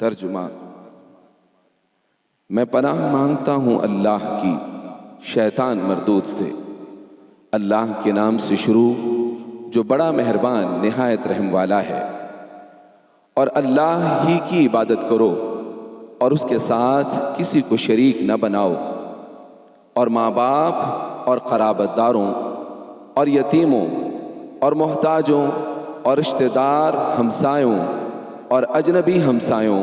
तर्जुमा, मैं पनाह मांगता हूँ अल्लाह की शैतान मरदूद से। अल्लाह के नाम से शुरू जो बड़ा मेहरबान निहायत रहम वाला है। और अल्लाह ही की इबादत करो और उसके साथ किसी को शरीक न बनाओ। और माँ बाप और क़राबतदारों और यतीमों और मोहताजों और रिश्तेदार हमसायों और अजनबी हमसायों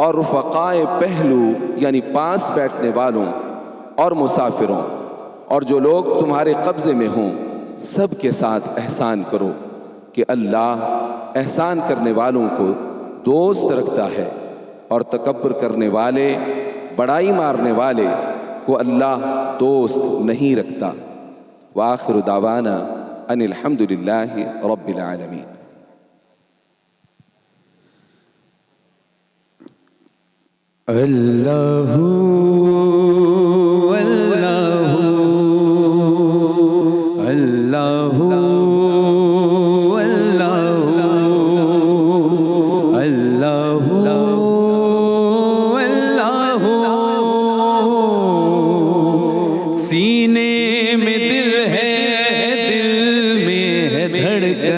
और रुफ़क़ाए पहलू यानी पास बैठने वालों और मुसाफिरों और जो लोग तुम्हारे कब्ज़े में हों सब के साथ एहसान करो कि अल्लाह एहसान करने वालों को दोस्त रखता है और तकब्बुर करने वाले, बड़ाई मारने वाले को अल्लाह दोस्त नहीं रखता। व आखिरु दावाना अनिल हम्दुलिल्लाहि रब्बिल आलमीन। अल्लाहू अल्लाहू अल्लाहू अल्लाहू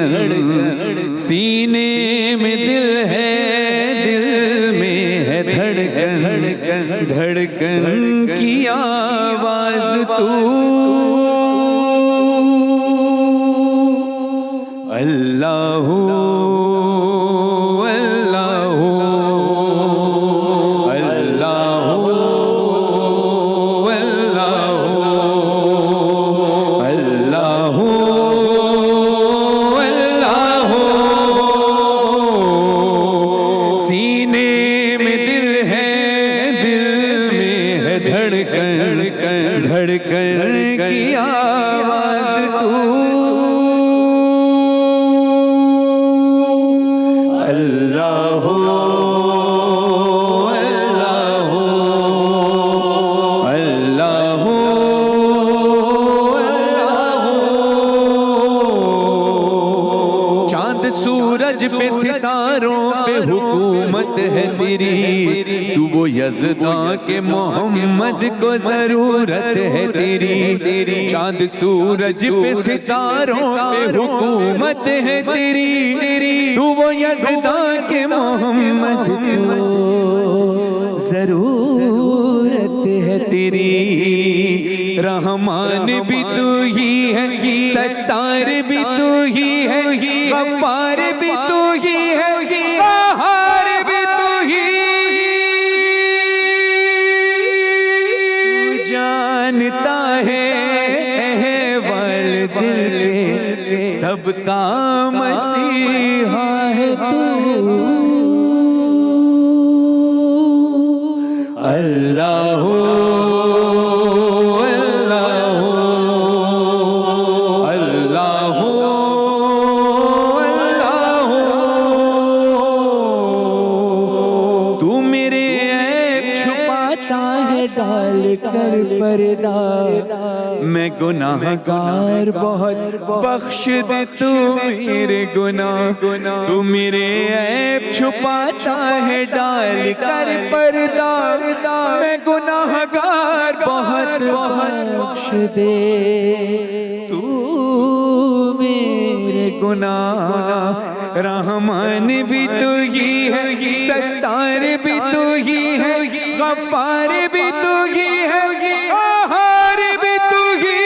धड़कन, सीने में दिल है, दिल में है धड़कन, धड़कन की आवाज तू। अल्लाह पे सितारों पे हुकूमत है तेरी, तू वो यज़दा के मोहम्मद को जरूरत है तेरी। चांद सूरज पे सितारों पे हुकूमत है तेरी, तू वो यज़दा के मोहम्मद को जरूरत है तेरी। रहमान भी तू ही है, सत्तार भी तू ही है, गफ्फार भी तू ही है, कहार भी तू ही। तू जानता है अहवाल दिल के, सबका मसीहा है तू। अल्लाह कर पर्दा, मैं गुनाहगार बहुत, बख्श दे तू मेरे गुनाह। तू मेरे ऐब छुपाता है डाल कर पर्दा, मैं गुनाहगार बहुत, बख्श दे तू मेरे गुनाह। रहमान भी तू ही है, सत्तार भी तू ही है, गफ्फार भी तू ही है, कहार भी तू ही।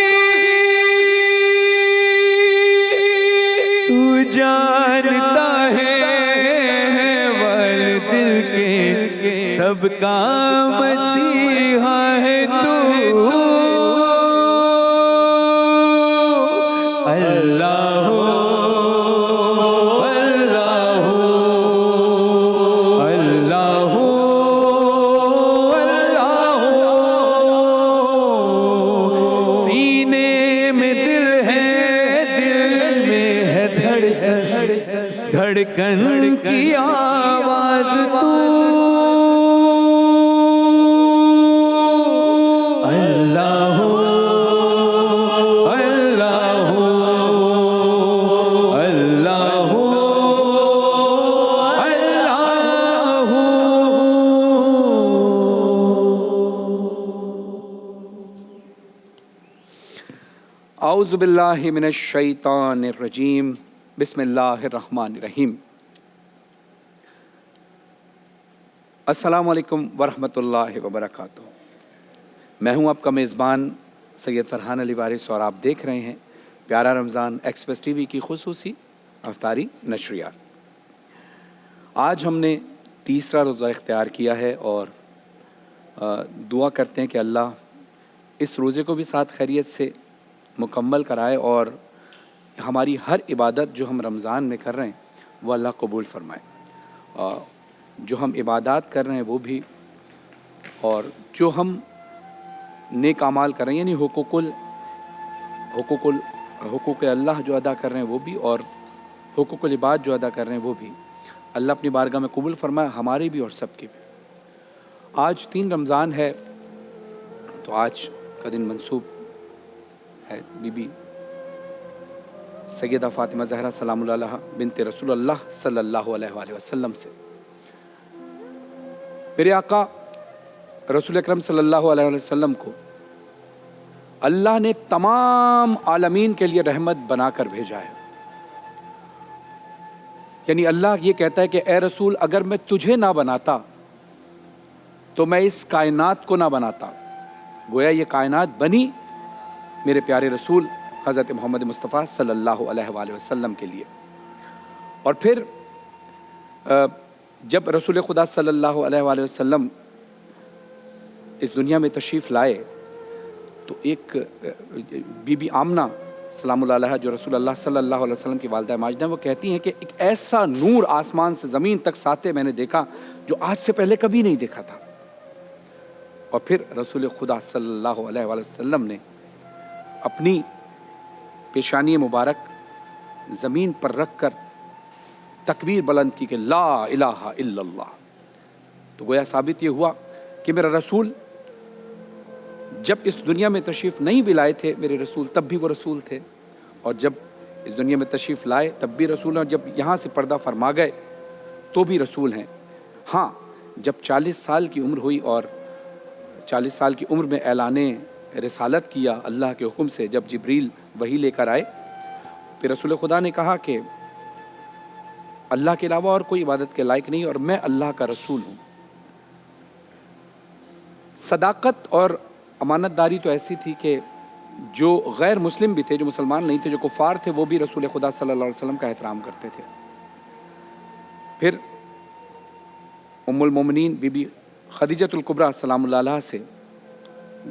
तू जानता है वल दिल के, सबका मसीहा है तू। अल्लाह धड़कन की आवाज तू। अल्लाह अल्लाह अल्लाह अल्लाह। औज़ु बिल्लाहि मिनश शैतानिर रजीम, बिस्मिल्लाहिर्रहमानिर्रहीम। अस्सलामु अलैकुम वरहमतुल्लाहि वबरकातुहू। मैं हूं आपका मेज़बान सैयद फरहान अली वारिस और आप देख रहे हैं प्यारा रमज़ान एक्सप्रेस टीवी की खुसूसी अफ्तारी नशरियात। आज हमने तीसरा रोज़ा इख्तियार किया है और दुआ करते हैं कि अल्लाह इस रोज़े को भी साथ खैरियत से मुकम्मल कराए और हमारी हर इबादत जो हम रमज़ान में कर रहे हैं वो अल्लाह कबूल फरमाए। जो हम इबादत कर रहे हैं वो भी, और जो हम नेक अमाल कर रहे हैं यानी हुकूक़ अल्लाह जो अदा कर रहे हैं वो भी, और हुकूक़ुल इबाद जो अदा कर रहे हैं वो भी, अल्लाह अपनी बारगाह में कबूल फरमाए, हमारी भी और सब की भी। आज 3 रमज़ान है तो आज का दिन मंसूब है बीबी सैयदा फ़ातिमा ज़हरा सलामुल्लाह अलैहा बिन्ते रसूलुल्लाह सल्लल्लाहु अलैहि वसल्लम से। मेरे आका रसूल अकरम सल्लल्लाहु अलैहि वसल्लम को अल्लाह ने तमाम आलमीन के लिए रहमत बनाकर भेजा है यानी अल्लाह ये कहता है कि ए रसूल, अगर मैं तुझे ना बनाता तो मैं इस कायनात को ना बनाता। गोया ये कायनात बनी मेरे प्यारे रसूल हज़रत मोहम्मद मुस्तफ़ा सल्लल्लाहु अलैहि वसल्लम के लिए। और फिर जब रसूल खुदा सल्लल्लाहु अलैहि वसल्लम इस दुनिया में तशरीफ़ लाए तो एक बीबी आमना सलामुल्लाह अलैहा, जो रसूल अल्लाह सल्लल्लाहु अलैहि वसल्लम की वालिदा माजिदा, वो कहती हैं कि एक ऐसा नूर आसमान से ज़मीन तक साते मैंने देखा जो आज से पहले कभी नहीं देखा था। और फिर रसूल खुदा सल्लल्लाहु अलैहि वसल्लम ने अपनी पेशानी मुबारक ज़मीन पर रख कर तकबीर बुलंद की कि ला इलाहा इल्लल्लाह। तो गोया साबित ये हुआ कि मेरा रसूल जब इस दुनिया में तशरीफ़ नहीं भी लाए थे मेरे रसूल, तब भी वो रसूल थे, और जब इस दुनिया में तशरीफ़ लाए तब भी रसूल हैं, और जब यहाँ से पर्दा फरमा गए तो भी रसूल हैं। हाँ, जब 40 साल की उम्र हुई और 40 साल की उम्र में ऐलाने रिसालत किया अल्लाह के हुक्म से, जब जिब्रील वही लेकर आए, फिर रसूल खुदा ने कहा कि अल्लाह के अलावा और कोई इबादत के लायक नहीं और मैं अल्लाह का रसूल हूँ। सदाकत और अमानतदारी तो ऐसी थी कि जो गैर मुस्लिम भी थे, जो मुसलमान नहीं थे, जो कुफ़ार थे, वो भी रसूल खुदा सल्लल्लाहु अलैहि वसल्लम का एहतराम करते थे। फिर उम्मुल मोमिनीन बीबी खदीजतुल कुबरा सलामुल्लाह अलैहा से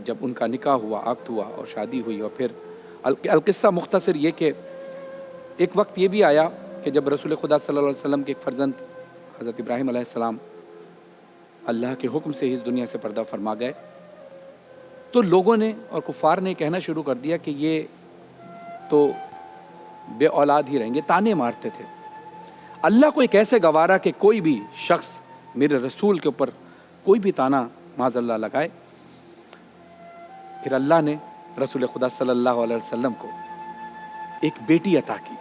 जब उनका निकाह हुआ, अक़्द हुआ और शादी हुई, और फिर अलक़िस्सा मुख्तसर ये कि एक वक्त ये भी आया कि जब रसूल खुदा सल्लल्लाहु अलैहि वसल्लम के एक फ़र्जंद हज़रत इब्राहीम अलैहिस्सलाम अल्लाह के हुक्म से इस दुनिया से पर्दा फरमा गए, तो लोगों ने और कुफ़ार ने कहना शुरू कर दिया कि ये तो बे औलाद ही रहेंगे, ताने मारते थे। अल्लाह को एक ऐसे गवारा कि कोई भी शख्स मेरे रसूल के ऊपर कोई भी ताना माज़अल्लाह लगाए। फिर अल्लाह ने रसूल खुदा सल्लल्लाहु अलैहि वसल्लम को एक बेटी अता की,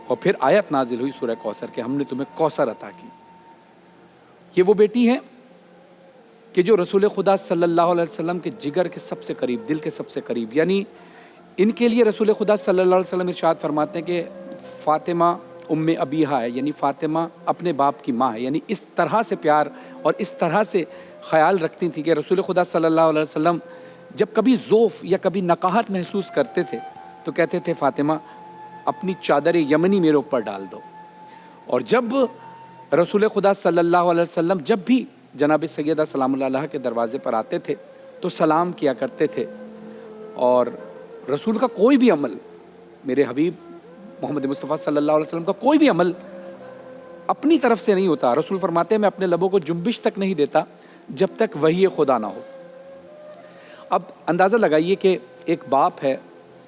और फिर आयत नाजिल हुई सूरह कौसर के हमने तुम्हें कौसर अता की। ये वो बेटी है कि जो रसूल खुदा सल्लल्लाहु अलैहि वसल्लम के जिगर के सबसे करीब, दिल के सबसे करीब, यानी इनके लिए रसूल खुदा सल्लल्लाहु अलैहि वसल्लम इरशाद फरमाते हैं कि फ़ातिमा उम्मे अबीहा है, यानी फ़ातिमा अपने बाप की माँ है। यानी इस तरह से प्यार और इस तरह से ख्याल रखती थी कि रसूल खुदा सल्लल्लाहु अलैहि वसल्लम जब कभी ज़ोफ़ या कभी नकाहत महसूस करते थे तो कहते थे फ़ातिमा अपनी चादर यमनी मेरे ऊपर डाल दो। और जब रसूल खुदा सल्लल्लाहु अलैहि वसल्लम जब भी जनाब सैयदा सलामुल्लाह अलैहा के दरवाज़े पर आते थे तो सलाम किया करते थे, और रसूल का कोई भी अमल, मेरे हबीब मोहम्मद मुस्तफ़ा सल्लल्लाहु अलैहि वसल्लम का कोई भी अमल अपनी तरफ से नहीं होता। रसूल फरमाते हैं मैं अपने लबों को जुम्बिश तक नहीं देता जब तक वही खुदा ना हो। अब अंदाज़ा लगाइए कि एक बाप है,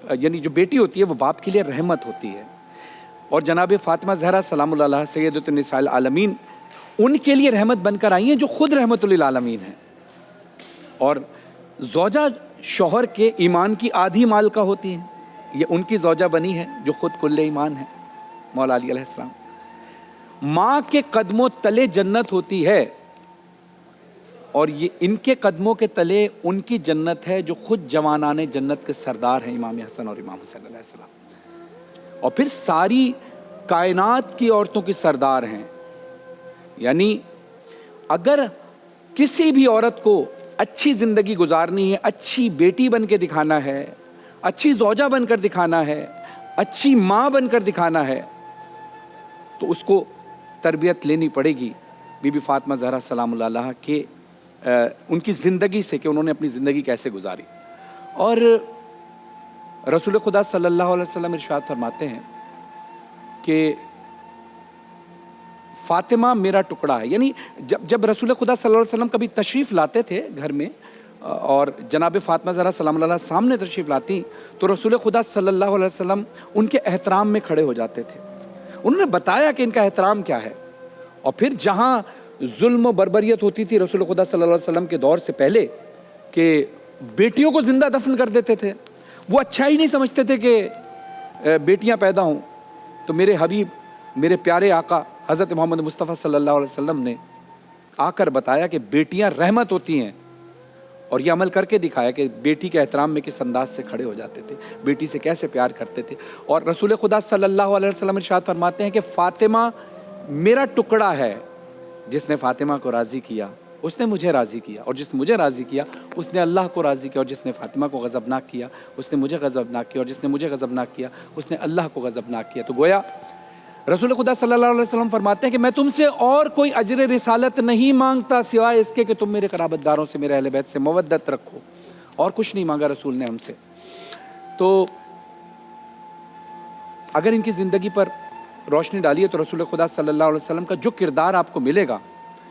यानी जो बेटी होती है वो बाप के लिए रहमत होती है, और जनाब फ़ातिमा ज़हरा सलामुल्लाह अलैहा सय्यदतुन निसाइल आलमीन उनके लिए रहमत बनकर आई हैं जो खुद रहमतुल आलमीन है। और ज़ौजा शौहर के ईमान की आधी माल का होती हैं, ये उनकी ज़ौजा बनी है जो खुद कुल्ले ईमान है, मौला अली अलैहिस्सलाम। माँ के कदमों तले जन्नत होती है, और ये इनके कदमों के तले उनकी जन्नत है जो खुद जवानाने जन्नत के सरदार हैं, इमाम हसन और इमाम हुसैन अलैहिस्सलाम। और फिर सारी कायनात की औरतों की सरदार हैं। यानी अगर किसी भी औरत को अच्छी ज़िंदगी गुजारनी है, अच्छी बेटी बन के दिखाना है, अच्छी ज़ौजा बनकर दिखाना है, अच्छी माँ बनकर दिखाना है, तो उसको तरबियत लेनी पड़ेगी बीबी फ़ातिमा ज़हरा सलामुल्लाह अलैहा के उनकी ज़िंदगी से, कि उन्होंने अपनी ज़िंदगी कैसे गुजारी। और रसूल खुदा सल्लल्लाहु अलैहि वसल्लम इरशाद फरमाते हैं कि फ़ातिमा मेरा टुकड़ा है। यानी जब रसूल खुदा सल्लल्लाहु अलैहि वसल्लम कभी तशरीफ़ लाते थे घर में और जनाब फ़ातिमा ज़हरा सलामुल्लाह अलैहा सामने तशरीफ़ लाती, तो रसूल खुदा सल्लल्लाहु अलैहि वसल्लम उनके एहतराम में खड़े हो जाते थे। उन्होंने बताया कि इनका एहतराम क्या है। और फिर जहाँ जुल्म बर्बरियत होती थी रसूल खुदा सल्लल्लाहु अलैहि वसल्लम के दौर से पहले, कि बेटियों को ज़िंदा दफन कर देते थे, वो अच्छा ही नहीं समझते थे कि बेटियां पैदा हों। तो मेरे हबीब, मेरे प्यारे आका हज़रत मोहम्मद मुस्तफ़ा सल्लल्लाहु अलैहि वसल्लम ने आकर बताया कि बेटियां रहमत होती हैं, और ये अमल करके दिखाया कि बेटी के एहतराम में किस अंदाज से खड़े हो जाते थे, बेटी से कैसे प्यार करते थे। और रसूल खुदा सल्लल्लाहु अलैहि वसल्लम इरशाद फरमाते हैं कि फ़ातिमा मेरा टुकड़ा है, जिसने फ़ातिमा को राज़ी किया उसने मुझे राज़ी किया, और जिसने मुझे राज़ी किया उसने अल्लाह को राज़ी किया, और जिसने फ़ातिमा को गज़बनाक किया उसने मुझे गज़बनाक किया, और जिसने मुझे गज़बनाक किया उसने अल्लाह को गज़बनाक किया। तो गोया रसूल खुदा सल्लल्लाहु अलैहि वसल्लम फरमाते हैं कि मैं तुमसे और कोई अजर रिसालत नहीं मांगता सिवाय इसके कि तुम मेरे क़राबतदारों से, मेरे अहले बैत से मवद्दत रखो, और कुछ नहीं मांगा रसूल ने हमसे। तो अगर इनकी ज़िंदगी पर रोशनी डाली है तो रसूल खुदा सल्लल्लाहु अलैहि वसल्लम का जो किरदार आपको मिलेगा,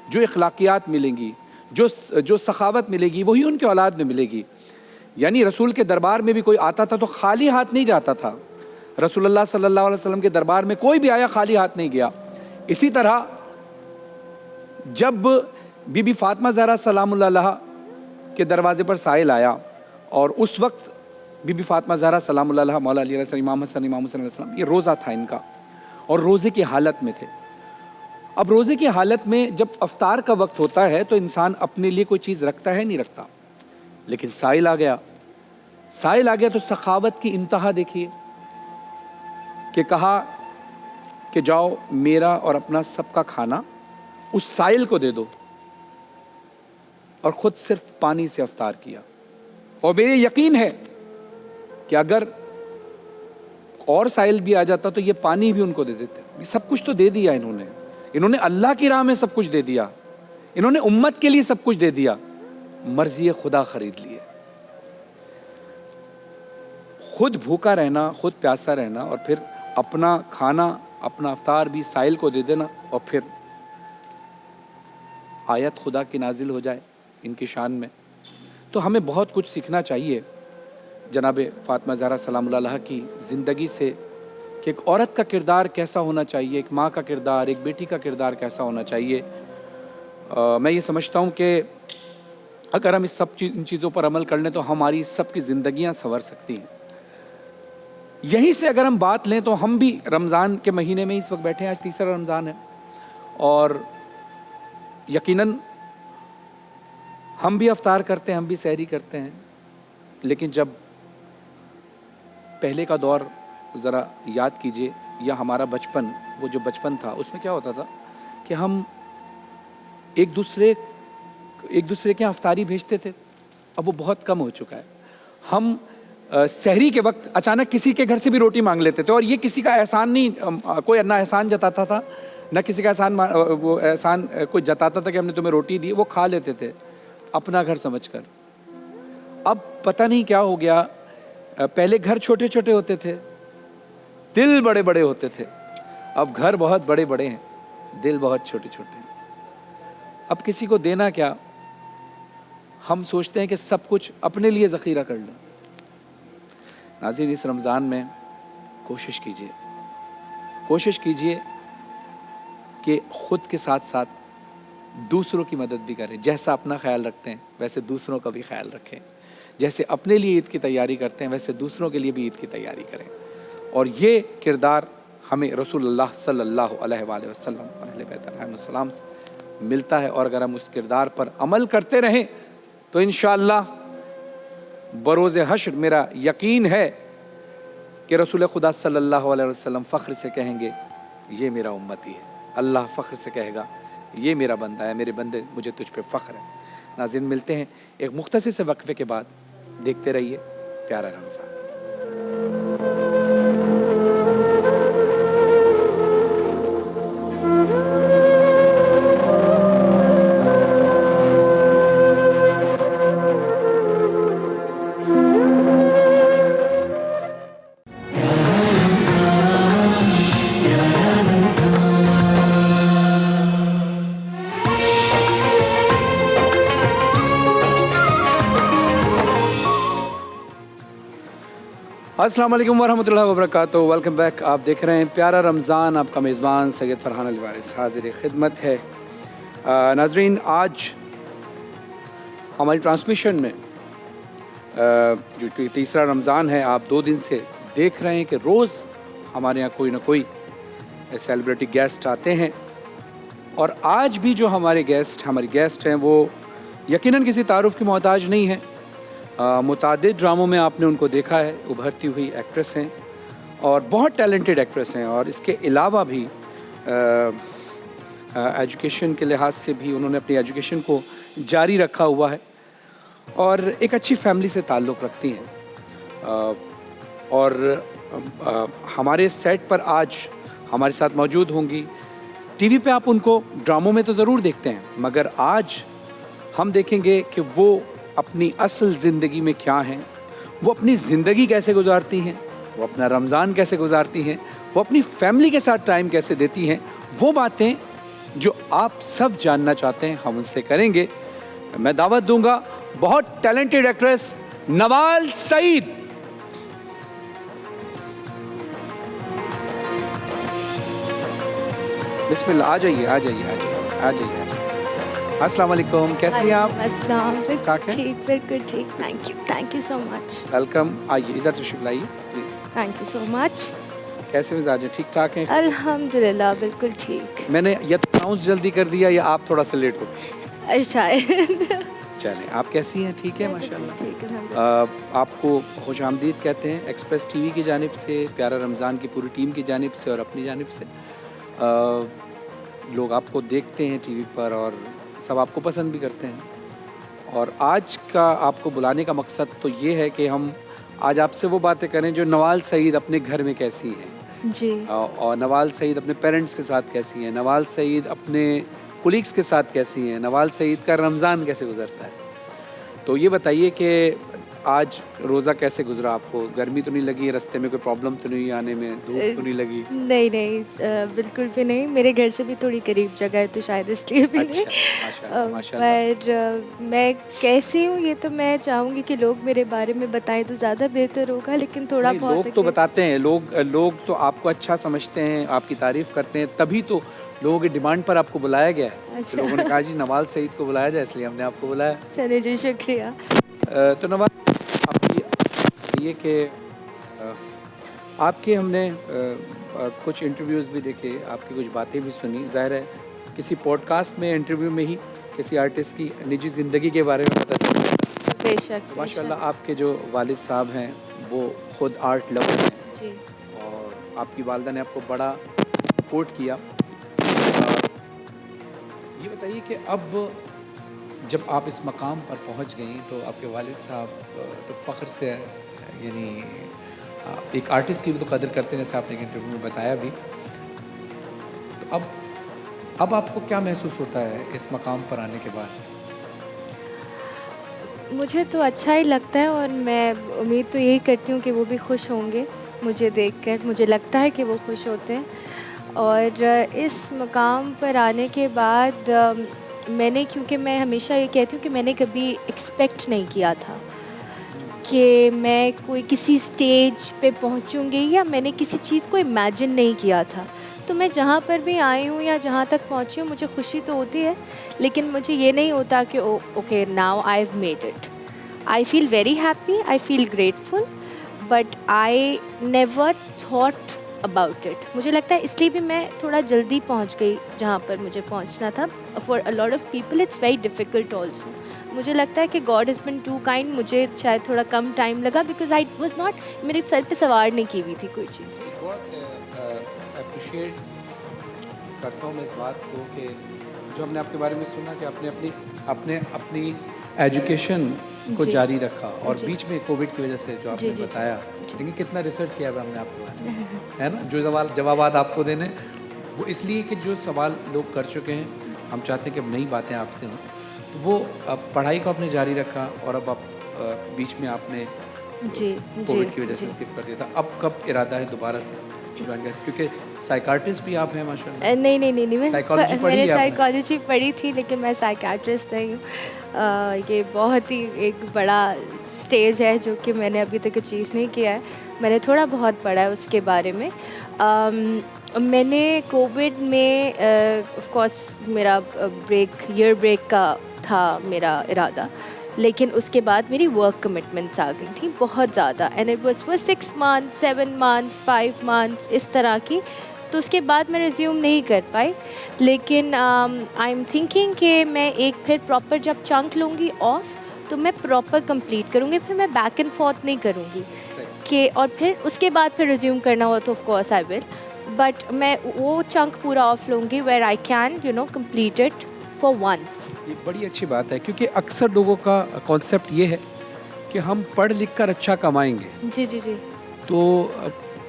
जो इखलाकियात मिलेंगी, जो सखावत मिलेगी, वही उनके औलाद में मिलेगी। यानी रसूल के दरबार में भी कोई आता था तो खाली हाथ नहीं जाता था। रसूलुल्लाह सल्लल्लाहु अलैहि वसल्लम के दरबार में कोई भी आया खाली हाथ नहीं गया। इसी तरह जब बीबी फातिमा ज़हरा सलामुल्लाह अलैहा के दरवाज़े पर साइल आया, और उस वक्त बीबी फातिमा ज़हरा सलामुल्लाह अलैहा, मौला अली अलैहि सलाम, इमाम हसन, इमाम हुसैन अलैहि सलाम, ये रोज़ा था इनका, और रोज़े की हालत में थे। अब रोज़े की हालत में जब अफ्तार का वक्त होता है तो इंसान अपने लिए कोई चीज़ रखता है, नहीं रखता, लेकिन साइल आ गया। साइल आ गया तो सखावत की इंतहा देखिए कि कहा कि जाओ मेरा और अपना सबका खाना उस साइल को दे दो, और ख़ुद सिर्फ पानी से अफ्तार किया। और मेरे यकीन है कि अगर और साइल भी आ जाता तो ये पानी भी उनको दे देते। ये सब कुछ तो दे दिया इन्होंने अल्लाह की राह में सब कुछ दे दिया, इन्होंने उम्मत के लिए सब कुछ दे दिया, मर्जी खुदा खरीद लिए। खुद भूखा रहना, खुद प्यासा रहना, और फिर अपना खाना, अपना अफ्तार भी साइल को दे देना, और फिर आयत खुदा की नाजिल हो जाए इनकी शान में। तो हमें बहुत कुछ सीखना चाहिए जनाब फ़ातिमा ज़हरा सलामुल्लाह अलैहा की ज़िंदगी से, कि एक औरत का किरदार कैसा होना चाहिए, एक माँ का किरदार, एक बेटी का किरदार कैसा होना चाहिए। मैं ये समझता हूँ कि अगर हम इन चीज़ों पर अमल कर लें तो हमारी सबकी ज़िंदगियाँ संवर सकती हैं। यहीं से अगर हम बात लें तो हम भी रमज़ान के महीने में इस वक्त बैठे हैं, आज तीसरा रमज़ान है, और यकीनन हम भी अफ्तार करते हैं, हम भी सहरी करते हैं, लेकिन जब पहले का दौर ज़रा याद कीजिए, या हमारा बचपन, वो जो बचपन था उसमें क्या होता था कि हम एक दूसरे के यहाँ अफ्तारी भेजते थे। अब वो बहुत कम हो चुका है। हम सहरी के वक्त अचानक किसी के घर से भी रोटी मांग लेते थे, और ये किसी का एहसान नहीं, कोई ना एहसान जताता था, ना किसी का एहसान कोई जताता था कि हमने तुम्हें रोटी दी, वो खा लेते थे अपना घर समझकर। अब पता नहीं क्या हो गया, पहले घर छोटे छोटे होते थे, दिल बड़े बड़े होते थे, अब घर बहुत बड़े बड़े हैं, दिल बहुत छोटे छोटे हैं। अब किसी को देना क्या, हम सोचते हैं कि सब कुछ अपने लिए ज़ख़ीरा कर लें। नाज़रीन, इस रमज़ान में कोशिश कीजिए कि ख़ुद के साथ साथ दूसरों की मदद भी करें। जैसा अपना ख्याल रखते हैं वैसे दूसरों का भी ख्याल रखें। जैसे अपने लिए ईद की तैयारी करते हैं वैसे दूसरों के लिए भी ईद की तैयारी करें। और ये किरदार हमें रसूलुल्लाह सल्लल्लाहु अलैहि वसल्लम और अहले बैत अलैहिस्सलाम से मिलता है, और अगर हम उस किरदार पर अमल करते रहें तो इंशाअल्लाह बरोज़े हश्र मेरा यकीन है कि रसूल खुदा सल्लल्लाहु अलैहि वसल्लम फ़ख्र से कहेंगे ये मेरा उम्मती है। अल्लाह फ़ख्र से कहेगा ये मेरा बंदा है, मेरे बंदे, मुझे तुझ पे फ़ख्र है। नाज़रीन, मिलते हैं एक मुख्तसर से वक्फे के बाद। देखते रहिए प्यारा रमज़ान। अस्सलाम वालेकुम वरहमतुल्लाहि वबरकातुहू। Welcome back. आप देख रहे हैं प्यारा रमज़ान। आपका मेज़बान सैयद फ़रहान अली वारिस हाज़िर खिदमत है। नाज़रीन, आज हमारी ट्रांसमिशन में जो कि तीसरा रमज़ान है, आप 2 दिन से देख रहे हैं कि रोज़ हमारे यहाँ कोई ना कोई सेलिब्रिटी गेस्ट आते हैं, और आज भी जो हमारी गेस्ट हैं वो यकीनन किसी तारुफ की मोहताज नहीं है। मुतादिद ड्रामों में आपने उनको देखा है, उभरती हुई एक्ट्रेस हैं और बहुत टैलेंटेड एक्ट्रेस हैं। और इसके अलावा भी एजुकेशन के लिहाज से भी उन्होंने अपनी एजुकेशन को जारी रखा हुआ है और एक अच्छी फैमिली से ताल्लुक़ रखती हैं। और हमारे सेट पर आज हमारे साथ मौजूद होंगी। टीवी पे आप उनको ड्रामों में तो ज़रूर देखते हैं, मगर आज हम देखेंगे कि वो अपनी असल ज़िंदगी में क्या हैं, वो अपनी ज़िंदगी कैसे गुजारती हैं, वो अपना रमज़ान कैसे गुजारती हैं, वो अपनी फैमिली के साथ टाइम कैसे देती हैं। वो बातें जो आप सब जानना चाहते हैं हम उनसे करेंगे। मैं दावत दूंगा बहुत टैलेंटेड एक्ट्रेस नवाल सईद। बिस्मिल्लाह, आ जाइए आ जाइए आ जाइए आ जाइए। अस्सलाम वालेकुम, कैसी हैं आप? अस्सलाम, ठीक ठाक है? ठीक, बिल्कुल ठीक। Thank you so much. Welcome, आइए इधर तशरीफ लाइए please. Thank you so much. कैसे मिजाज हैं? ठीक ठाक हैं? अल्हम्दुलिल्लाह बिल्कुल ठीक। मैंने या तो अनाउंस जल्दी कर दिया या आप थोड़ा सा लेट हो गए। शायद। चलें, आप कैसी हैं? ठीक है माशाल्लाह। ठीक अल्हम्दुलिल्लाह। आपको खुश आमदीद कहते हैं एक्सप्रेस टीवी की जानिब से, प्यारा रमज़ान की पूरी टीम की जानिब से और अपनी जानिब से। लोग आपको देखते हैं टीवी पर और सब आपको पसंद भी करते हैं। और आज का आपको बुलाने का मकसद तो ये है कि हम आज आपसे वो बातें करें जो नवाल सईद अपने घर में कैसी है जी, और नवाल सईद अपने पेरेंट्स के साथ कैसी है, नवाल सईद अपने कोलीग्स के साथ कैसी हैं, नवाल सईद का रमज़ान कैसे गुजरता है। तो ये बताइए कि आज रोज़ा कैसे गुजरा आपको? गर्मी तो नहीं लगी रास्ते में? कोई प्रॉब्लम तो नहीं आने में? धूप तो नहीं लगी? नहीं बिल्कुल भी नहीं। मेरे घर से भी थोड़ी करीब जगह है तो शायद इसलिए भी अच्छा, नहीं। माशाल्लाह, माशाल्लाह। पर मैं कैसी हूँ ये तो मैं चाहूँगी कि लोग मेरे बारे में बताएं तो ज़्यादा बेहतर होगा, लेकिन थोड़ा नहीं, बहुत लोग तो बताते हैं, लोग तो आपको अच्छा समझते हैं, आपकी तारीफ़ करते हैं, तभी तो लोगों की डिमांड पर आपको बुलाया गया है। अच्छा। तो लोगों ने कहा जी नवाल सईद को बुलाया जाए, इसलिए हमने आपको बुलाया। चलिए जी, शुक्रिया। तो नवाल, आप ये कि आपके हमने कुछ इंटरव्यूज़ भी देखे, आपकी कुछ बातें भी सुनी। ज़ाहिर है किसी पॉडकास्ट में, इंटरव्यू में ही किसी आर्टिस्ट की निजी ज़िंदगी के बारे में पता चलता है। बेशक माशाल्लाह आपके जो वालिद साहब हैं वो खुद आर्ट लवर हैं जी। और आपकी वालदा ने आपको बड़ा सपोर्ट किया। ये बताइए कि अब जब आप इस मकाम पर पहुंच गई तो आपके वालिद साहब तो फ़ख्र से यानी एक आर्टिस्ट की भी तो कदर करते हैं, जैसे आपने एक इंटरव्यू में बताया भी। तो अब आपको क्या महसूस होता है इस मकाम पर आने के बाद? मुझे तो अच्छा ही लगता है और मैं उम्मीद तो यही करती हूँ कि वो भी खुश होंगे मुझे देखकर। मुझे लगता है कि वो खुश होते हैं। और इस मकाम पर आने के बाद मैंने, क्योंकि मैं हमेशा ये कहती हूँ कि मैंने कभी एक्सपेक्ट नहीं किया था कि मैं कोई किसी स्टेज पे पहुँचूँगी, या मैंने किसी चीज़ को इमेजिन नहीं किया था। तो मैं जहाँ पर भी आई हूँ या जहाँ तक पहुँची हूँ मुझे खुशी तो होती है, लेकिन मुझे ये नहीं होता कि okay now I have made it. I feel very happy, I feel grateful, but I never thought about it. मुझे लगता है इसलिए भी मैं थोड़ा जल्दी पहुंच गई जहाँ पर मुझे पहुंचना था। For a lot of people it's very difficult also. मुझे लगता है कि God has been too kind. मुझे शायद थोड़ा कम टाइम लगा बिकॉज आई वॉज नॉट, मेरे सर पे सवार नहीं की हुई थी कोई चीज़। बहुत अप्रिशिएट करता हूँ मैं इस बात को कि जो हमने आपके बारे में सुना कि आपने अपनी एजुकेशन को जी। जारी रखा और जी। बीच में कोविड की वजह से जो आपने जी। बताया, लेकिन कितना रिसर्च किया हुआ हमने आपको बारे में, है ना? जो जवाबात आपको देने वो इसलिए कि जो सवाल लोग कर चुके हैं, हम चाहते हैं कि अब नई बातें आपसे हों। तो वो पढ़ाई को आपने जारी रखा और अब आप बीच में आपने जी कोविड की वजह से स्किप कर दिया था। अब कब इरादा है दोबारा से ज्वाइन कर? क्योंकि साइकाट्रिस्ट भी आप हैं माशाल्लाह। नहीं मैं साइकोलॉजी पढ़ी मैंने है आपने? साइकोलॉजी पढ़ी थी, लेकिन मैं साइकाट्रिस्ट नहीं हूँ। ये बहुत ही एक बड़ा स्टेज है जो कि मैंने अभी तक अचीव नहीं किया है। मैंने थोड़ा बहुत पढ़ा है उसके बारे में। मैंने कोविड में ऑफ कोर्स मेरा ईयर ब्रेक का था मेरा इरादा, लेकिन उसके बाद मेरी वर्क कमिटमेंट्स आ गई थी बहुत ज़्यादा। And it was for 6 months, 7 months, 5 months इस तरह की। तो उसके बाद मैं रिज्यूम नहीं कर पाई। लेकिन आई एम थिंकिंग कि मैं एक फिर प्रॉपर जब चंक लूँगी ऑफ तो मैं प्रॉपर कंप्लीट करूँगी, फिर मैं बैक एंड फोर्थ नहीं करूँगी कि और फिर उसके बाद फिर रिज्यूम करना हो तो of course I will, but मैं वो चंक पूरा ऑफ लूँगी where I can complete it for once. ये बड़ी अच्छी बात है, क्योंकि अक्सर लोगों का कॉन्सेप्ट ये है कि हम पढ़ लिख कर अच्छा कमाएंगे। जी जी जी, तो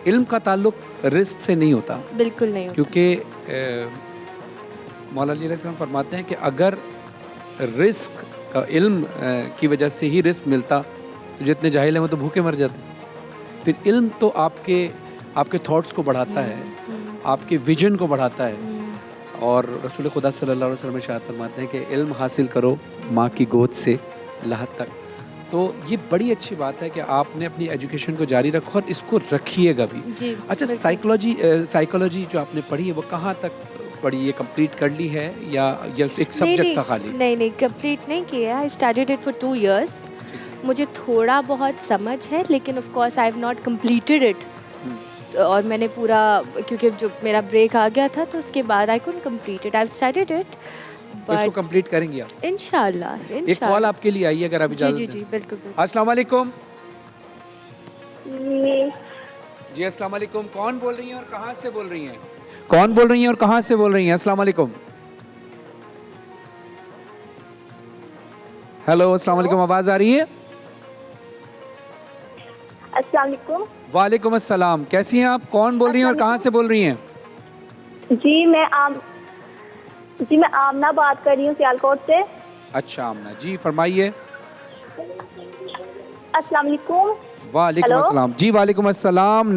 इल्म का ताल्लुक रिस्क से नहीं होता, बिल्कुल नहीं होता। क्योंकि मौला अली अलैहिस्सलाम फरमाते हैं कि अगर रिस्क इल्म की वजह से ही रिस्क मिलता तो जितने जाहिल हैं वो तो भूखे मर जाते। तो इल्म तो आपके थॉट्स को बढ़ाता है, आपके विजन को बढ़ाता है। और रसूल खुदा सल्लल्लाहु अलैहि वसल्लम इरशाद फरमाते हैं कि इल्म हासिल करो माँ की गोद से लहद तक। तो ये बड़ी अच्छी बात है कि आपने अपनी एजुकेशन को जारी रखा और इसको रखिएगा भी। जी, अच्छा, साइकोलॉजी जो आपने पढ़ी है वो कहाँ तक पढ़ी, ये कंप्लीट कर ली है या एक सब्जेक्ट था खाली? नहीं कंप्लीट नहीं किया। I studied it for 2 years। मुझे थोड़ा बहुत समझ है, लेकिन of course I have not completed it. और मैंने पूरा, क्योंकि जो मेरा ब्रेक आ गया था तो उसके बाद I couldn't complete it. I have studied it, तो इसको कंप्लीट करेंगे आप इंशाल्लाह। एक कॉल आपके लिए आई है, अगर आप इजाजत जी दें। जी बिल्कुल। अस्सलाम वालेकुम। जी जी अस्सलाम वालेकुम। कौन बोल रही हैं और कहाँ से बोल रही हैं? कौन बोल रही हैं और कहाँ से बोल रही हैं? अस्सलाम वालेकुम। हेलो, अस्सलाम वालेकुम। आवाज आ रही है? अस्सलाम वालेकुम। वालेकुम अस्सलाम। कैसी हैं आप? कौन बोल रही हैं और कहाँ से बोल रही हैं? जी मैं आमना बात कर रही हूँ सियालकोट से। अच्छा आमना जी, फरमाइए। अस्सलाम वालेकुम। वालेकुम हेलो। अस्सलाम। जी वालेकुम अस्सलाम।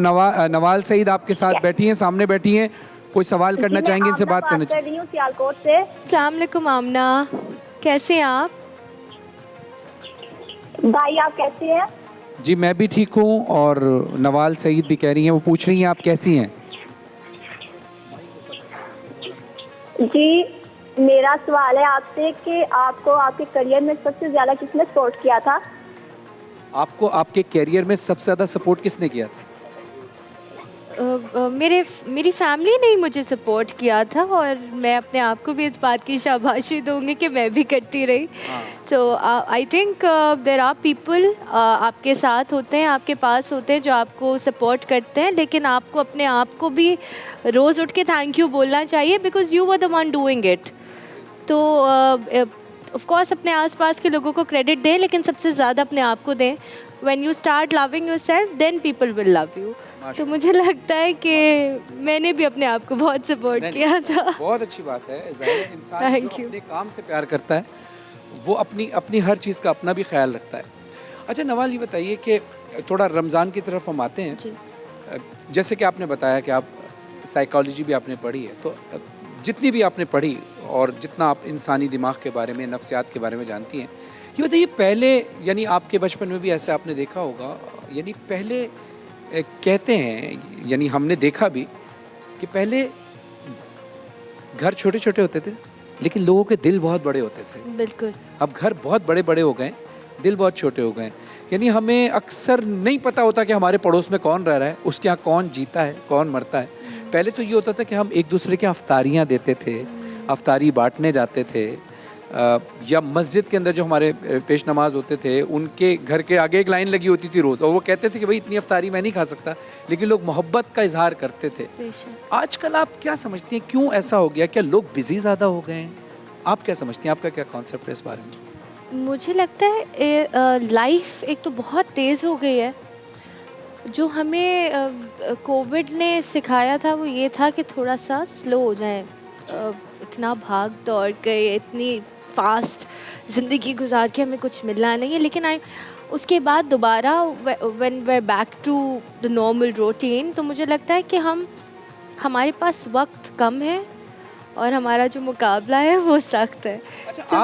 नवाल सईद आपके साथ बैठी हैं, सामने बैठी हैं, कोई सवाल करना जी, चाहेंगे? मैं इनसे आमना बात करना कर रही हूँ सियालकोट से। अस्सलाम वालेकुम आमना, कैसे हैं आप? भाई आप कैसे हैं? जी मैं भी ठीक हूँ, और नवाल सईद भी कह रही हैं, वो पूछ रही हैं आप कैसी हैं? जी मेरा सवाल है आपसे कि आपको आपके करियर में सबसे ज्यादा किसने सपोर्ट किया था? आपको आपके कैरियर में सबसे ज़्यादा सपोर्ट किसने किया था? मेरी फैमिली ने ही मुझे सपोर्ट किया था, और मैं अपने आप को भी इस बात की शाबाशी दूंगी कि मैं भी करती रही। So I think there are people आपके साथ होते हैं, आपके पास होते हैं जो आपको सपोर्ट करते हैं, लेकिन आपको अपने आप को भी रोज़ उठ के थैंक यू बोलना चाहिए, because you were the one doing it. तो ऑफ कोर्स अपने आसपास के लोगों को क्रेडिट दें, लेकिन सबसे ज़्यादा अपने आप को दें। When you start loving yourself, then people will love you। तो मुझे लगता है कि मैंने भी अपने आप को बहुत सपोर्ट किया था। बहुत अच्छी बात है। ज़ाहिर है इंसान जो Thank you। अपने काम से प्यार करता है वो अपनी हर चीज़ का अपना भी ख्याल रखता है। अच्छा नवाल, ये बताइए कि थोड़ा रमज़ान की तरफ हम आते हैं। जी। जैसे कि आपने बताया कि आप साइकोलॉजी भी आपने पढ़ी है, तो जितनी भी आपने पढ़ी और जितना आप इंसानी दिमाग के बारे में, नफ्सियात के बारे में जानती हैं, ये बताइए पहले, यानी आपके बचपन में भी ऐसे आपने देखा होगा, यानी पहले कहते हैं, यानी हमने देखा भी कि पहले घर छोटे छोटे होते थे लेकिन लोगों के दिल बहुत बड़े होते थे। बिल्कुल। अब घर बहुत बड़े बड़े हो गए, दिल बहुत छोटे हो गए। यानी हमें अक्सर नहीं पता होता कि हमारे पड़ोस में कौन रह रहा है, उसके यहाँ कौन जीता है, कौन मरता है। पहले तो ये होता था कि हम एक दूसरे के अफ्तारियाँ देते थे, अफ्तारी बांटने जाते थे, या मस्जिद के अंदर जो हमारे पेश नमाज होते थे उनके घर के आगे एक लाइन लगी होती थी रोज़, और वो कहते थे कि भाई इतनी अफ्तारी मैं नहीं खा सकता, लेकिन लोग मोहब्बत का इजहार करते थे। आजकल आप क्या समझती हैं, क्यों ऐसा हो गया? क्या लोग बिजी ज़्यादा हो गए हैं? आप क्या समझती हैं, आपका क्या कॉन्सेप्ट है इस बारे में? मुझे लगता है लाइफ एक तो बहुत तेज़ हो गई है। जो हमें कोविड ने सिखाया था वो ये था कि थोड़ा सा स्लो हो जाए। इतना भाग दौड़ के, इतनी फास्ट ज़िंदगी गुजार के हमें कुछ मिलना नहीं है। लेकिन उसके बाद दोबारा when we are back to the normal routine, तो मुझे लगता है कि हमारे पास वक्त कम है और हमारा जो मुकाबला है वो सख्त है। अच्छा, तो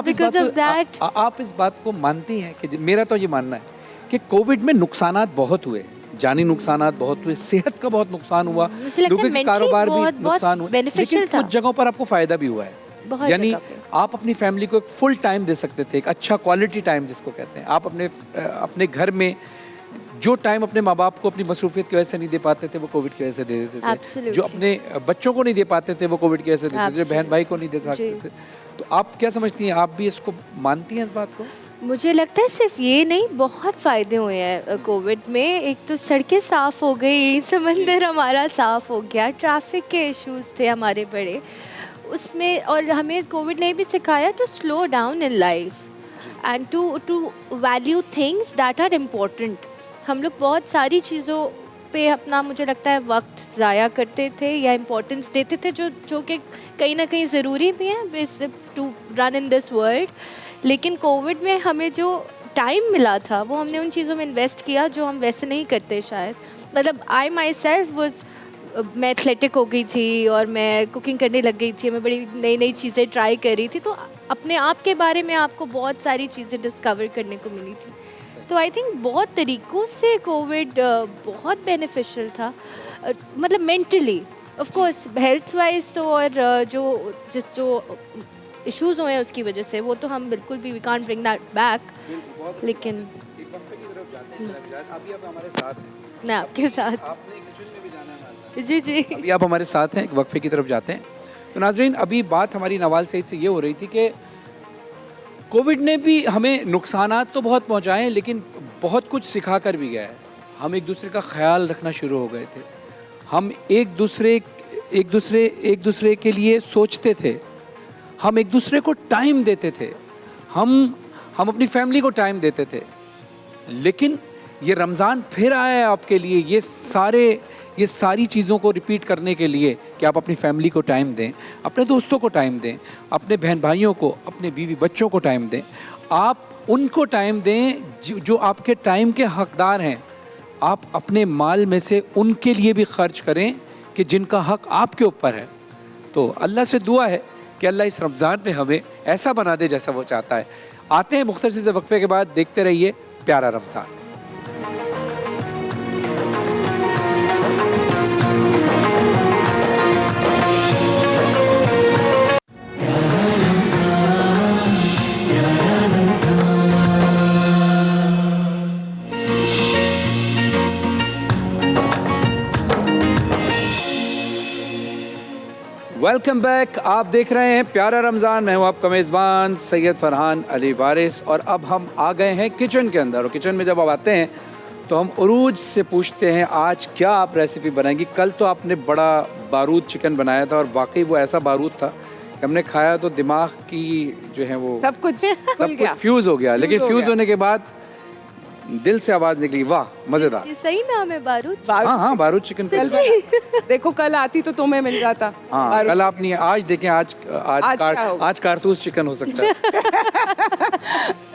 आप इस बात को मानती हैं कि मेरा तो ये मानना है कि कोविड में नुकसानात बहुत हुए, जानी नुकसानात बहुत हुए, सेहत का बहुत नुकसान हुआ, लोगों के कारोबार भी नुकसान हुए, लेकिन कुछ जगहों पर आपको फ़ायदा भी हुआ है। यानी आप अपनी फैमिली को एक फुल टाइम दे सकते थे, एक अच्छा क्वालिटी टाइम जिसको कहते हैं। आप अपने घर में जो टाइम अपने माँ बाप को अपनी मसरूफियत की वजह से नहीं दे पाते थे वो कोविड की वजह से दे देते थे। Absolutely. जो अपने बच्चों को नहीं दे पाते थे वो कोविड की वजह से देते थे, जो Absolutely. बहन भाई को नहीं दे सकते जी। थे। तो आप क्या समझती हैं, आप भी इसको मानती हैं इस बात को? मुझे लगता है सिर्फ ये नहीं, बहुत फ़ायदे हुए हैं कोविड में। एक तो सड़कें साफ़ हो गई, समंदर हमारा साफ़ हो गया, ट्रैफिक के इश्यूज थे हमारे बड़े उसमें, और हमें कोविड ने भी सिखाया to slow down in life and to value things that are important. हम लोग बहुत सारी चीज़ों पे अपना, मुझे लगता है, वक्त ज़ाया करते थे या इम्पोर्टेंस देते थे जो कि कहीं ना कहीं ज़रूरी भी है to run in this world. लेकिन कोविड में हमें जो टाइम मिला था वो हमने उन चीज़ों में इन्वेस्ट किया जो हम वैसे नहीं करते शायद। मतलब आई माई सेल्फ वॉज, मैं एथलेटिक हो गई थी और मैं कुकिंग करने लग गई थी, मैं बड़ी नई नई चीज़ें ट्राई कर रही थी, तो अपने आप के बारे में आपको बहुत सारी चीज़ें डिस्कवर करने को मिली थी। तो आई थिंक बहुत तरीक़ों से कोविड बहुत बेनिफिशियल था, मतलब mentally of course, health wise तो, और जो इश्यूज़ हुए हैं उसकी वजह से, वो तो हम बिल्कुल भी we can't bring that back. लेकिन एक वक्फे की तरफ जाते हैं, अभी आप हमारे साथ हैं, मैं आपके साथ, आपने किचन में भी जाना है हमारे साथ। जी जी, अभी आप हमारे साथ हैं, एक वक्फे की तरफ जाते हैं। तो नाजरीन, अभी बात हमारी नवाल सईद से ये हो रही थी कि कोविड ने भी हमें नुकसानात तो बहुत पहुंचाए हैं, लेकिन बहुत कुछ सिखा कर भी गया है। हम एक दूसरे का ख्याल रखना शुरू हो गए थे, हम एक दूसरे के लिए सोचते थे, हम एक दूसरे को टाइम देते थे, हम अपनी फैमिली को टाइम देते थे। लेकिन ये रमज़ान फिर आया है आपके लिए ये सारी चीज़ों को रिपीट करने के लिए कि आप अपनी फैमिली को टाइम दें, अपने दोस्तों को टाइम दें, अपने बहन भाइयों को, अपने बीवी बच्चों को टाइम दें। आप उनको टाइम दें जो आपके टाइम के हकदार हैं। आप अपने माल में से उनके लिए भी खर्च करें कि जिनका हक आपके ऊपर है। तो अल्लाह से दुआ है कि अल्लाह इस रमज़ान में हमें ऐसा बना दे जैसा वो चाहता है। आते हैं मुख्तसर से वक्फे के बाद, देखते रहिए प्यारा रमज़ान। वेलकम बैक, आप देख रहे हैं प्यारा रमज़ान। मैं हूं आपका मेज़बान सैयद फरहान अली वारिस, और अब हम आ गए हैं किचन के अंदर। और किचन में जब आप आते हैं तो हम उरूज से पूछते हैं आज क्या आप रेसिपी बनाएंगी। कल तो आपने बड़ा बारूद चिकन बनाया था, और वाकई वो ऐसा बारूद था कि हमने खाया तो दिमाग की जो है वो सब कुछ फ्यूज़ हो गया। लेकिन फ्यूज़ होने के बाद दिल से आवाज़ निकली, वाह मज़ेदार। ये सही नाम है बारूद? हाँ, बारूद चिकन। देखो कल आती तो तुम्हें मिल जाता। हाँ, कल आप नहीं, आज देखें, आज कारतूस चिकन हो सकता है।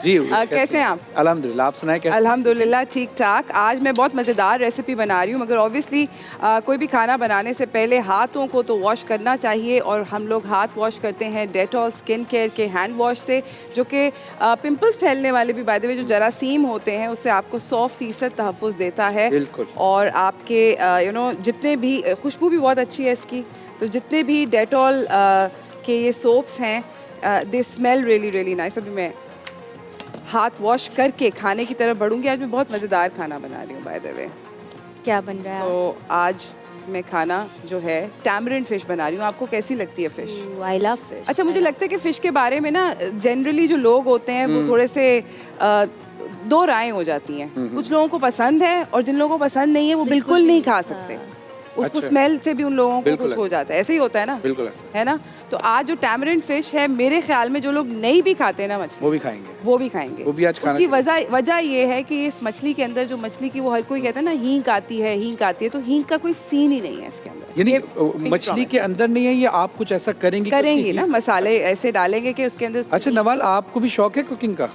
जी कैसे हैं आप? अल्हम्दुलिल्लाह, आप सुनाएं कैसे? अल्हम्दुलिल्लाह ठीक ठाक। आज मैं बहुत मज़ेदार रेसिपी बना रही हूँ, मगर ऑब्वियसली कोई भी खाना बनाने से पहले हाथों को तो वॉश करना चाहिए, और हम लोग हाथ वॉश करते हैं डेटॉल स्किन केयर के हैंड वॉश से, जो कि पिंपल्स फैलने वाले भी, बाय द वे, जो जरासीम होते हैं उससे आपको 100% तहफ़्फ़ुज़ देता है। बिल्कुल। और आपके जितने भी, खुशबू भी बहुत अच्छी है इसकी, तो जितने भी डेटॉल के ये सोप्स हैं दे स्मेल रियली रियली नाइस। अभी मैं हाथ वॉश करके खाने की तरफ बढ़ूंगी। आज मैं बहुत मज़ेदार खाना बना रही हूँ बाय द वे। क्या बन रहा है? तो आज मैं खाना जो है टैमरिंड फ़िश बना रही हूँ। आपको कैसी लगती है फ़िश? I love fish. अच्छा, मुझे लगता है कि फ़िश के बारे में ना जनरली जो लोग होते हैं वो थोड़े से दो राय हो जाती हैं। कुछ लोगों को पसंद है, और जिन लोगों को पसंद नहीं है वो बिल्कुल नहीं खा सकते। उसको अच्छा। स्मेल से भी उन लोगों को बिल्कुल कुछ हो जाता है, ऐसे ही होता है ना? बिल्कुल ऐसा है ना? तो आज जो टैमरिंड फ़िश है, मेरे ख्याल में जो लोग नहीं भी खाते ना मछली, वो भी खाएंगे, वो भी खाएंगे। वो भी आज खाना उसकी वजह ये है कि इस मछली के अंदर, जो मछली की, वो हर कोई कहता है ना हींग आती है, तो हींग का कोई सीन ही नहीं है इसके अंदर। यानी मछली के अंदर नहीं है, ये आप कुछ ऐसा करेंगी ना, मसाले ऐसे डालेंगे कि उसके अंदर। अच्छा नवाल, आपको भी शौक है कुकिंग का?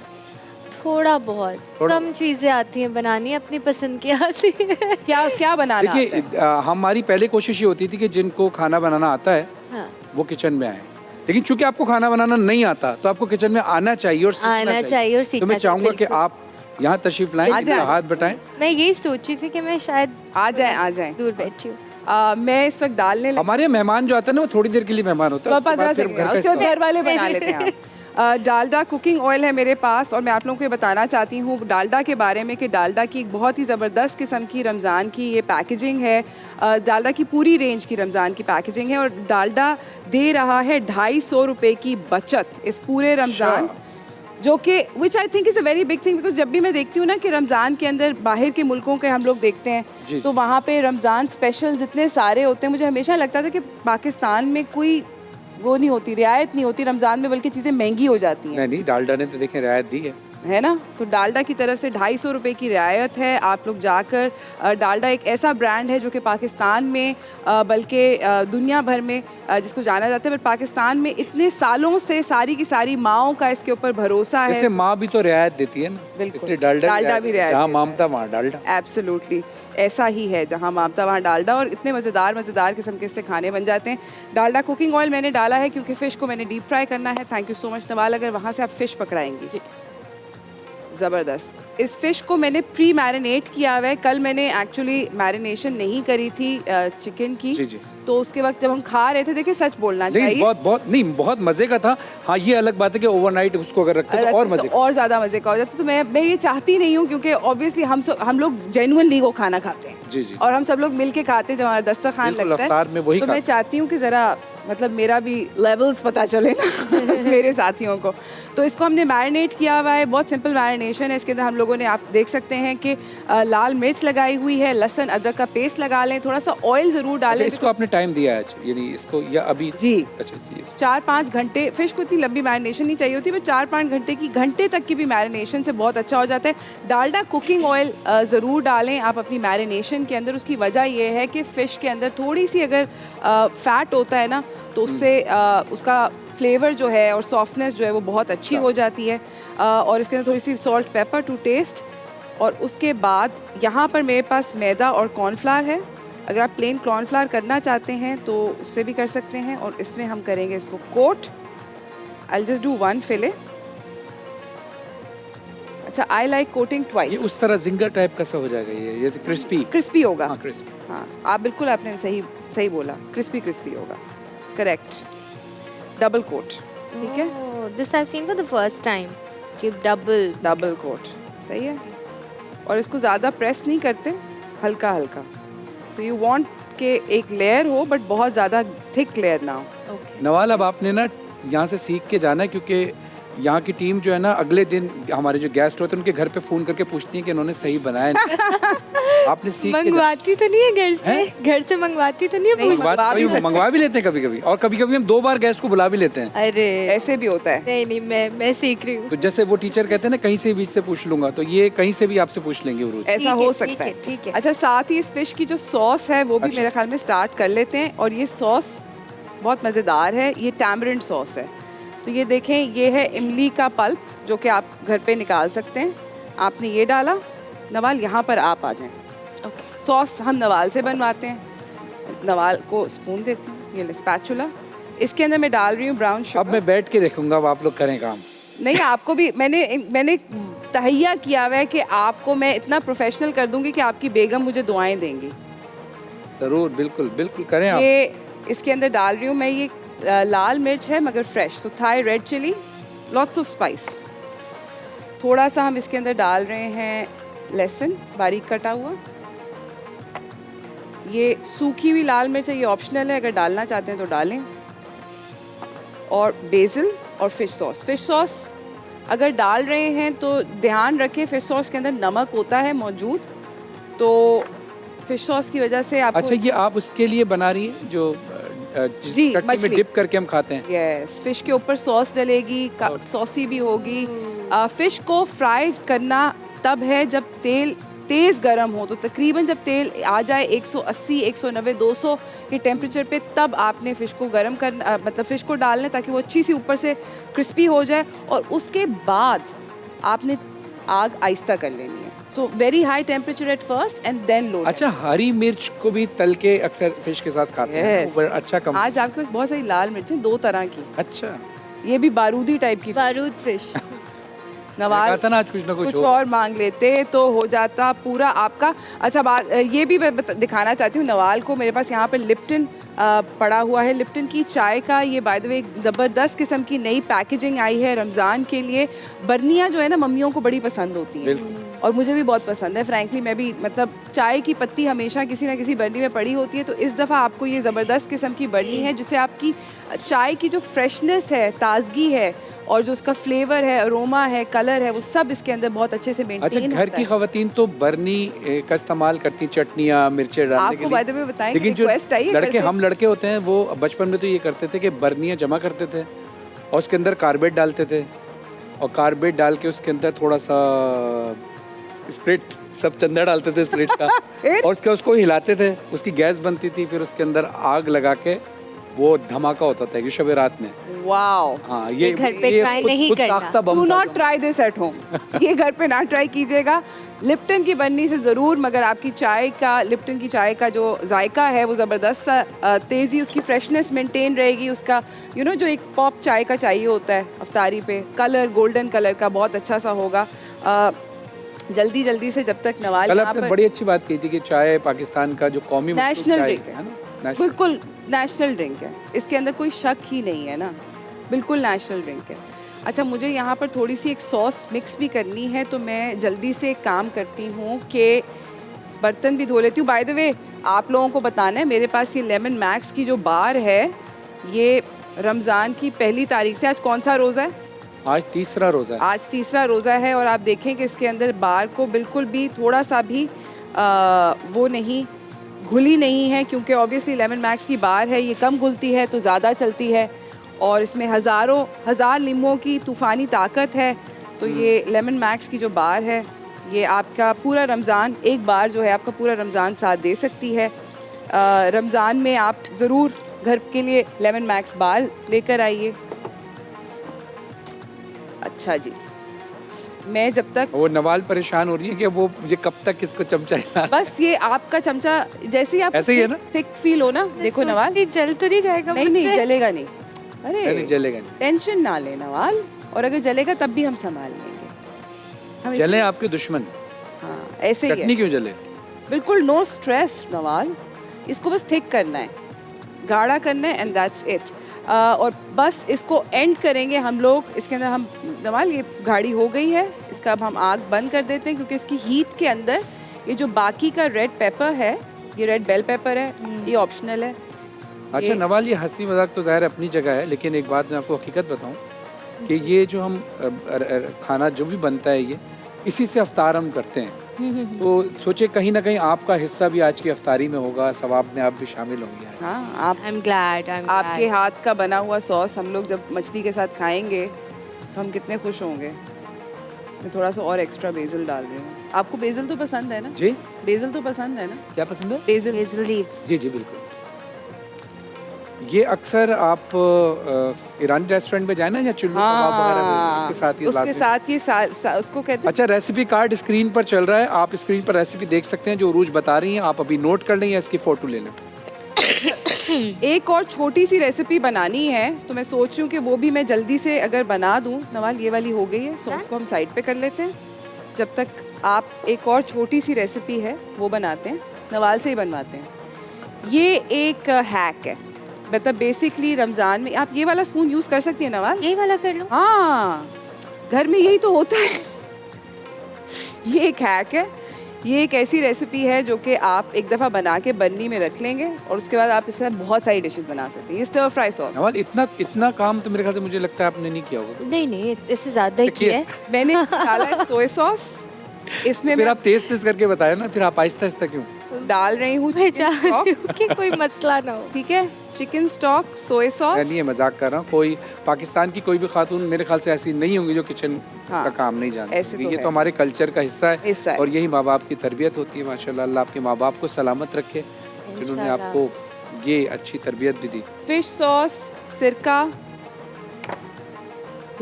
थोड़ा बहुत, कम चीज़ें आती हैं बनानी, अपनी पसंद की आती है। क्या बनाना? देखिए, हमारी पहले कोशिश ये होती थी कि जिनको खाना बनाना आता है हाँ। वो किचन में आए, लेकिन चूंकि आपको खाना बनाना नहीं आता तो आपको किचन में आना चाहिए और सीखना चाहिए और सीखना। तो मैं चाहूँगा कि आप यहाँ तशरीफ लाएं, हाथ बटाएं। मैं यही सोची थी कि मैं शायद आ जाए दूर बैठी हूँ। मैं इस वक्त डालने हमारे मेहमान जो आते हैं ना, वो थोड़ी देर के लिए मेहमान होता है, उसके बाद घर वाले बना लेते हैं। डालडा कुकिंग ऑयल है मेरे पास और मैं आप लोगों को ये बताना चाहती हूँ डालडा के बारे में कि डालडा की एक बहुत ही ज़बरदस्त किस्म की रमज़ान की ये पैकेजिंग है। डालडा की पूरी रेंज की रमज़ान की पैकेजिंग है और डालडा दे रहा है 250 रुपये की बचत इस पूरे रमज़ान, जो कि which I think is a very big thing. Because जब भी मैं देखती हूँ ना कि रमज़ान के अंदर बाहर के मुल्कों के हम लोग देखते हैं तो वहाँ पे रमज़ान स्पेशल्स इतने सारे होते हैं, मुझे हमेशा लगता था कि पाकिस्तान में कोई वो नहीं होती, रियायत नहीं होती रमज़ान में, बल्कि चीज़ें महंगी हो जाती हैं। नहीं, डालडा ने तो देखें रियायत दी है ना। तो डालडा की तरफ से 250 रुपये की रियायत है। आप लोग जाकर डालडा एक ऐसा ब्रांड है जो कि पाकिस्तान में बल्कि दुनिया भर में जिसको जाना जाता है, पर पाकिस्तान में इतने सालों से सारी की सारी माओं का इसके ऊपर भरोसा है। जैसे माँ भी तो रियायत देती है ना, बिल्कुल, इसलिए डालडा भी रियायत, जहाँ ममता वहाँ डालडा। एब्सोल्युटली ऐसा ही है, जहाँ ममता वहाँ डालडा, और इतने मज़ेदार किस्म के इससे खाने बन जाते हैं। डालडा कुकिंग ऑयल मैंने डाला है क्योंकि फ़िश को मैंने डीप फ्राई करना है। Thank you so much Nawal, अगर वहाँ से आप फ़िश पकड़ाएंगी। जी ज़बरदस्त। इस फ़िश को मैंने प्री मैरिनेट किया हुआ है। कल मैंने एक्चुअली मैरिनेशन नहीं करी थी चिकन की। जी। तो उसके वक्त जब हम खा रहे थे, देखिए सच बोलना चाहिए, बहुत मज़े का था। हाँ, ये अलग बात है कि ओवरनाइट उसको अगर रखते तो और मज़े का, और ज़्यादा मज़े का हो जाता। तो मैं ये चाहती नहीं हूँ क्योंकि ऑब्वियसली हम लोग जेन्युइनली वो खाना खाते हैं। जी। और हम सब लोग मिल के खाते हैं जब हमारा दस्तरखान लगता है। तो मैं चाहती हूँ कि ज़रा मतलब मेरा भी लेवल्स पता चले ना मेरे साथियों को। तो इसको हमने मैरिनेट किया हुआ है, बहुत सिंपल मैरिनेशन है। इसके अंदर हम लोगों ने, आप देख सकते हैं कि लाल मिर्च लगाई हुई है, लहसुन अदरक का पेस्ट लगा लें, थोड़ा सा ऑयल ज़रूर डालें। इसको आपने टाइम दिया है यानी इसको, या अभी? जी, अच्छा जी। 4-5 घंटे। फ़िश को इतनी लंबी मैरिनेशन नहीं चाहिए होती, पर 4-5 घंटे तक की भी मैरिनेशन से बहुत अच्छा हो जाता है। डालडा कुकिंग ऑयल ज़रूर डालें आप अपनी मैरिनेशन के अंदर। उसकी वजह यह है कि फ़िश के अंदर थोड़ी सी अगर फ़ैट होता है ना, तो उससे उसका फ्लेवर जो है और सॉफ्टनेस जो है वो बहुत अच्छी हो जाती है। और इसके अंदर थोड़ी सी सॉल्ट पेपर टू टेस्ट। और उसके बाद यहाँ पर मेरे पास मैदा और कॉर्नफ्लावर है। अगर आप प्लेन कॉर्नफ्लावर करना चाहते हैं तो उससे भी कर सकते हैं। और इसमें हम करेंगे इसको कोट। आई जस्ट डू 1 फिले। अच्छा, आई लाइक कोटिंग ट्वाइस। ये उस तरह जिंगर टाइप का सा हो जाएगा, ये क्रिस्पी होगा। हाँ, क्रिस्पी। हाँ, आप बिल्कुल आपने सही बोला, क्रिस्पी होगा। Correct, double coat. ठीक है, this I seen for the first time कि डबल कोट सही है। और इसको ज़्यादा प्रेस नहीं करते, हल्का। सो यू वांट के एक लेयर हो बट बहुत ज़्यादा थिक लेयर ना हो। नवाल, अब आपने ना यहाँ से सीख के जाना है, क्योंकि यहाँ की टीम जो है ना, अगले दिन हमारे जो गेस्ट होते हैं उनके घर पे फोन करके पूछती है कि इन्होंने सही बनाया नहीं। आपने सीख के मंगवाती तो नहीं है घर से मंगवाती तो नहीं है, मंगवा भी लेते हैं कभी और कभी हम 2 बार गेस्ट को बुला भी लेते हैं। अरे ऐसे भी होता है। नहीं, मैं सीख रही हूँ। तो जैसे वो टीचर कहते हैं ना, कहीं से बीच से पूछ लूंगा, तो ये कहीं से भी आपसे पूछ लेंगे उरूज। ऐसा हो सकता है। ठीक है। अच्छा, साथ ही इस फिश की जो सॉस है वो भी मेरे ख्याल में स्टार्ट कर लेते हैं। और ये सॉस बहुत मज़ेदार है, ये टैमरिंड सॉस है। तो ये देखें, ये है इमली का पल्प जो कि आप घर पे निकाल सकते हैं। आपने ये डाला। नवाल, यहाँ पर आप आ जाएं। सॉस हम नवाल से बनवाते हैं। नवाल को स्पून देती हूँ, ये स्पैचुला। इसके अंदर मैं डाल रही हूँ ब्राउन शुगर। अब मैं बैठ के देखूंगा, अब आप लोग करें काम। नहीं, आपको भी मैंने तहैया किया हुआ है कि आपको मैं इतना प्रोफेशनल कर दूंगी कि आपकी बेगम मुझे दुआएं देंगी। ज़रूर, बिल्कुल करें आप। ये इसके अंदर डाल रही हूँ मैं, ये लाल मिर्च है मगर fresh, so Thai red chilli, lots of spice. थोड़ा सा हम इसके अंदर डाल रहे हैं लहसुन बारीक कटा हुआ। ये सूखी हुई लाल मिर्च है, ये ऑप्शनल है, अगर डालना चाहते हैं तो डालें। और बेसिल और फिश सॉस अगर डाल रहे हैं तो ध्यान रखें, फिश सॉस के अंदर नमक होता है मौजूद, तो फिश सॉस की वजह से आपको। अच्छा, ये आप उसके लिए बना रही है जो जी, मछली में डिप करके हम खाते हैं? यस, फिश के ऊपर सॉस डलेगी, सॉसी भी होगी। फिश को फ्राई करना तब है जब तेल तेज़ गर्म हो। तो तकरीबन जब तेल आ जाए 180, 190, 200 के टेम्परेचर पे, तब आपने फ़िश को गर्म करना, मतलब फ़िश को डालना, ताकि वो अच्छी सी ऊपर से क्रिस्पी हो जाए। और उसके बाद आपने आग आहिस्ता कर लेनी है। So very high temperature at first and then low. अच्छा, हरी मिर्च को भी तल के अक्सर फिश के साथ खाते हैं। अच्छा, कम। आज आपके पास बहुत सारी लाल मिर्चें 2 तरह की। अच्छा, ये भी बारूदी टाइप की, बारूद फिश। नवाल कहा था ना आज कुछ ना कुछ कुछ और मांग लेते तो हो जाता पूरा आपका। अच्छा बात ये भी मैं दिखाना चाहती हूँ नवाल को, मेरे पास यहाँ पे लिप्टन पड़ा हुआ है। लिप्टन की चाय का ये बाय द वे ज़बरदस्त किस्म की नई पैकेजिंग आई है रमज़ान के लिए। बर्नियाँ जो है ना मम्मियों को बड़ी पसंद होती हैं और मुझे भी बहुत पसंद है फ्रैंकली। मैं भी मतलब चाय की पत्ती हमेशा किसी ना किसी बर्नी में पड़ी होती है, तो इस दफ़ा आपको ये ज़बरदस्त किस्म की बर्नी है जिससे आपकी चाय की जो फ्रेशनेस है, ताजगी है और जो उसका फ्लेवर है, अरोमा है, कलर है, वो सब इसके अंदर बहुत अच्छे से मेंटेन अच्छा, घर की खवातीन तो बर्नी का इस्तेमाल करती चटनियाँ मिर्चें डालने के आपको बाय द वे बताएं, लेकिन जो रिक्वेस्ट आई है लड़के हम लड़के होते हैं वो बचपन में तो ये करते थे कि बर्नियाँ जमा करते थे और उसके अंदर कार्बेट डालते थे और कार्बेट डाल के उसके अंदर थोड़ा सा स्प्रिट, सब चंदा डालते थे स्प्रिट का और उसको हिलाते थे, उसकी गैस बनती थी, फिर उसके अंदर आग लगा के वो धमाका होता था कि शब रात में। वाओ, हाँ, ये घर पे ट्राई नहीं करना। Do not try this at home. ये घर पे ना ट्राई कीजिएगा। लिप्टन की बन्नी से ज़रूर, मगर आपकी चाय का, लिप्टन की चाय का जो जायका है वो ज़बरदस्त सा तेज़ी, उसकी फ्रेशनेस मेंटेन रहेगी। उसका जो एक पॉप चाय का चाहिए होता है अफ्तारी पे, कलर गोल्डन कलर का बहुत अच्छा सा होगा। जल्दी जल्दी से जब तक नवाल कल यहाँ आपने पर बड़ी अच्छी बात की थी कि चाय पाकिस्तान का जो कौमी नेशनल ड्रिंक है ना, बिल्कुल नेशनल ड्रिंक है, इसके अंदर कोई शक ही नहीं है ना, बिल्कुल नेशनल ड्रिंक है। अच्छा, मुझे यहाँ पर थोड़ी सी एक सॉस मिक्स भी करनी है, तो मैं जल्दी से एक काम करती हूँ कि बर्तन भी धो लेती हूँ। बाय द वे आप लोगों को बताना है, मेरे पास ये लेमन मैक्स की जो बार है, ये रमज़ान की पहली तारीख से, आज कौन सा रोज़ा है? आज तीसरा रोज़ा है। आज तीसरा रोज़ा है और आप देखें कि इसके अंदर बार को बिल्कुल भी थोड़ा सा भी वो नहीं घुली नहीं है, क्योंकि ऑब्वियसली लेमन मैक्स की बार है, ये कम घुलती है तो ज़्यादा चलती है और इसमें हज़ार लीमों की तूफ़ानी ताकत है। तो ये लेमन मैक्स की जो बार है, ये आपका पूरा रमज़ान, एक बार जो है आपका पूरा रमज़ान साथ दे सकती है। रमज़ान में आप ज़रूर घर के लिए लेमन मैक्स बार लेकर आइए। अच्छा जी, मैं जब तक वो नवाल परेशान हो रही है कि वो मुझे कब तक इसको चमचा हिला, बस ये आपका चमचा जैसे ही आप ऐसे ही है ना, थिक फील हो ना, देखो नवाल जल तो नहीं जाएगा? नहीं जलेगा नहीं, अरे जलेगा नहीं, टेंशन ना ले नवाल, और अगर जलेगा तब भी हम संभाल लेंगे। हम जले आपके दुश्मन, हाँ ऐसे ही चटनी है, क्यों जले, बिल्कुल नो स्ट्रेस नवाल, इसको बस थिक करना है, गाढ़ा करना है एंड दैट्स इट। और बस इसको एंड करेंगे हम लोग, इसके अंदर हम नवाल ये गाढ़ी हो गई है, इसका अब हम आग बंद कर देते हैं, क्योंकि इसकी हीट के अंदर ये जो बाकी का रेड पेपर है, ये रेड बेल पेपर है, ये ऑप्शनल है। अच्छा नवाल, ये हंसी मजाक तो ज़ाहिर अपनी जगह है, लेकिन एक बात मैं आपको हकीकत बताऊं कि ये जो हम खाना जो भी बनता है, ये इसी से अफ्तार हम करते हैं, तो सोचे कहीं ना कहीं आपका हिस्सा भी आज की अफ्तारी में होगा, सवाब में आप भी शामिल होंगे। हाँ, आप I'm glad. आपके हाथ का बना हुआ सॉस हम लोग जब मछली के साथ खाएंगे तो हम कितने खुश होंगे। मैं थोड़ा सा और एक्स्ट्रा बेसिल डाल रही हूँ। आपको बेसिल तो पसंद है ना? जी, बेसिल तो पसंद है ना? क्या पसंद है? BECIL leaves. जी बिल्कुल। ये अक्सर आप ईरानी रेस्टोरेंट में जाए ना, या चुल्लू कबाब वगैरह में, इसके साथ ये उसको कहते हैं। अच्छा, रेसिपी कार्ड स्क्रीन पर चल रहा है, आप स्क्रीन पर रेसिपी देख सकते हैं जो उरूज बता रही हैं, आप अभी नोट कर लें या इसकी फ़ोटो ले लें। एक और छोटी सी रेसिपी बनानी है, तो मैं सोच रही हूँ कि वो भी मैं जल्दी से अगर बना दूँ। नवाल, ये वाली हो गई है, सॉस को हम साइड पे कर लेते हैं, जब तक आप एक और छोटी सी रेसिपी है वो बनाते हैं, नवाल से ही बनवाते हैं। ये एक हैक है, मतलब बेसिकली रमज़ान में आप ये वाला स्पून यूज़ कर सकती है नवाल, यही वाला कर लो। हाँ, घर में यही तो होता है। ये एक हैक है, ये एक ऐसी रेसिपी है जो कि आप एक दफ़ा बना के बन्नी में रख लेंगे और उसके बाद आप इससे बहुत सारी डिशेस बना सकते हैं। ये स्टर फ्राई सॉस। नवाल, इतना काम तो मेरे ख्याल से मुझे लगता है आपने नहीं किया होगा। नहीं, इससे ज़्यादा ही किया है मैंने डाला है सोया सॉस, इसमें फिर मैं आप तेज करके बताया ना, फिर आप आहिस्ता क्यों डाल रही हूँ मैं चाह रही हूँ कि कोई मसला ना हो। ठीक है, चिकन स्टॉक, सोया सॉस। नहीं है, मजाक कर रहा हूँ। कोई पाकिस्तान की कोई भी खातून मेरे ख्याल से ऐसी नहीं होंगी जो किचन हाँ, का काम नहीं जानती। ऐसे तो ये है। तो हमारे कल्चर का हिस्सा हिस्सा है है। और यही माँ बाप की तरबियत होती है। माशाल्लाह, अल्लाह आपके माँ बाप को सलामत रखे जिन्होंने आपको ये अच्छी तरबियत भी दी। फिश सॉस, सिरका,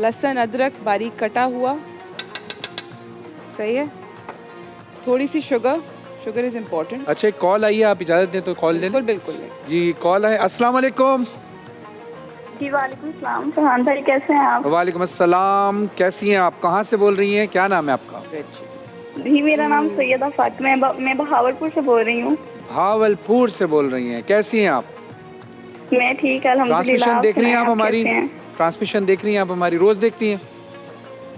लहसुन अदरक बारीक कटा हुआ, सही है, थोड़ी सी शुगर इज इम्पोर्टेंट। अच्छा, एक कॉल आई है, आप इजाज़त दें तो कॉल ले लें। बिल्कुल जी, कॉल है। अस्सलाम वालेकुम। जी वालेकुम सलाम। फरहान भाई कैसे हैं आप? वालेकुम अस्सलाम, कैसी हैं आप? कहाँ से बोल रही हैं? क्या नाम है आपका? जी मेरा नाम सैयदा फातिमा है। मैं बहावलपुर से बोल रही हूँ। भावलपुर से बोल रही हैं। कैसी हैं आप? मैं ठीक है अल्हम्दुलिल्लाह। ट्रांसमिशन देख रही हैं सुनाएं, आप हमारी? कैसे हैं? ट्रांसमिशन देख रही हैं आप हमारी? रोज देखती हैं?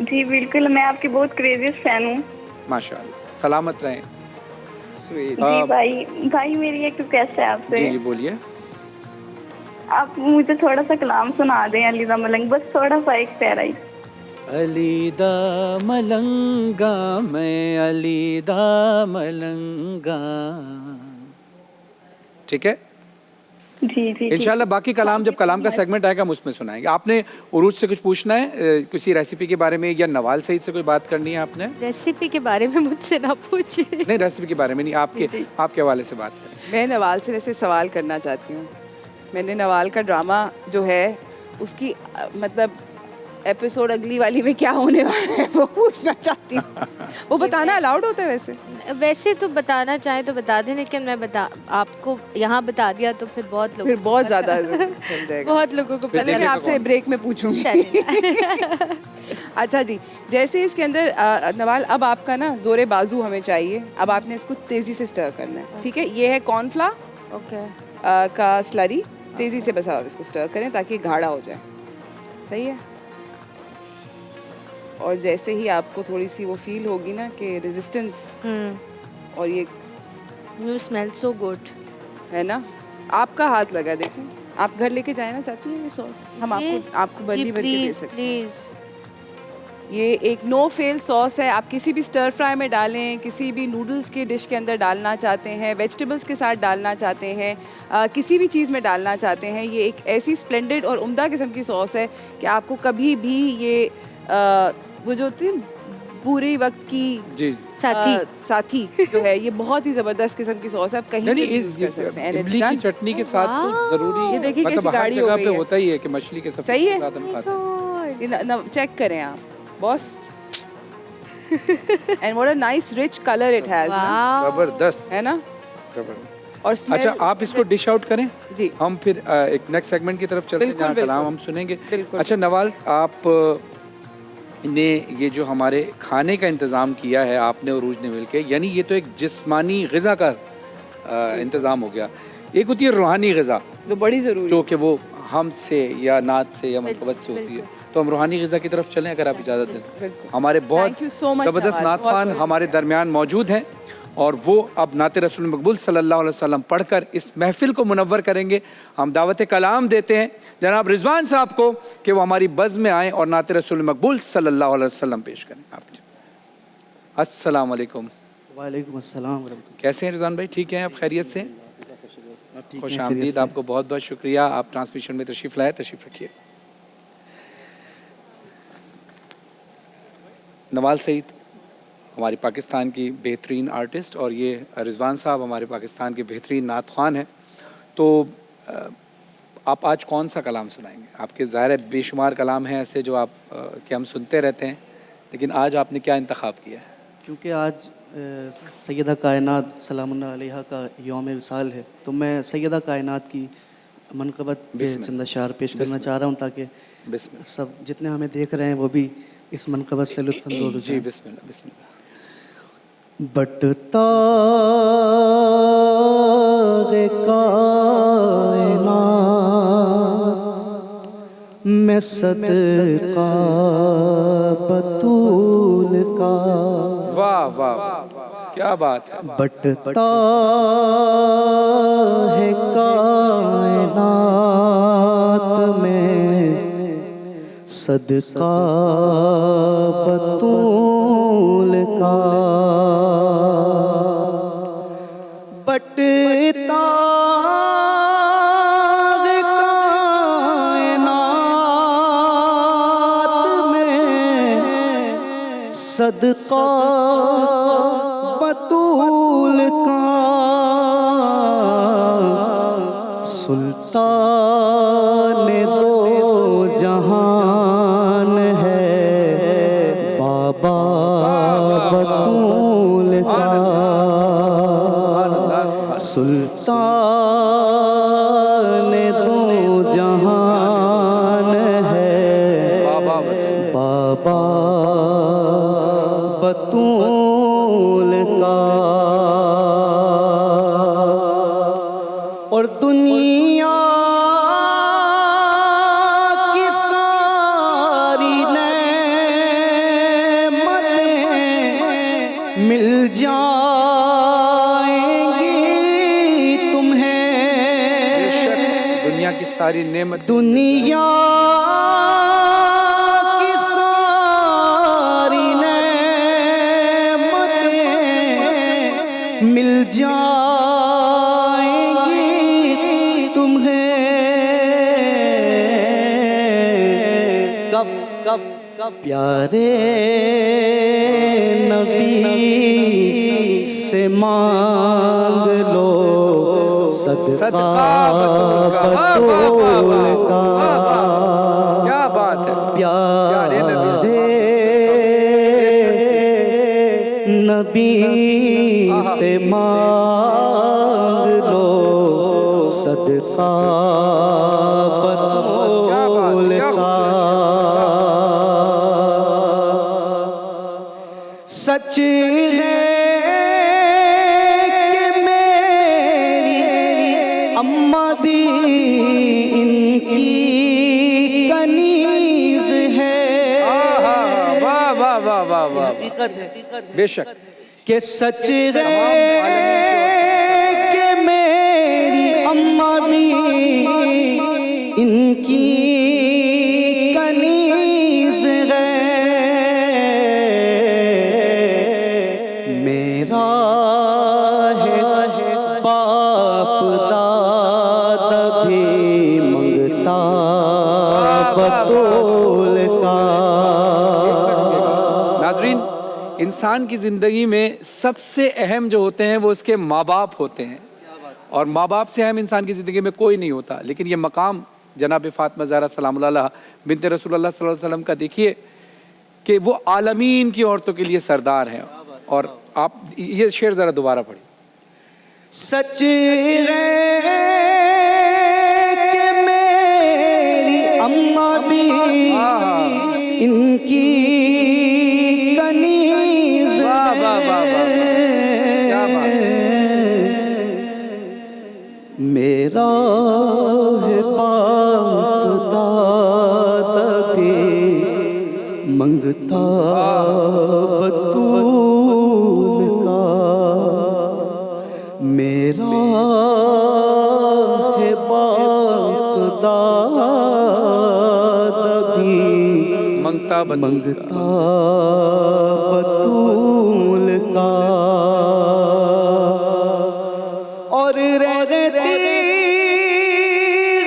जी बिल्कुल, मैं आपकी बहुत क्रेजी फैन हूँ। माशाल्लाह, सलामत रहें। स्वीट। जी भाई मेरी एक रिक्वेस्ट है आपसे। जी जी बोलिए। आप मुझे थोड़ा सा कलाम सुना दें अलीदा मलंग, बस थोड़ा सा एक प्यारा ही। अलीदा मलंगा मैं अलीदा मलंगा। ठीक है, जी जी इंशाल्लाह बाकी कलाम जब कलाम का सेगमेंट आएगा हम उसमें सुनाएंगे। आपने उरूज से कुछ पूछना है, किसी रेसिपी के बारे में, या नवाल सईद से कोई बात करनी है आपने? रेसिपी के बारे में मुझसे ना पूछिए। नहीं, रेसिपी के बारे में नहीं, आपके हवाले से बात करें। मैं नवाल से वैसे सवाल करना चाहती हूँ। मैंने नवाल का ड्रामा जो है उसकी मतलब एपिसोड अगली वाली में क्या होने वाला है वो पूछना चाहती हूँ। वो बताना अलाउड होता है वैसे? वैसे तो बताना चाहें तो बता दें, लेकिन मैं आपको यहाँ बता दिया तो फिर बहुत लोग फिर बहुत ज़्यादा चल जाएगा। बहुत लोगों को पहले मैं आपसे ब्रेक में पूछूंगी। अच्छा जी, जैसे इसके अंदर नवाल, अब आपका ना जोरे बाजू हमें चाहिए। अब आपने इसको तेज़ी से स्टर करना है, ठीक है? ये है कॉर्नफ्लावर ओके का स्लरी। तेज़ी से बस आप इसको स्टर करें ताकि गाढ़ा हो जाए। सही है? और जैसे ही आपको थोड़ी सी वो फील होगी ना कि रेजिस्टेंस, और ये यू स्मेल सो गुड है ना, आपका हाथ लगा। देखें, आप घर लेके जाए ना चाहती हैं ये सॉस? हम आपको बर्नी भर के दे सकते हैं। प्लीज। ये एक नो फेल सॉस है। आप किसी भी स्टर फ्राई में डालें, किसी भी नूडल्स के डिश के अंदर डालना चाहते हैं, वेजिटेबल्स के साथ डालना चाहते हैं, किसी भी चीज़ में डालना चाहते हैं, ये एक ऐसी स्प्लेंडेड और उम्दा किस्म की सॉस है कि आपको कभी भी ये वो जो होती है बुरे वक्त की जी साथी जो है, ये बहुत ही ज़बरदस्त किस्म की सॉस है। आप कहीं भी यूज़ कर सकते हैं। इमली की चटनी के साथ तो जरूरी, ये देखिए कैसी मतलब हर गाढ़ी हो जगह गई पे है। होता ही है कि मछली के सही है? साथ हम खाते हैं। चेक करें आप boss. And what a nice rich colour it has, जबरदस्त है ना? जबरदस्त। और smell- अच्छा, आप इसको डिश आउट करें जी। हम फिर एक नेक्स्ट सेगमेंट की तरफ चलते हैं बिल्कुल, जहाँ कलाम बिल्कुल। हम सुनेंगे। बिल्कुल। अच्छा नवाल, आप ने ये जो हमारे खाने का इंतज़ाम किया है आपने और रूज ने मिल के, यानी ये तो एक जिस्मानी ग़िज़ा का इंतज़ाम हो गया। एक होती है रूहानी ग़िज़ा जो बड़ी ज़रूरी जो कि वो हम से या नात से या मनक़बत से होती है। तो हम रूहानी ग़िज़ा की तरफ चलें अगर आप इजाज़त दें। बिल्कुल। हमारे बहुत Thank you so much, ज़बरदस्त नवाज़, नात बहुत ख़ान बहुत हमारे दरमियान मौजूद हैं और वो अब नात रसूल मकबूल सल्लल्लाहु अलैहि वसल्लम पढ़कर इस महफिल को मुनव्वर करेंगे। हम दावत कलाम देते हैं जनाब रिजवान साहब को कि वो हमारी बज़ में आएँ और नात रसूल मकबूल सल्लल्लाहु अलैहि वसल्लम पेश करें। आप अस्सलाम वालेकुम। वालेकुम अस्सलाम वरहमतुल्लाह। कैसे हैं रिजवान भाई? ठीक हैं आप? खैरियत से? खुश आमदीद, आपको बहुत बहुत शुक्रिया। आप ट्रांसमिशन में तशरीफ़ लाए, तशरीफ़ रखिए। नवाल सईद हमारे पाकिस्तान की बेहतरीन आर्टिस्ट और ये रिजवान साहब हमारे पाकिस्तान के बेहतरीन नात ख़्वान हैं। तो आप आज कौन सा कलाम सुनाएंगे? आपके ज़ाहिर है बेशुमार कलाम हैं ऐसे जो आप कि हम सुनते रहते हैं, लेकिन आज आपने क्या इंतखाब किया है? क्योंकि आज सैयदा कायनात सलामुल्लाह अलैहा का यौम विसाल है, तो मैं सैयदा कायनात की मनक़बत पे चंद अशार पेश करना चाह रहा हूँ ताकि सब जितने हमें देख रहे हैं वो भी इस मनक़बत से लुत्फ़अंदोज़ हो जाएं। जी बिस्मिल्लाह बिस्मिल्लाह। बटता कायनात में सदका बतूल का। वाह वाह, क्या बात है। बटता है कायनात में सदका बतूल का। बटता है कायनात में सदका बतूल का। सुल्तान दो जहान है बाबा बतूल का। सुल्तान दो जहान दुनिया की सारी नेमत दुनिया की सारी नेमतें मिल जाएंगी तुम्हें। कब कब कब प्यारे नबी से मांग लो सदका बतूल का। क्या बात है, प्यारे नबी से मांग लो सदका बतूल का। सच है कि मेरी अम्मा भी इनकी कनीज है। वाह वाह वाह वाह वाह, हकीकत है बेशक कि सच है कि मेरी अम्मा भी इनकी कनीज है। मेरा है बाप दादा भी मंगता बतूल का। नाजरीन, इंसान की ज़िंदगी में सबसे अहम जो होते हैं वो उसके माँ बाप होते हैं, और माँ बाप से अहम इंसान की ज़िंदगी में कोई नहीं होता। लेकिन ये मकाम जनाब फ़ातिमा ज़हरा सलामुल्लाह अलैहा बिन्ते रसूलुल्लाह सल्लल्लाहु अलैहि वसल्लम का देखिए कि वो आलमीन की औरतों के लिए सरदार हैं। और आप ये शेर ज़रा दोबारा पढ़िए। सच है कि मेरी अम्मा भी इनकी कनीज वाह वाह वाह वाह, क्या बात है। मेरा है बाप दादा भी मंगता बतूल का। मेरा है बाप दादा भी मंगता मंगता बतूल का। और रहती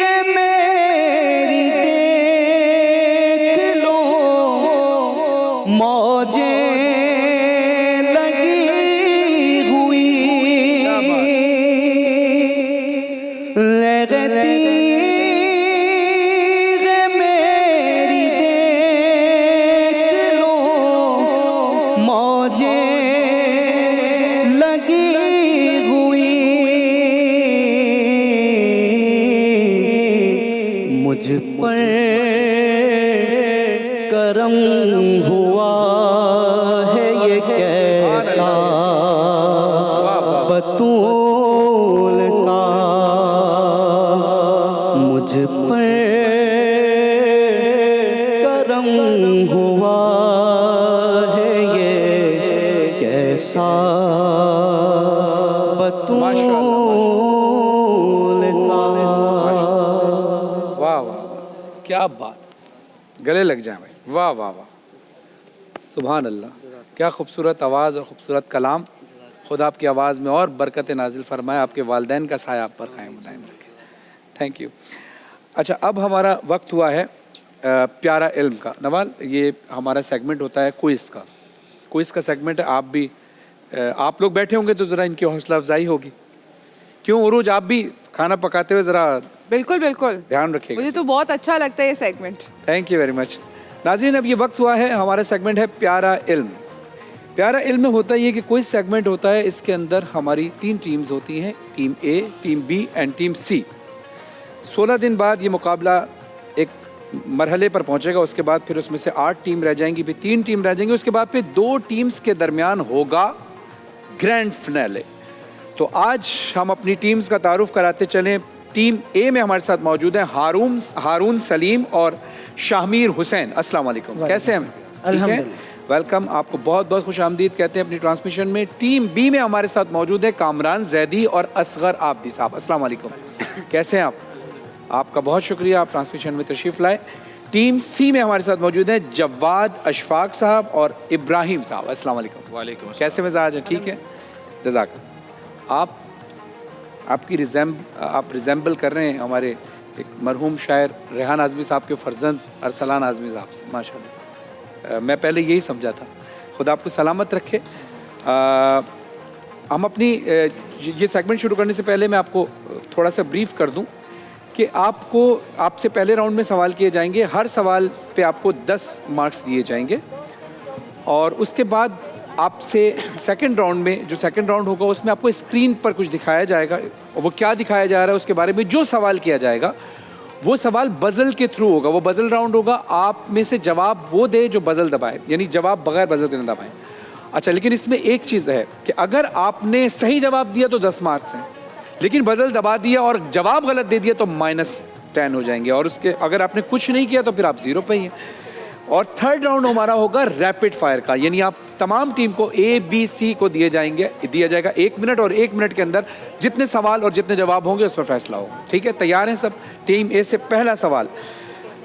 है मेरी देख लो मौजें लगी हुई। रहती है मेरी देख लो मौजें लगी हुई। मुझ पर करम हुआ है ये कैसा बतूल का। मुझ पर करम हुआ है ये कैसा बतूल का। वाह वाह, क्या बात, गले लग जाए भाई। वाह वाह वाह, सुभान अल्लाह, क्या खूबसूरत आवाज़ और ख़ूबसूरत कलाम। खुदा आपकी आवाज़ में और बरकत नाजिल फरमाए, आपके वालिदैन का साया आप पर कायम दायम रखे। Thank you. अच्छा, अब हमारा वक्त हुआ है प्यारा इल्म का। नवाल, ये हमारा सेगमेंट होता है क्विज़ का। क्विज़ का सेगमेंट है। आप भी आप लोग बैठे होंगे तो ज़रा इनकी हौसला अफजाई होगी। क्यों उरूज, आप भी खाना पकाते हुए ज़रा बिल्कुल बिल्कुल ध्यान रखिएगा। मुझे तो बहुत अच्छा लगता है ये segment. Thank you very much. नाज़रीन, अब ये वक्त हुआ है, हमारा सेगमेंट है प्यारा इल्म। प्यारा इल्म में होता ये कि कोई सेगमेंट होता है, इसके अंदर हमारी 3 टीम्स होती हैं, team A, team B and team C. 16 दिन बाद ये मुकाबला एक मरहले पर पहुंचेगा। उसके बाद फिर उसमें से 8 टीम रह जाएंगी, फिर 3 टीम रह जाएंगी। उसके बाद फिर 2 टीम्स के दरमियान होगा ग्रैंड फिनाले। तो आज हम अपनी टीम्स का तारुफ कराते चलें। टीम ए में हमारे साथ मौजूद हैं हारून सलीम और शाहमीर हुसैन। अस्सलाम वालेकुम, कैसे हैं? अल्हम्दुलिल्लाह, वेलकम, आपको बहुत बहुत खुश आमदीद कहते हैं अपनी ट्रांसमिशन में। टीम बी में हमारे साथ मौजूद है कामरान जैदी और असगर आबदी साहब। अस्सलाम वालेकुम, कैसे हैं आप? आपका बहुत शुक्रिया, आप ट्रांसमिशन में तशरीफ़ लाए। टीम सी में हमारे साथ मौजूद हैं जवाद अशफाक साहब और इब्राहिम साहब। अस्सलाम वालेकुम। वालेकुम अस्सलाम। कैसे मिजाज है? ठीक है, जज़ाक। आप रिजेंबल कर रहे हैं हमारे एक मरहूम शायर रेहान आज़मी साहब के फर्जंद अरसलान आज़मी साहब से, माशाल्लाह। मैं पहले यही समझा था। खुदा आपको सलामत रखे। हम अपनी ये सेगमेंट शुरू करने से पहले मैं आपको थोड़ा सा ब्रीफ कर दूं कि आपसे पहले राउंड में सवाल किए जाएंगे। हर सवाल पे आपको 10 मार्क्स दिए जाएंगे और उसके बाद आपसे सेकंड राउंड में, जो सेकंड राउंड होगा उसमें आपको स्क्रीन पर कुछ दिखाया जाएगा और वो क्या दिखाया जा रहा है उसके बारे में जो सवाल किया जाएगा वो सवाल बज़ल के थ्रू होगा। वो बज़ल राउंड होगा। आप में से जवाब वो दे जो बज़ल दबाए, यानी जवाब बगैर बज़ल के न दबाएं। अच्छा, लेकिन इसमें एक चीज़ है कि अगर आपने सही जवाब दिया तो 10 मार्क्स हैं, लेकिन बज़ल दबा दिया और जवाब गलत दे दिया तो -10 हो जाएंगे और उसके अगर आपने कुछ नहीं किया तो फिर आप 0 पे ही हैं। और थर्ड राउंड हमारा होगा रैपिड फायर का, यानी आप तमाम टीम को ABC को दिया जाएगा 1 मिनट और 1 मिनट के अंदर जितने सवाल और जितने जवाब होंगे उस पर फैसला होगा। ठीक है, तैयार हैं सब? टीम ए से पहला सवाल,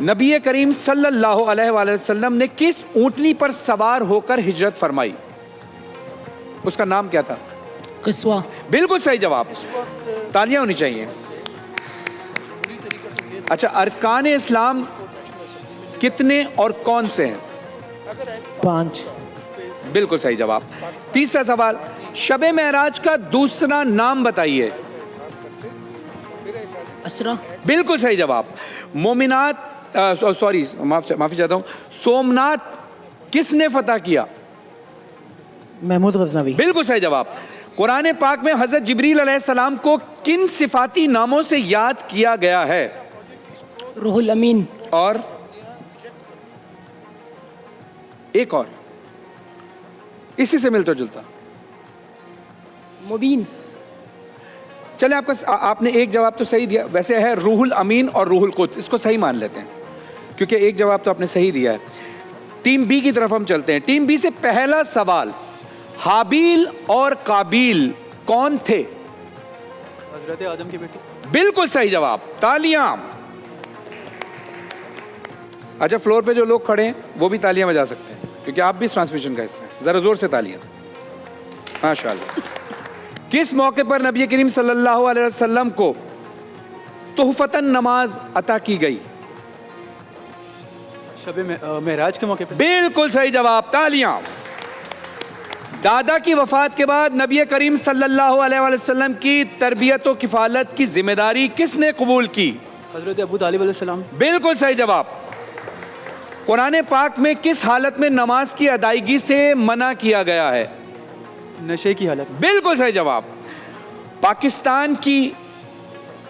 नबी करीम सल्लल्लाहु अलैहि वसल्लम ने किस ऊँटनी पर सवार होकर हिजरत फरमाई? उसका नाम क्या था? किस्वा। बिल्कुल सही जवाब, तालियां होनी चाहिए। अच्छा, अरकान इस्लाम कितने और कौन से हैं? 5। बिल्कुल सही जवाब। तीसरा सवाल, शबे महराज का दूसरा नाम बताइए। असरा। बिल्कुल सही जवाब। माफी चाहता हूँ, सोमनाथ किसने फतह किया? महमूद गजनवी। बिल्कुल सही जवाब। कुरान पाक में हजरत जिब्रील अलैहिस्सलाम को किन सिफाती नामों से याद किया गया है? रूहुल अमीन। और एक और इसी से मिलता जुलता। मुबीन। चले, आपने एक जवाब तो सही दिया, वैसे है रूहुल अमीन और रूहुल कुद्स, इसको सही मान लेते हैं क्योंकि एक जवाब तो आपने सही दिया है। टीम बी की तरफ हम चलते हैं। टीम बी से पहला सवाल, हाबील और काबील कौन थे? हजरत आदम की बेटी। बिल्कुल सही जवाब, तालियां। अच्छा, फ्लोर पे जो लोग खड़े हैं वो भी तालियां बजा सकते हैं क्योंकि आप भी इस ट्रांसमिशन का हिस्सा हैं। जरा जोर से तालियां, माशाअल्लाह। किस मौके पर नबी करीम सल्लल्लाहु अलैहि वसल्लम को तोहफतन नमाज अता की गई? शबे महराज के मौके पर। बिल्कुल सही जवाब, तालियां। दादा की वफात के बाद नबी करीम सल्लल्लाहु अलैहि वसल्लम की तरबियत और किफालत की जिम्मेदारी किसने कबूल की? हजरत अबू तालिब अलैहिस्सलाम। बिल्कुल सही जवाब। कुरान पाक में किस हालत में नमाज की अदायगी से मना किया गया है? नशे की हालत। बिल्कुल सही जवाब। पाकिस्तान की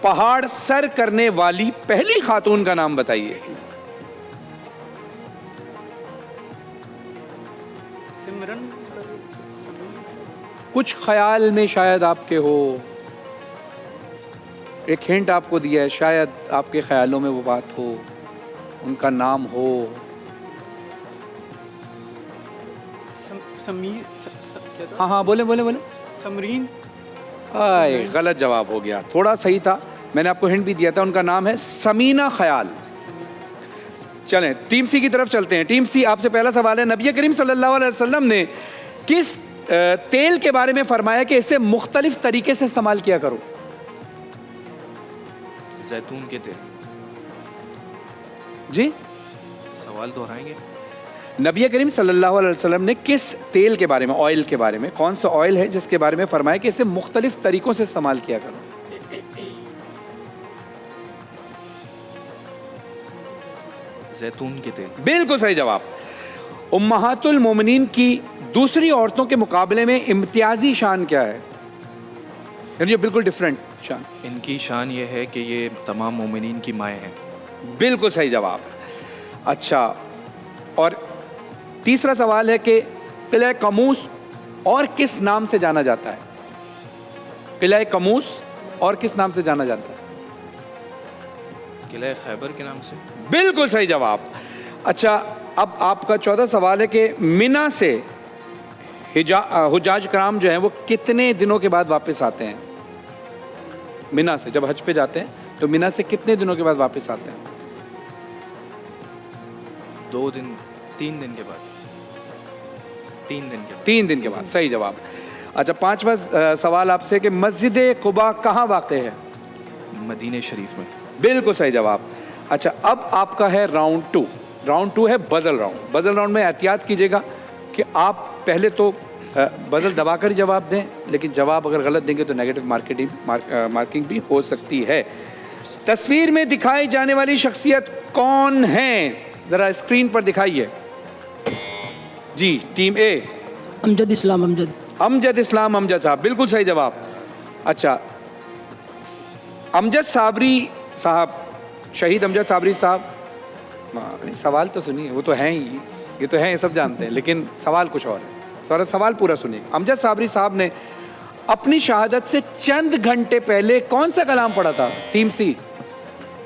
पहाड़ सर करने वाली पहली खातून का नाम बताइए। सिमरन। कुछ ख्याल में शायद आपके हो, एक हिंट आपको दिया है, शायद आपके ख्यालों में वो बात हो, उनका नाम हो। हाँ, बोले। समरीन। आए, गलत जवाब हो गया, थोड़ा सही था, मैंने आपको हिंट भी दिया था, उनका नाम है समीना ख्याल। चलें, टीम सी की तरफ चलते हैं। टीम सी, आपसे पहला सवाल है, नबी करीम सल्लल्लाहु अलैहि वसल्लम ने किस तेल के बारे में फरमाया कि इसे मुख्तलिफ तरीके से इस्तेमाल किया करो? जैतून के तेल। जी, सवाल दोहराएंगे? नबी करीम सल्लल्लाहु अलैहि वसल्लम ने किस तेल के बारे में, ऑयल के बारे में, कौन सा ऑयल है जिसके बारे में फरमाया कि इसे मुख्तलिफ तरीकों से इस्तेमाल किया करो? जैतून के तेल। बिल्कुल सही जवाब। उम्महातुल मोमिनीन की दूसरी औरतों के मुकाबले में इम्तियाजी शान क्या है? यानी ये बिल्कुल डिफरेंट शान। इनकी शान ये है कि ये तमाम मोमिनीन की माएँ हैं। बिल्कुल सही जवाब। अच्छा, और तीसरा सवाल है कि किला कमूस और किस नाम से जाना जाता है? किला कमूस और किस नाम से जाना जाता है? किला खैबर के नाम से। बिल्कुल सही जवाब। अच्छा, अब आपका चौथा सवाल है कि मिना से हुजाज कराम जो हैं वो कितने दिनों के बाद वापस आते हैं? मिना से जब हज पे जाते हैं तो मिना से कितने दिनों के बाद वापस आते हैं? 2 दिन 3 दिन के बाद 3 दिन के बाद 3 दिन के बाद, सही जवाब। अच्छा, 5वां सवाल आपसे कि मस्जिद कुबा कहाँ वाक़ है? मदीने शरीफ में। बिल्कुल सही जवाब। अच्छा, अब आपका है राउंड 2। राउंड 2 है बजल राउंड। बजल राउंड में एहतियात कीजिएगा कि आप पहले तो बजल दबाकर ही जवाब दें, लेकिन जवाब अगर गलत देंगे तो नेगेटिव मार्किंग भी हो सकती है। तस्वीर में दिखाई जाने वाली शख्सियत कौन है? ज़रा स्क्रीन पर दिखाइए जी। टीम ए, अमजद इस्लाम अमजद। अमजद इस्लाम अमजद साहब, बिल्कुल सही जवाब। अच्छा, अमजद साबरी साहब, शहीद अमजद साबरी साहब, सवाल तो सुनिए, वो तो हैं ही, ये तो हैं, ये सब जानते हैं, लेकिन सवाल कुछ और है। सवाल पूरा सुनिए। अमजद साबरी साहब ने अपनी शहादत से चंद घंटे पहले कौन सा कलाम पढ़ा था? टीम सी,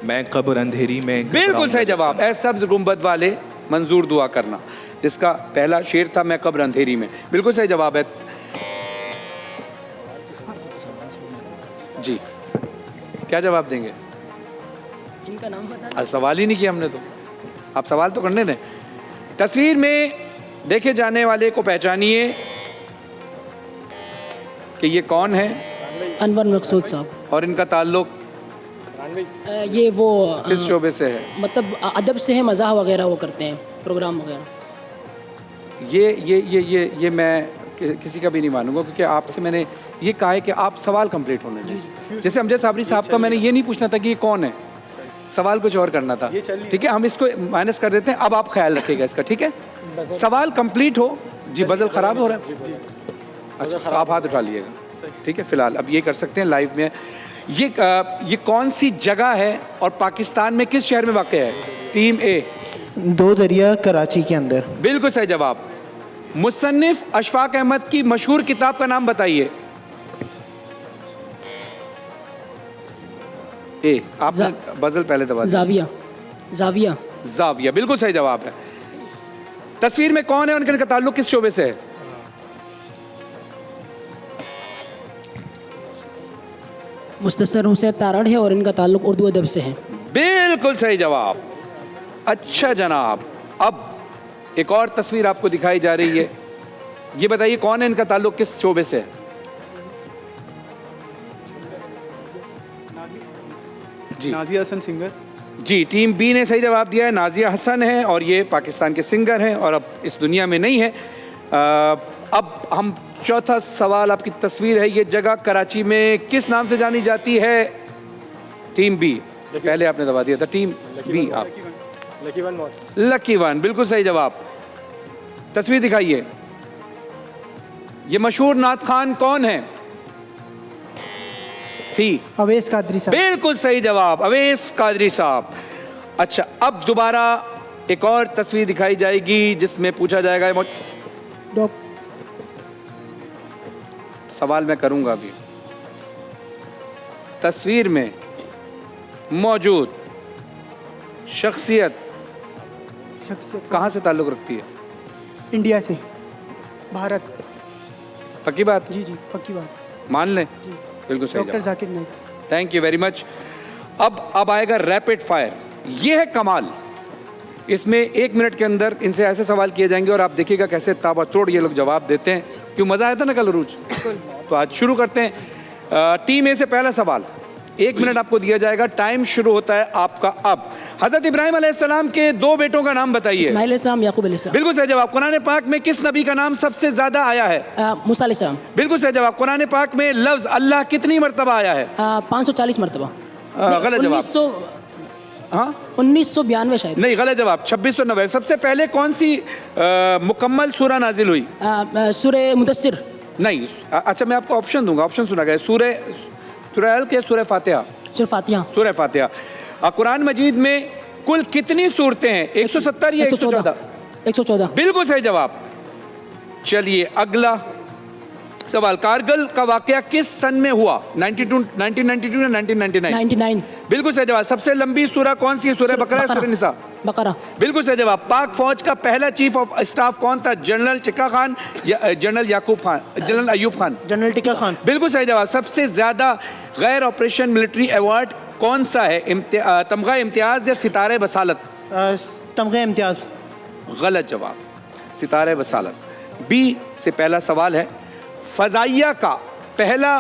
मैं कब्र अंधेरी में। बिल्कुल सही जवाब। ऐ सब्ज़ गुंबद वाले मंजूर दुआ करना, जिसका पहला शेर था मैं कब्र अंधेरी में। बिल्कुल सही जवाब है जी। क्या जवाब देंगे? इनका नाम बता। सवाल ही नहीं किया हमने तो, आप सवाल तो करने दें। तस्वीर में देखे जाने वाले को पहचानिए कि ये कौन है? अनवर मकसूद साहब। और इनका ताल्लुक ये वो किस शोबे से है? मतलब अदब से है, मज़ाह वगैरह वो करते हैं, प्रोग्राम वगैरह। ये मैं किसी का भी नहीं मानूंगा, क्योंकि आपसे मैंने ये कहा है कि आप सवाल कंप्लीट होने दें। जैसे अमजद साबरी साहब का मैंने ये नहीं पूछना था कि ये कौन है, सवाल कुछ और करना था। ठीक है, हम इसको माइनस कर देते हैं। अब आप ख्याल रखिएगा इसका, ठीक है? सवाल कंप्लीट हो जी। बजल ख़राब हो रहा है? अच्छा, आप हाथ उठा लिएगा, ठीक है? फ़िलहाल अब ये कर सकते हैं लाइव में। ये कौन सी जगह है और पाकिस्तान में किस शहर में वाक़ है? टीम ए, 2 दरिया कराची के अंदर। बिल्कुल सही जवाब। मुसन्निफ अशफाक अहमद की मशहूर किताब का नाम बताइए। ए, आपने बजल पहले दबा दिया। जाविया। जाविया। जाविया, बिल्कुल सही जवाब है। तस्वीर में कौन है, उनका ताल्लुक किस शोबे से है? मुस्तसर हुसैन तारड़ है और इनका ताल्लुक उर्दू अदब से है। बिल्कुल सही जवाब। अच्छा जनाब, अब एक और तस्वीर आपको दिखाई जा रही है। ये बताइए कौन है, इनका ताल्लुक किस शोबे से है? जी, नाजिया हसन सिंगर। जी, टीम बी ने सही जवाब दिया है। नाजिया हसन है और ये पाकिस्तान के सिंगर हैं और अब इस दुनिया में नहीं है। अब हम चौथा सवाल, आपकी तस्वीर है, ये जगह कराची में किस नाम से जानी जाती है? टीम बी, पहले आपने दबा दिया था। टीम बी, आप lucky one mall. Lucky one, बिल्कुल सही जवाब। तस्वीर दिखाइए। ये मशहूर नात खान कौन है? अवैस कादरी साहब। बिल्कुल सही जवाब, अवैस कादरी साहब। अच्छा, अब दोबारा एक और तस्वीर दिखाई जाएगी जिसमें पूछा जाएगा, सवाल मैं करूंगा अभी। तस्वीर में मौजूद शख्सियत कहाँ से ताल्लुक़ रखती है? इंडिया से, भारत। पक्की बात? जी जी, पक्की बात। मान लें? बिल्कुल सही डॉक्टर जवाब। Zakir Naik. Thank you very much. अब आएगा रैपिड फायर। ये है कमाल। इसमें 1 मिनट के अंदर इनसे ऐसे सवाल किए जाएंगे और आप देखिएगा कैसे ताबड़तोड़ ये लोग जवाब देते हैं। क्यों, मज़ा आया था ना कल अरूज? तो आज शुरू करते हैं। टीम ए से पहला सवाल, 1 मिनट आपको दिया जाएगा। टाइम शुरू होता है आपका अब। हज़रत इब्राहिम अलैहिस्सलाम के 2 बेटों का नाम बताइए। इस्माइल अलैहिस्सलाम, याकूब अलैहिस्सलाम। बिल्कुल सही जवाब। कुरान पाक में किस नबी का नाम सबसे ज्यादा आया है? मूसा अलैहिस्सलाम। बिल्कुल सही जवाब। कुरान पाक में लफ्ज अल्लाह कितनी मरतबा आया है? 540 मरतबा। गलत जवाब। 1992 शायद। नहीं, गलत जवाब। 2690। सबसे पहले कौन सी मुकम्मल सूरह नाजिल हुई? सूरह मुदस्सिर। नहीं, अच्छा मैं आपको ऑप्शन दूंगा। ऑप्शन सुना गया, सूरह के सूरह फातिहा। सूरह फातिहा। सूरह फातिहा। कुरान मजीद में कुल कितनी सूरतें हैं? 170 या 114? 114। बिल्कुल सही जवाब। चलिए अगला सवाल, कारगिल का वाकया किस सन में हुआ? 1992 या 1999? 99। बिल्कुल सही जवाब। सबसे लंबी सूरह कौन सी है? सूरह बकरा या सूरह निसा? बकरा। बिल्कुल सही जवाब। पाक फौज का पहला चीफ ऑफ स्टाफ कौन था? जनरल टिक्का खान या जनरल याकूब खान? जनरल अयूब खान। जनरल टिक्का खान। बिल्कुल सही जवाब। सबसे ज्यादा गैर ऑपरेशन मिलिट्री अवार्ड कौन सा है? तमगा इम्तियाज़ या सितारे बसालत? तमगा इम्तियाज़। गलत जवाब, सितारे बसालत। बी से पहला सवाल है, फ़ज़ाइया का पहला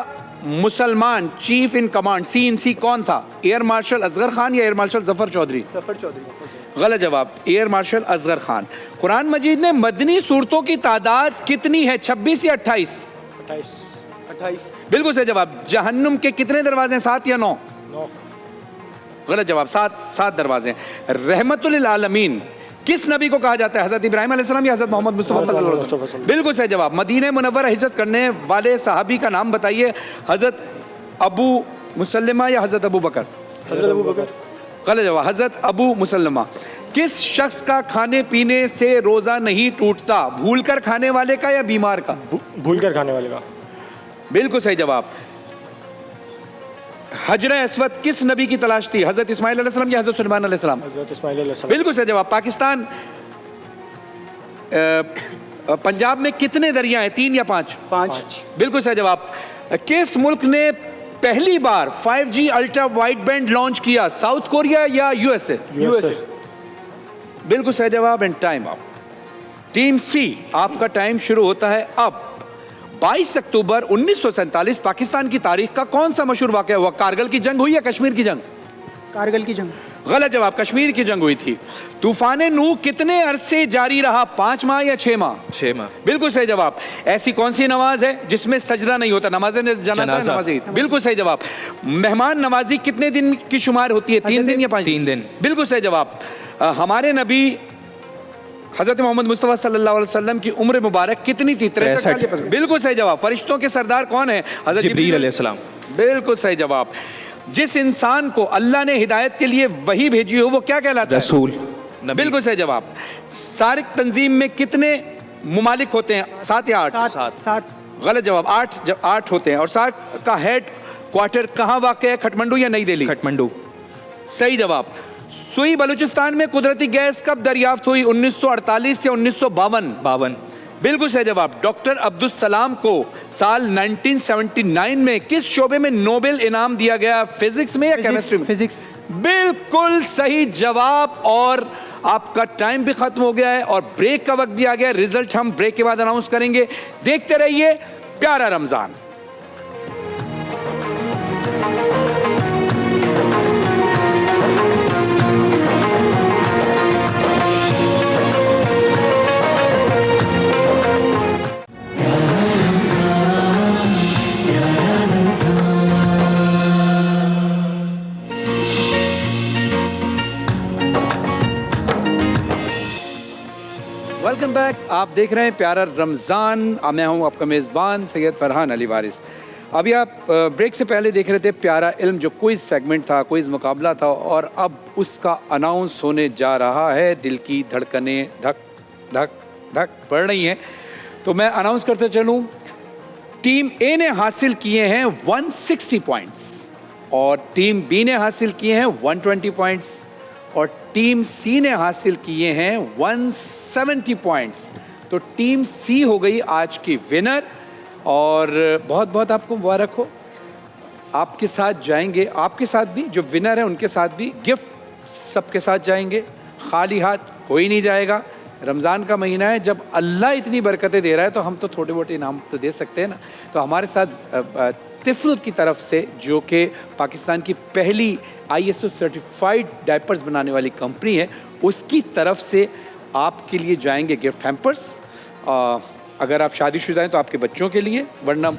मुसलमान चीफ इन कमांड CNC कौन था? एयर मार्शल असगर खान या एयर मार्शल जफर चौधरी? जफर चौधरी। गलत जवाब, एयर मार्शल असगर खान। कुरान मजीद में मदनी सूरतों की तादाद कितनी है, 26 या 28? 28। बिल्कुल सही जवाब। जहन्नुम के कितने दरवाजे हैं, 7 या 9? 9। गलत जवाब, 7 दरवाजे हैं। रहमतुल आलमीन किस नबी को कहा जाता है, हज़रत इब्राहिम अलैहिस्सलाम या हज़रत मोहम्मद मुस्तफ़ा सल्लल्लाहु अलैहि वसल्लम? बिल्कुल सही जवाब। मदीने मुनव्वरा हिजरत करने वाले सहाबी का नाम बताइए, हज़रत अबू मुसल्लमा या हज़रत अबू बकर? हज़रत अबू बकर। गलत जवाब, हज़रत अबू मुसल्लमा। किस शख्स का खाने पीने से रोज़ा नहीं टूटता, भूलकर खाने वाले का या बीमार का? भूलकर खाने वाले का। बिल्कुल सही जवाब। हजरे अस्वद किस नबी की तलाश थी, हज़रत इस्माइल अलैहिस्सलाम या हज़रत सुलेमान अलैहिस्सलाम? हज़रत इस्माइल अलैहिस्सलाम। बिल्कुल सही जवाब। पाकिस्तान पंजाब में कितने दरिया हैं, 3 या 5? 5। बिल्कुल सही जवाब। किस मुल्क ने पहली बार 5G ultra wide band launch किया, साउथ कोरिया या USA? USA। बिल्कुल सही जवाब and time up. Team C, आपका टाइम शुरू होता है अब। 22 अक्टूबर 1947 पाकिस्तान की तारीख का कौन सा मशहूर वाक़या हुआ? कारगिल की जंग हुई या कश्मीर की जंग? कारगिल की जंग। गलत जवाब, कश्मीर की जंग हुई थी। तूफान नूह कितने अरसे जारी रहा, 5 माह या 6 माह? 6 माह। बिल्कुल सही जवाब। ऐसी कौन सी नमाज है जिसमें सजदा नहीं होता, नमाज जनाजा, नमाज ईद? बिल्कुल सही जवाब। मेहमान नवाजी कितने दिन की शुमार होती है, 3 दिन या 5? 3 दिन। बिल्कुल सही जवाब। हमारे नबी हज़रत मोहम्मद मुस्तफ़ा सल्लल्लाहु अलैहि वसल्लम की उम्र मुबारक कितनी थी, 63 साल या 65? बिल्कुल सही जवाब। फरिश्तों के सरदार कौन है, हज़रत जिब्रील अलैहिस्सलाम। बिल्कुल सही जवाब। जिस इंसान को अल्लाह ने हिदायत के लिए वही भेजी हो वो क्या कहलाता है? रसूल। नबी। बिल्कुल सही जवाब। सार्क तंजीम में कितने मुमालिक होते हैं, 7 या 8? 7। गलत जवाब, 8 होते हैं। और सार्क का हेड क्वार्टर कहाँ वाक़ है, काठमांडू या नई दिल्ली? काठमांडू। सही जवाब। सुई बलूचिस्तान में कुदरती गैस कब दरियाफ्त हुई, 1948 या 1952? 52। बिल्कुल सही जवाब। डॉक्टर अब्दुल सलाम को साल 1979 में किस शोबे में नोबेल इनाम दिया गया, फिजिक्स में या केमिस्ट्री में? फिजिक्स। बिल्कुल सही जवाब। और आपका टाइम भी खत्म हो गया है और ब्रेक का वक्त भी आ गया। रिजल्ट हम ब्रेक के बाद अनाउंस करेंगे। देखते रहिए प्यारा रमजान। Welcome back. आप देख रहे हैं प्यारा रमज़ान। मैं हूं आपका मेज़बान सैयद फरहान अली वारिस। अभी आप ब्रेक से पहले देख रहे थे प्यारा इल्म, जो क्विज़ सेगमेंट था, क्विज़ मुकाबला था, और अब उसका अनाउंस होने जा रहा है। दिल की धड़कनें धक धक धक बढ़ रही हैं, तो मैं अनाउंस करते चलूँ। टीम ए ने हासिल किए हैं 160 पॉइंट्स और टीम बी ने हासिल किए हैं 120 पॉइंट्स और टीम सी ने हासिल किए हैं 170 पॉइंट्स। तो टीम सी हो गई आज की विनर और बहुत बहुत आपको मुबारक हो। आपके साथ जाएंगे, आपके साथ भी जो विनर है उनके साथ भी गिफ्ट सबके साथ जाएंगे। खाली हाथ कोई नहीं जाएगा। रमज़ान का महीना है, जब अल्लाह इतनी बरकतें दे रहा है तो हम तो थोड़े मोटे इनाम तो दे सकते हैं ना। तो हमारे साथ तिफ्ल की तरफ से, जो कि पाकिस्तान की पहली ISO सर्टिफाइड डायपर्स बनाने वाली कंपनी है, उसकी तरफ से आपके लिए जाएंगे गिफ्ट हैम्पर्स। अगर आप शादीशुदा हैं तो आपके बच्चों के लिए, वरना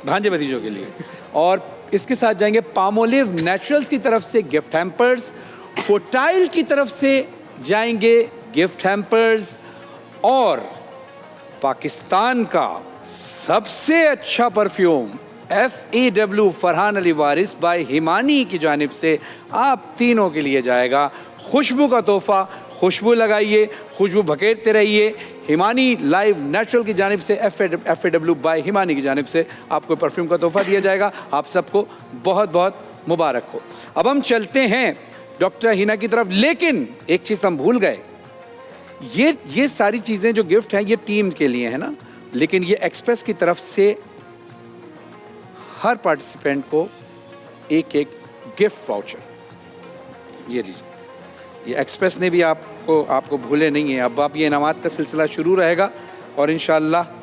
भांजे भतीजों के लिए। और इसके साथ जाएंगे पामोलिव नेचुरल्स की तरफ से गिफ्ट हैम्पर्स, फोटाइल की तरफ से जाएंगे गिफ्ट हैम्पर्स, और पाकिस्तान का सबसे अच्छा परफ्यूम FAW फरहान अली वारिस बाय हिमानी की जानिब से आप तीनों के लिए जाएगा। खुशबू का तोहफा, खुशबू लगाइए, खुशबू भकेरते रहिए। हिमानी लाइव नेचुरल की जानिब से FAW बाय हिमानी की जानिब से आपको परफ्यूम का तोहफा दिया जाएगा। आप सबको बहुत बहुत मुबारक हो। अब हम चलते हैं डॉक्टर हिना की तरफ, लेकिन एक चीज़ हम भूल गए। ये सारी चीज़ें जो गिफ्ट हैं ये टीम के लिए है ना, लेकिन ये एक्सप्रेस की तरफ से हर पार्टिसिपेंट को एक गिफ्ट वाउचर। ये लीजिए, ये एक्सप्रेस ने भी आपको भूले नहीं है। अब ये इनामात का सिलसिला शुरू रहेगा और इंशाअल्लाह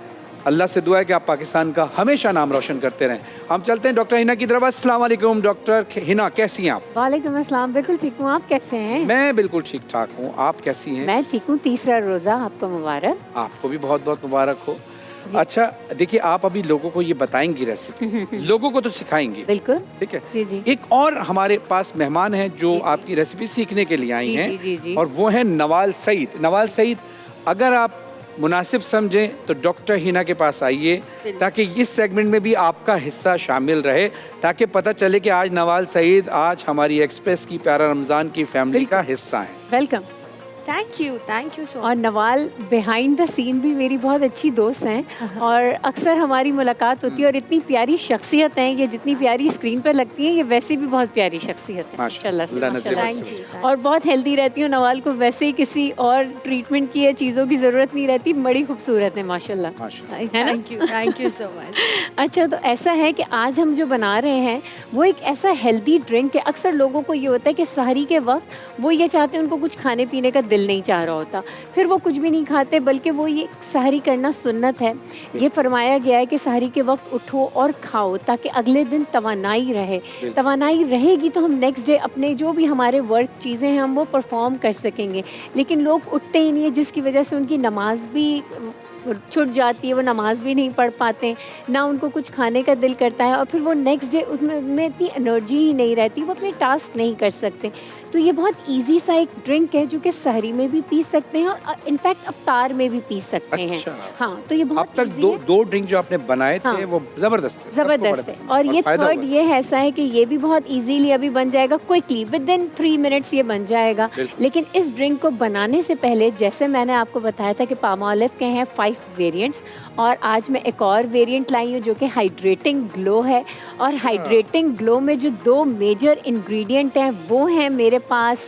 अल्लाह से दुआ है कि आप पाकिस्तान का हमेशा नाम रोशन करते रहें। हम चलते हैं डॉक्टर हिना की तरफ। अस्सलाम वालेकुम डॉक्टर हिना, कैसी हैं आप? वालेकुम अस्सलाम, बिल्कुल ठीक हूँ, आप कैसे हैं? मैं बिल्कुल ठीक ठाक हूँ, आप कैसी हैं? मैं ठीक हूँ, तीसरा रोज़ा आपको मुबारक। आपको भी बहुत बहुत मुबारक हो। अच्छा देखिए, आप अभी लोगों को ये बताएंगी रेसिपी, लोगों को तो सिखाएंगी, बिल्कुल, ठीक है? जी जी। एक और हमारे पास मेहमान हैं जो आपकी रेसिपी सीखने के लिए आई जी, हैं, जी, जी, जी। और वो हैं नवाल सईद। नवाल सईद, अगर आप मुनासिब समझें तो डॉक्टर हिना के पास आइए ताकि इस सेगमेंट में भी आपका हिस्सा शामिल रहे, ताकि पता चले कि आज नवाल सईद आज हमारी एक्सप्रेस की प्यारा रमज़ान की फैमिली का हिस्सा है। वेलकम। थैंक यू सो और नवाल बिहाइंड द सीन भी मेरी बहुत अच्छी दोस्त हैं और अक्सर हमारी मुलाकात होती है और इतनी प्यारी शख्सियत हैं, ये जितनी प्यारी स्क्रीन पर लगती हैं ये वैसे भी बहुत प्यारी शख्सियत है माशाल्लाह से, माशाल्लाह। और बहुत हेल्दी रहती हूँ, नवाल को वैसे ही किसी और ट्रीटमेंट की या चीज़ों की ज़रूरत नहीं रहती, बड़ी खूबसूरत है माशाल्लाह, है ना? Thank you so much. अच्छा, तो ऐसा है कि आज हम जो बना रहे हैं वो एक ऐसा हेल्दी ड्रिंक है। अक्सर लोगों को ये होता है कि सहरी के वक्त वो ये चाहते हैं, उनको कुछ खाने पीने का दिल नहीं चाह रहा होता, फिर वो कुछ भी नहीं खाते, बल्कि वो ये सहरी करना सुन्नत है। ये फरमाया गया है कि सहरी के वक्त उठो और खाओ ताकि अगले दिन तवानाई रहे। तवानाई रहेगी तो हम नेक्स्ट डे अपने जो भी हमारे वर्क चीज़ें हैं हम वो परफॉर्म कर सकेंगे। लेकिन लोग उठते ही नहीं है, जिसकी वजह से उनकी नमाज भी छूट जाती है, वो नमाज भी नहीं पढ़ पाते, ना उनको कुछ खाने का दिल करता है और फिर वो नेक्स्ट डे उनमें इतनी एनर्जी ही नहीं रहती, वो अपने टास्क नहीं कर सकते। तो ये बहुत इजी सा एक ड्रिंक है जो कि सहरी में भी पी सकते हैं और इनफैक्ट अफ्तार में भी पी सकते हैं। हाँ, तो ये बहुत अब तक दो ड्रिंक जो आपने बनाए थे, हाँ, वो ज़बरदस्त है। और ये थर्ड ये ऐसा है कि ये भी बहुत इजीली अभी बन जाएगा, क्विकली विद इन 3 मिनट्स ये बन जाएगा। लेकिन इस ड्रिंक को बनाने से पहले जैसे मैंने आपको बताया था कि पाम ऑलिव के हैं 5 वेरिएंट्स, और आज मैं एक और वेरिएंट लाई हूँ जो कि हाइड्रेटिंग ग्लो है। और हाइड्रेटिंग ग्लो में जो 2 मेजर इंग्रेडिएंट हैं वो हैं मेरे पास,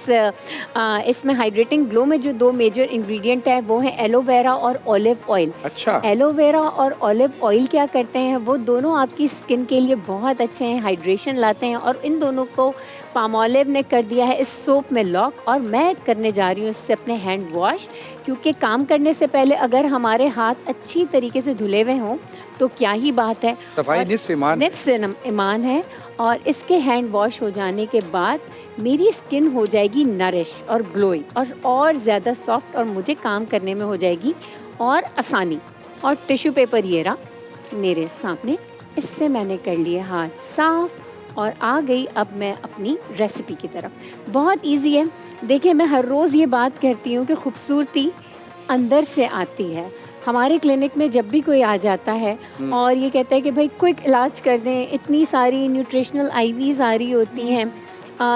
इसमें हाइड्रेटिंग ग्लो में जो 2 मेजर इंग्रेडिएंट हैं वो हैं एलोवेरा और ऑलिव ऑयल। अच्छा। एलोवेरा और ऑलिव ऑयल क्या करते हैं, वो दोनों आपकी स्किन के लिए बहुत अच्छे हैं, हाइड्रेशन लाते हैं, और इन दोनों को पाम ऑलिव ने कर दिया है इस सोप में लॉक, और मैं करने जा रही हूँ इससे अपने हैंड वॉश, क्योंकि काम करने से पहले अगर हमारे हाथ अच्छी तरीके से धुले हुए हों तो क्या ही बात है, सफाई निस्फ़ ईमान है। और इसके हैंड वॉश हो जाने के बाद मेरी स्किन हो जाएगी नरिश और ग्लोई और ज़्यादा सॉफ्ट, और मुझे काम करने में हो जाएगी और आसानी। और टिश्यू पेपर ये रहा मेरे सामने, इससे मैंने कर लिए हाथ साफ और आ गई अब मैं अपनी रेसिपी की तरफ। बहुत इजी है। देखिए, मैं हर रोज़ ये बात कहती हूँ कि खूबसूरती अंदर से आती है। हमारे क्लिनिक में जब भी कोई आ जाता है और ये कहता है कि भाई क्विक इलाज कर दें, इतनी सारी न्यूट्रिशनल आईवीज़ आ रही होती हैं,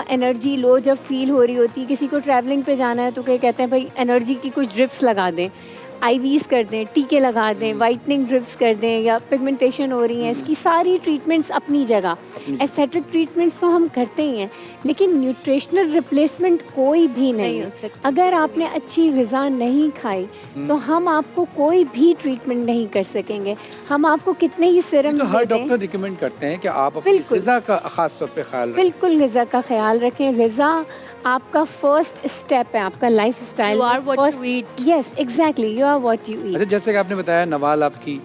एनर्जी लो जब फील हो रही होती है, किसी को ट्रैवलिंग पे जाना है तो क्या कहते हैं भाई एनर्जी की कुछ ड्रिप्स लगा दें, आईवीज़ कर दें, टीके लगा दें, वाइटनिंग ड्रिप्स कर दें, या पिगमेंटेशन हो रही है, इसकी सारी ट्रीटमेंट्स अपनी जगह, एस्थेटिक ट्रीटमेंट्स तो हम करते ही हैं, लेकिन न्यूट्रिशनल रिप्लेसमेंट कोई भी नहीं हो सकता। अगर आपने अच्छी ग़िज़ा नहीं खाई तो हम आपको कोई भी ट्रीटमेंट नहीं कर सकेंगे। हम आपको कितने ही सीरम तो हर डॉक्टर रिकमेंड करते हैं कि आप अपनी ग़िज़ा का ख़ास तौर पे ख्याल रखें। बिल्कुल ग़िज़ा का ख्याल रखें। ग़िज़ा आपका फर्स्ट स्टेप है, आपका life style. You are what you eat. Yes, exactly. You are what you eat. अच्छा, जैसे कि आपने बताया नवाल आपकी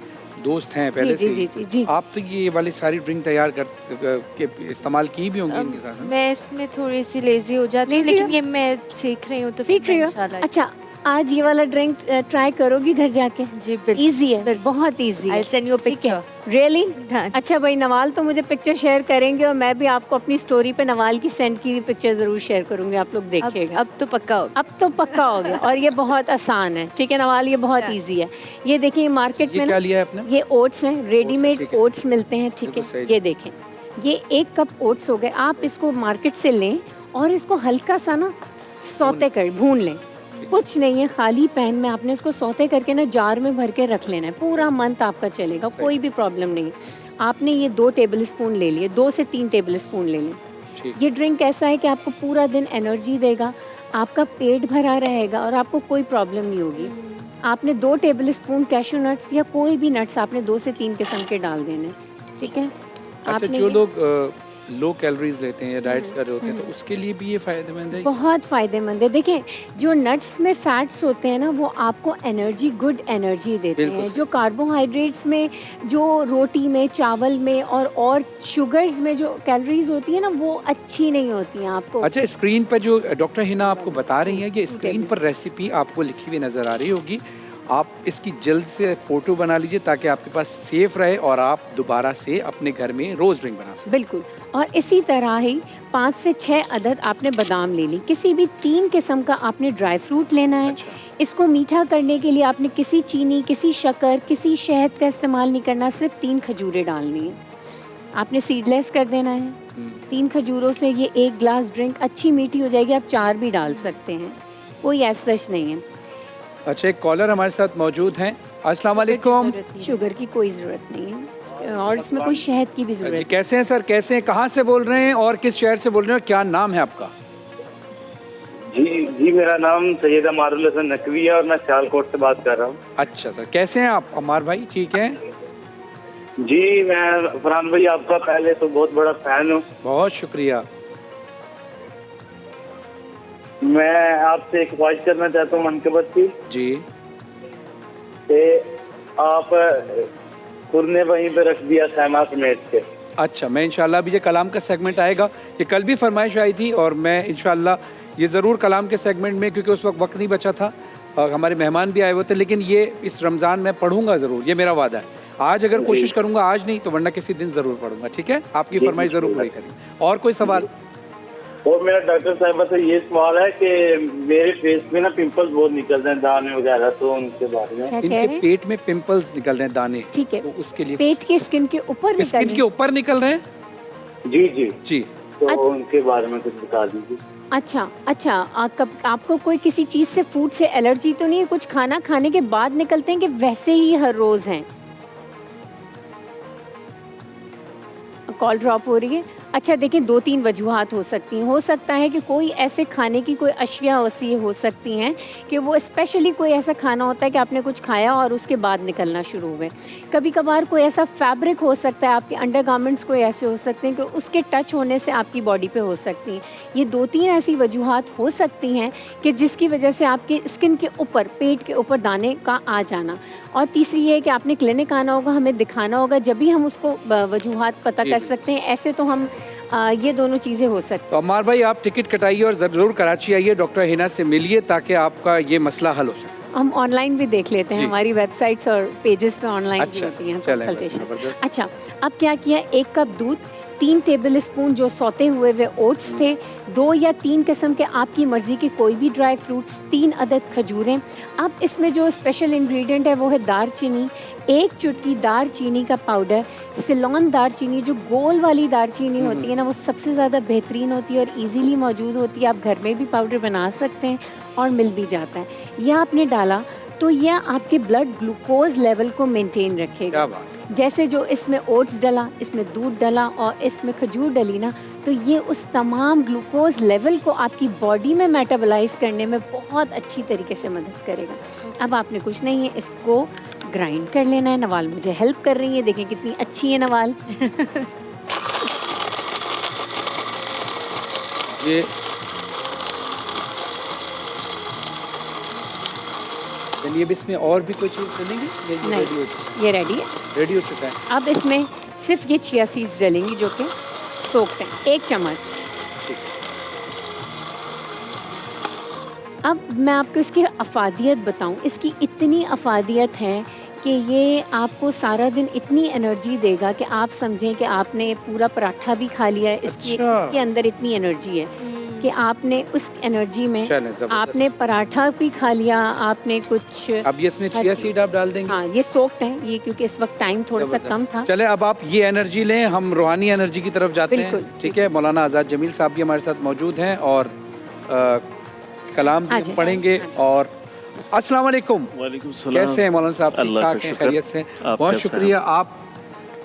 दोस्त हैं पहले से, जी। आप तो ये वाली सारी ड्रिंक तैयार के इस्तेमाल की भी होंगी इनके साथ? मैं इसमें थोड़ी सी लेजी हो जाती हूँ, लेकिन ये मैं सीख रही हूँ तो सीख रही हूँ। अच्छा, आज ये वाला ड्रिंक ट्राई करोगी घर जाके? जी बिल्कुल। इजी है, बहुत इजी है। I'll send you a picture. Really? अच्छा भाई, नवाल तो मुझे पिक्चर शेयर करेंगे और मैं भी आपको अपनी स्टोरी पे नवाल की सेंड की पिक्चर ज़रूर शेयर करूँगी, आप लोग देखिएगा। अब तो पक्का हो गया। अब तो पक्का हो गया। और ये बहुत आसान है, ठीक है नवाल, ये बहुत ईजी है। ये देखिए मार्केट में क्या लिया है आपने? ये ओट्स हैं, रेडीमेड ओट्स मिलते हैं, ठीक है। ये देखें, ये 1 कप ओट्स हो गए। आप इसको मार्केट से लें और इसको हल्का सा ना सौते कर भून लें, कुछ नहीं है, खाली पैन में आपने इसको सौते करके ना जार में भर के रख लेना है, पूरा मंथ आपका चलेगा, कोई भी प्रॉब्लम नहीं। आपने ये 2 टेबल स्पून ले लिए, 2 से 3 टेबल स्पून ले लें। ये ड्रिंक ऐसा है कि आपको पूरा दिन एनर्जी देगा, आपका पेट भरा रहेगा और आपको कोई प्रॉब्लम नहीं होगी। आपने 2 टेबल स्पून कैशू नट्स या कोई भी नट्स आपने 2 से 3 किस्म के डाल देने, ठीक है। अच्छा, जो लोग लो कैलोरीज लेते हैं या डाइट्स कर रहे होते हैं तो उसके लिए भी ये फ़ायदेमंद है? बहुत फ़ायदेमंद है। देखिए, जो नट्स में फैट्स होते हैं ना, वो आपको एनर्जी, गुड एनर्जी देते बिल्कुल हैं। सही। जो कार्बोहाइड्रेट्स में, जो रोटी में, चावल में और शुगर्स में जो कैलोरीज होती है ना, वो अच्छी नहीं होती हैं आपको। अच्छा, स्क्रीन पर जो डॉक्टर हिना आपको बता रही हैं, ये स्क्रीन पर रेसिपी आपको लिखी हुई नज़र आ रही होगी। आप इसकी जल्द से फ़ोटो बना लीजिए ताकि आपके पास सेफ़ रहे और आप दोबारा से अपने घर में रोज़ ड्रिंक बना सकें। बिल्कुल। और इसी तरह ही 5 से 6 अदद आपने बादाम ले ली। किसी भी 3 किस्म का आपने ड्राई फ्रूट लेना है। अच्छा। इसको मीठा करने के लिए आपने किसी चीनी, किसी शक्कर, किसी शहद का इस्तेमाल नहीं करना, सिर्फ 3 खजूरें डालनी है। आपने सीडलेस कर देना है। 3 खजूरों से ये 1 ग्लास ड्रिंक अच्छी मीठी हो जाएगी। आप 4 भी डाल सकते हैं, कोई ऐसा नहीं है। अच्छा, एक कॉलर हमारे साथ मौजूद हैं। अस्सलाम वालेकुम शुगर की कोई ज़रूरत नहीं है और इसमें कोई शहद की भी ज़रूरत जी। कैसे हैं सर, कैसे हैं, कहाँ से बोल रहे हैं और किस शहर से बोल रहे हैं और क्या नाम है आपका? जी, मेरा नाम सैयद अमारुल हसन नकवी है और मैं सियालकोट से बात कर रहा हूँ। अच्छा सर, कैसे हैं आप अमार भाई? ठीक हैं जी, मैं फरहान भाई आपका पहले तो बहुत बड़ा फैन हूँ। बहुत शुक्रिया। मैं आपसे एक ख्वाहिश करना चाहता हूँ मनकबत की जी। कि आप खुरने वहीं पे रख दिया खैमा समेट के। अच्छा, मैं इंशाल्लाह अभी ये कलाम का सेगमेंट आएगा, ये कल भी फरमाइश आई थी और मैं इंशाल्लाह ये ज़रूर कलाम के सेगमेंट में, क्योंकि उस वक्त नहीं बचा था और हमारे मेहमान भी आए हुए थे, लेकिन ये इस रमज़ान में पढ़ूंगा ज़रूर, ये मेरा वादा है। आज अगर कोशिश करूंगा, आज नहीं तो वरना किसी दिन ज़रूर पढ़ूंगा। ठीक है, आपकी फरमाइश ज़रूर पूरी करेंगे। और कोई सवाल? और मेरा डॉक्टर साहब से ये सवाल है कि मेरे फेस में ना पिंपल्स बहुत निकल रहे हैं, दाने वगैरह, तो उनके बारे में। इनके पेट में पिंपल्स निकल रहे हैं, दाने। ठीक है, तो उसके लिए पेट के स्किन के ऊपर स्किन के ऊपर निकल रहे हैं? जी जी जी। तो उनके बारे में कुछ बता दीजिए। अच्छा, आपको कोई किसी चीज़ से, फूड से एलर्जी तो नहीं है? कुछ खाना खाने के बाद निकलते हैं कि वैसे ही हर रोज़ हैं? कॉल ड्रॉप हो रही है। अच्छा, देखिए, 2-3 वजूहात हो सकती हैं। हो सकता है कि कोई ऐसे खाने की कोई अशिया ऐसी हो सकती हैं कि वो स्पेशली कोई ऐसा खाना होता है कि आपने कुछ खाया और उसके बाद निकलना शुरू हो गए। कभी कभार कोई ऐसा फैब्रिक हो सकता है, आपके अंडरगारमेंट्स कोई ऐसे हो सकते हैं कि उसके टच होने से आपकी बॉडी पे हो सकती हैं। ये 2-3 ऐसी वजूहात हो सकती हैं कि जिसकी वजह से आपके स्किन के ऊपर, पेट के ऊपर दाने का आ जाना। और तीसरी ये है कि आपने क्लिनिक आना होगा, हमें दिखाना होगा, जब भी हम उसको वजूहात पता कर सकते हैं। ऐसे तो हम ये दोनों चीज़ें हो सकती हैं। तो अमार भाई, आप टिकट कटाइए और ज़रूर कराची आइए, डॉक्टर हिना से मिलिए ताकि आपका ये मसला हल हो सके। हम ऑनलाइन भी देख लेते हैं, हमारी वेबसाइट्स और पेजेस पे ऑनलाइन भी अच्छा, होती हैं चलें, कंसल्टेशन। ज़बरदस्त। अच्छा, अब क्या किया, 1 कप दूध, 3 टेबल स्पून जो सौते हुए वे ओट्स थे, 2 या 3 किस्म के आपकी मर्ज़ी के कोई भी ड्राई फ्रूट्स, 3 अदद खजूरें। अब इसमें जो स्पेशल इंग्रेडिएंट है वो है दारचीनी, 1 चुटकी दारचीनी का पाउडर। सिलोन दारचीनी, जो गोल वाली दारचीनी होती है ना, वो सबसे ज़्यादा बेहतरीन होती है और इजीली मौजूद होती है। आप घर में भी पाउडर बना सकते हैं और मिल भी जाता है। यह आपने डाला तो यह आपके ब्लड ग्लूकोज लेवल को मेंटेन रखेगा। जैसे जो इसमें ओट्स डला, इसमें दूध डला और इसमें खजूर डली ना, तो ये उस तमाम ग्लूकोज लेवल को आपकी बॉडी में मेटाबोलाइज करने में बहुत अच्छी तरीके से मदद करेगा। अब आपने कुछ नहीं है, इसको ग्राइंड कर लेना है। नवाल मुझे हेल्प कर रही है, देखें कितनी अच्छी है नवाल। ये चलिए, अब इसमें और भी कोई चीज़ डलेंगी? नहीं, रेडी हो चुका है? ये रेडी है, रेडी हो चुका है। अब इसमें सिर्फ ये चिया सीड्स डलेंगी जो कि सोक्ड हैं, 1 चम्मच। अब मैं आपको इसकी अफादियत बताऊं, इसकी इतनी अफादियत है कि ये आपको सारा दिन इतनी एनर्जी देगा कि आप समझें कि आपने पूरा पराठा भी खा लिया है। इसके अंदर इतनी एनर्जी है कि आपने उस एनर्जी में आपने पराठा भी खा लिया, आपने कुछ। अब ये इसमें चिया सीड आप डाल देंगे? हाँ, ये सोक्ड है, ये क्योंकि इस वक्त टाइम थोड़ा सा कम था। चले, अब आप ये एनर्जी लें, हम रूहानी एनर्जी की तरफ जाते हैं। ठीक है, मौलाना आज़ाद जमील साहब भी हमारे साथ मौजूद हैं और कलाम भी पढ़ेंगे। और अस्सलाम वालेकुम। वालेकुम सलाम। कैसे हैं मौलाना साहब? ठीक ठाक हैं, खैरियत से? बहुत शुक्रिया, आप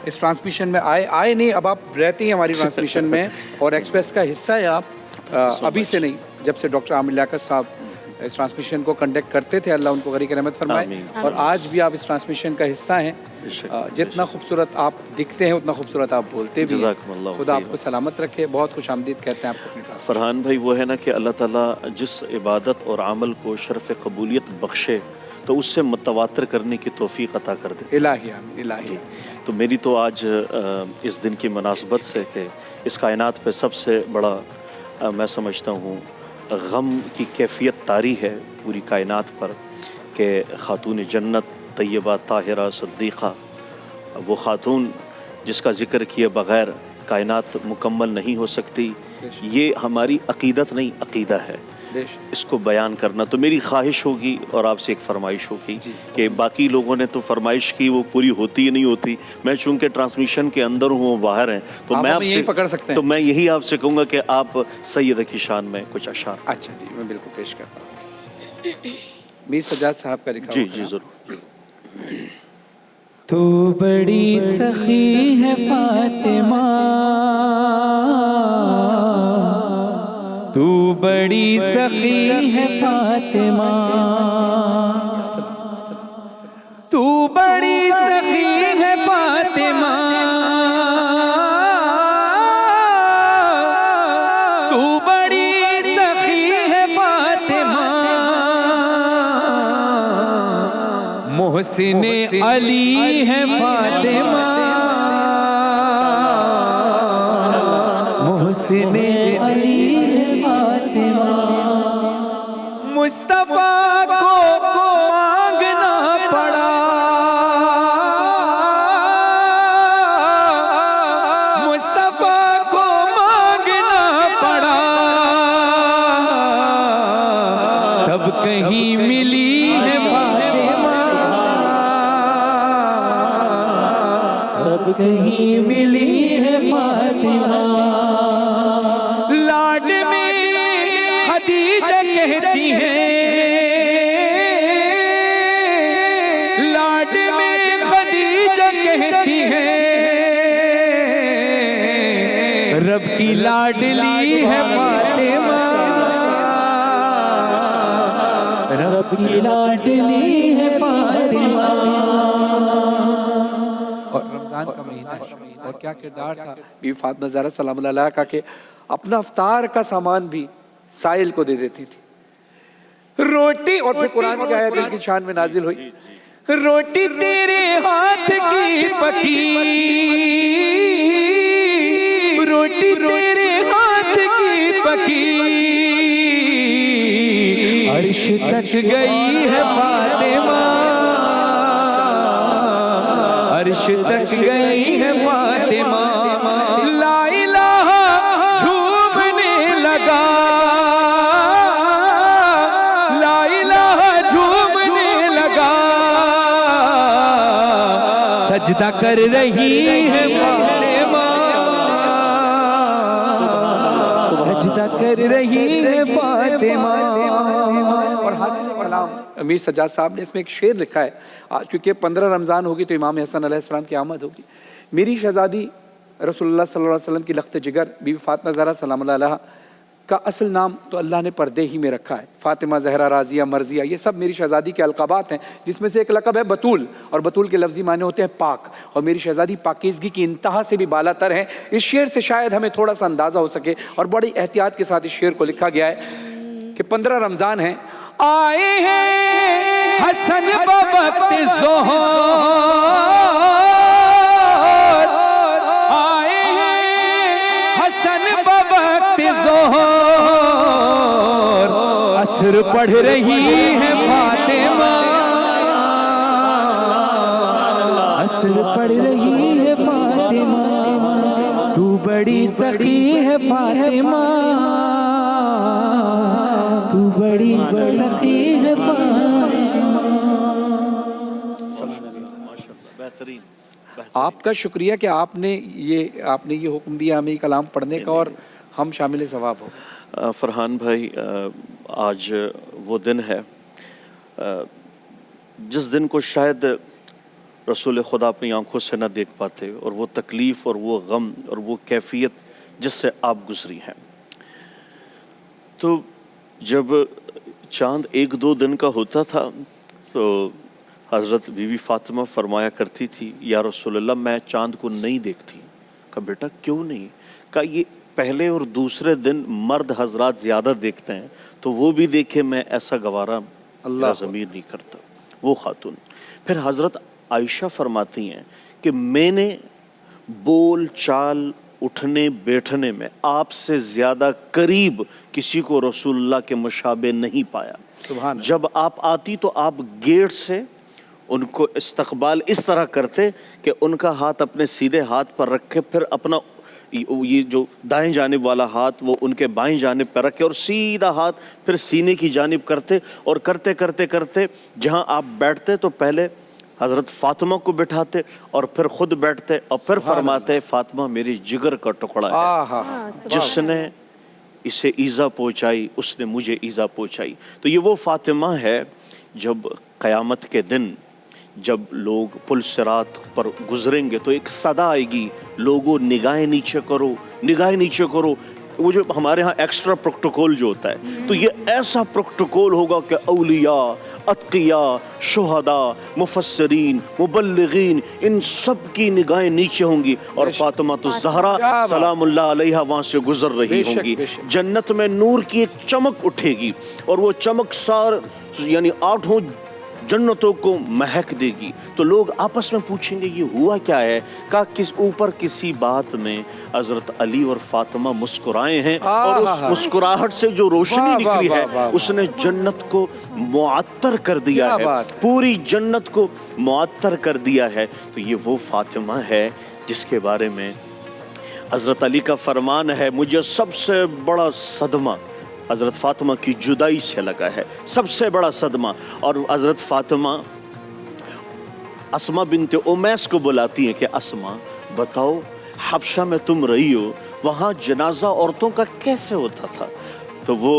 इस ट्रांसमिशन में आए नहीं, अब आप रहते हैं हमारी ट्रांसमिशन में और एक्सप्रेस का हिस्सा है आप। अभी से नहीं, जब से डॉक्टर आमिर लियाकत साहब इस ट्रांसमिशन को कंडक्ट करते थे, अल्लाह उनको गरीक रहमत फरमाए। और आज भी आप इस ट्रांसमिशन का हिस्सा हैं। जितना खूबसूरत आप दिखते हैं उतना खूबसूरत आप बोलते भी हैं। खुदा आपको सलामत रखे। बहुत खुश आमदीद कहते हैं आपको अपनी ट्रांसमिशन। फरहान भाई, वो है ना कि अल्लाह ताला जिस इबादत और अमल को शरफ़ कबूलियत बख्शे तो उससे मुतवातर करने की तौफीक अता कर दे। इलाही आमीन, इलाही। तो मेरी तो आज इस दिन की मुनासबत से कि इस कायनात पे सबसे बड़ा मैं समझता हूँ गम की कैफियत तारी है पूरी कायनात पर कि खातून जन्नत तैयबा ताहिरा सद्दीक़ा, वो खातून जिसका ज़िक्र किए बग़ैर कायनात मुकम्मल नहीं हो सकती। ये हमारी अक़ीदत नहीं, अक़ीदा है इसको बयान करना। तो मेरी ख्वाहिश होगी और आपसे एक फरमाइश होगी कि बाकी लोगों ने तो फरमाइश की, वो पूरी होती ही नहीं होती। मैं चूँकि ट्रांसमिशन के अंदर हूँ, बाहर हैं, तो मैं आपसे पकड़ सकते हैं। तो मैं यही आपसे कहूँगा कि आप सैयद की शान में कुछ अशार। अच्छा जी, मैं बिल्कुल पेश करता हूँ। मीर सज्जाद साहब का लिखा। जी जी ज़रूर। तू बड़ी सखी है फातिमा, तू बड़ी सखी है फातिमा, तू बड़ी सखी है फातिमा, तू बड़ी सखी है फातिमा, मोहसिन अली है फातिमा, मोहसिन अली मुस्तफा को मांगना पड़ा, मुस्तफा को मांगना पड़ा, तब कहीं मिली है फातिमा, तब कहीं मिली है फातिमा। लाड में खदीजा कहती है, लाड में खदीजा कहती है, रब की लाडली है फातिमा, रब की लाडली है फातिमा। और रमज़ान का महीना है और क्या किरदार था बीवी फातिमा ज़हरा सलाम अलैहा का कि अपना अफ्तार का सामान भी साइल को दे देती थी। रोटी, और फिर कुरान की आयत इनकी शान में नाजिल हुई, रोटी तेरे हाथ की पकी, रोटी तेरे हाथ की पकी, अर्श तक गई है फातिमा, अर्श तक गई है फातिमा। ला इलाहा झूमने लगा, ला इलाहा झूमने लगा, सजदा कर रही है फातिमा, सजदा कर रही है फातिमा। और हासिल कलाम अमीर सज्जाद साहब ने इसमें एक शेर लिखा है, क्योंकि 15 रमज़ान होगी तो इमाम हसन अलैहिस्सलाम की आमद होगी। मेरी शहज़ादी रसूलुल्लाह सल्लल्लाहु अलैहि वसल्लम की लख्त जिगर बीवी फातिमा ज़हरा सलाम अलैहा का असल नाम तो अल्लाह ने पर्दे ही में रखा है। फातिमा, ज़हरा, राज़िया, मर्ज़िया, ये सब मेरी शहज़ादी के अलक़ाबात हैं, जिसमें से एक लक़ब है बतूल, और बतूल के लफ्ज़ी माने होते हैं पाक। और मेरी शहज़ादी पाकीज़गी की इंतहा से भी बालातर है। इस शेर से शायद हमें थोड़ा सा अंदाज़ा हो सके, और बड़ी एहतियात के साथ इस शेर को लिखा गया है कि 15 रमज़ान हैं, आए हैं हसन बवक्त ज़ोहर, आए हैं हसन बवक्त ज़ोहर, असर पढ़ रही है फातिमा, असर पढ़ रही है फातिमा, तू बड़ी सखी है फातिमा, तू बड़ी सखी है बेहतरीन। आपका शुक्रिया कि आपने ये हुक्म दिया हमें कलाम पढ़ने का, और हम शामिल सवाब हो। फरहान भाई, आज वो दिन है जिस दिन को शायद रसूल खुदा अपनी आंखों से न देख पाते, और वो तकलीफ़ और वो गम और वो कैफियत जिससे आप गुजरी हैं। तो जब चांद 1-2 दिन का होता था तो हज़रत बीवी फ़ातिमा फरमाया करती थी, या रसूलल्लाह मैं चांद को नहीं देखती। कहा बेटा क्यों नहीं? कहा ये पहले और दूसरे दिन मर्द हजरात ज़्यादा देखते हैं, तो वो भी देखे, मैं ऐसा गवारा अल्लाह ज़मीर नहीं करता। वो खातून। फिर हज़रत आयशा फरमाती हैं कि मैंने बोल चाल उठने बैठने में आपसे ज़्यादा करीब किसी को रसूलुल्लाह के मुशाबे नहीं पाया। सुभान। जब आप आती तो आप गेट से उनको इस्तकबाल इस तरह करते कि उनका हाथ अपने सीधे हाथ पर रखे, फिर अपना ये जो दाएं जानिब वाला हाथ वो उनके बाएं जानिब पर रखे और सीधा हाथ फिर सीने की जानिब करते, और करते करते करते जहां आप बैठते तो पहले हज़रत फ़ातिमा को बिठाते और फिर खुद बैठते और फिर फरमाते फ़ातिमा मेरी जिगर का टुकड़ा है, जिसने इसे ईज़ा पहुँचाई उसने मुझे ईज़ा पहुँचाई। तो ये वो फ़ातिमा है जब क़यामत के दिन जब लोग पुल सिरात पर गुजरेंगे तो एक सदा आएगी, लोगों निगाहें नीचे करो, निगाहें नीचे करो। वो जो हमारे यहाँ एक्स्ट्रा प्रोटोकॉल जो होता है, तो ये ऐसा प्रोटोकॉल होगा कि औलिया, अतकिया, शुहदा, मुफस्सिरीन, मुबल्लिगीन, इन सब की निगाहें नीचे होंगी और फातिमा तो ज़हरा सलामुल्लाह अलैहा वहाँ से गुजर रही होंगी। जन्नत में नूर की एक चमक उठेगी और वो चमक सार यानी 8 जन्नतों को महक देगी। तो लोग आपस में पूछेंगे ये हुआ क्या है? का किस ऊपर किसी बात में हज़रत अली और फातिमा मुस्कुराए हैं और उस मुस्कुराहट से जो रोशनी निकली है उसने जन्नत को मुअत्तर कर दिया है, पूरी जन्नत को मुअत्तर कर दिया है। तो ये वो फातिमा है जिसके बारे में हज़रत अली का फरमान है, मुझे सबसे बड़ा सदमा हज़रत फ़ातिमा की जुदाई से लगा है, सबसे बड़ा सदमा। और हज़रत फ़ातिमा अस्मा बिन्त उमैस को बुलाती हैं कि अस्मा बताओ हबशा में तुम रही हो, वहाँ जनाजा औरतों का कैसे होता था? तो वो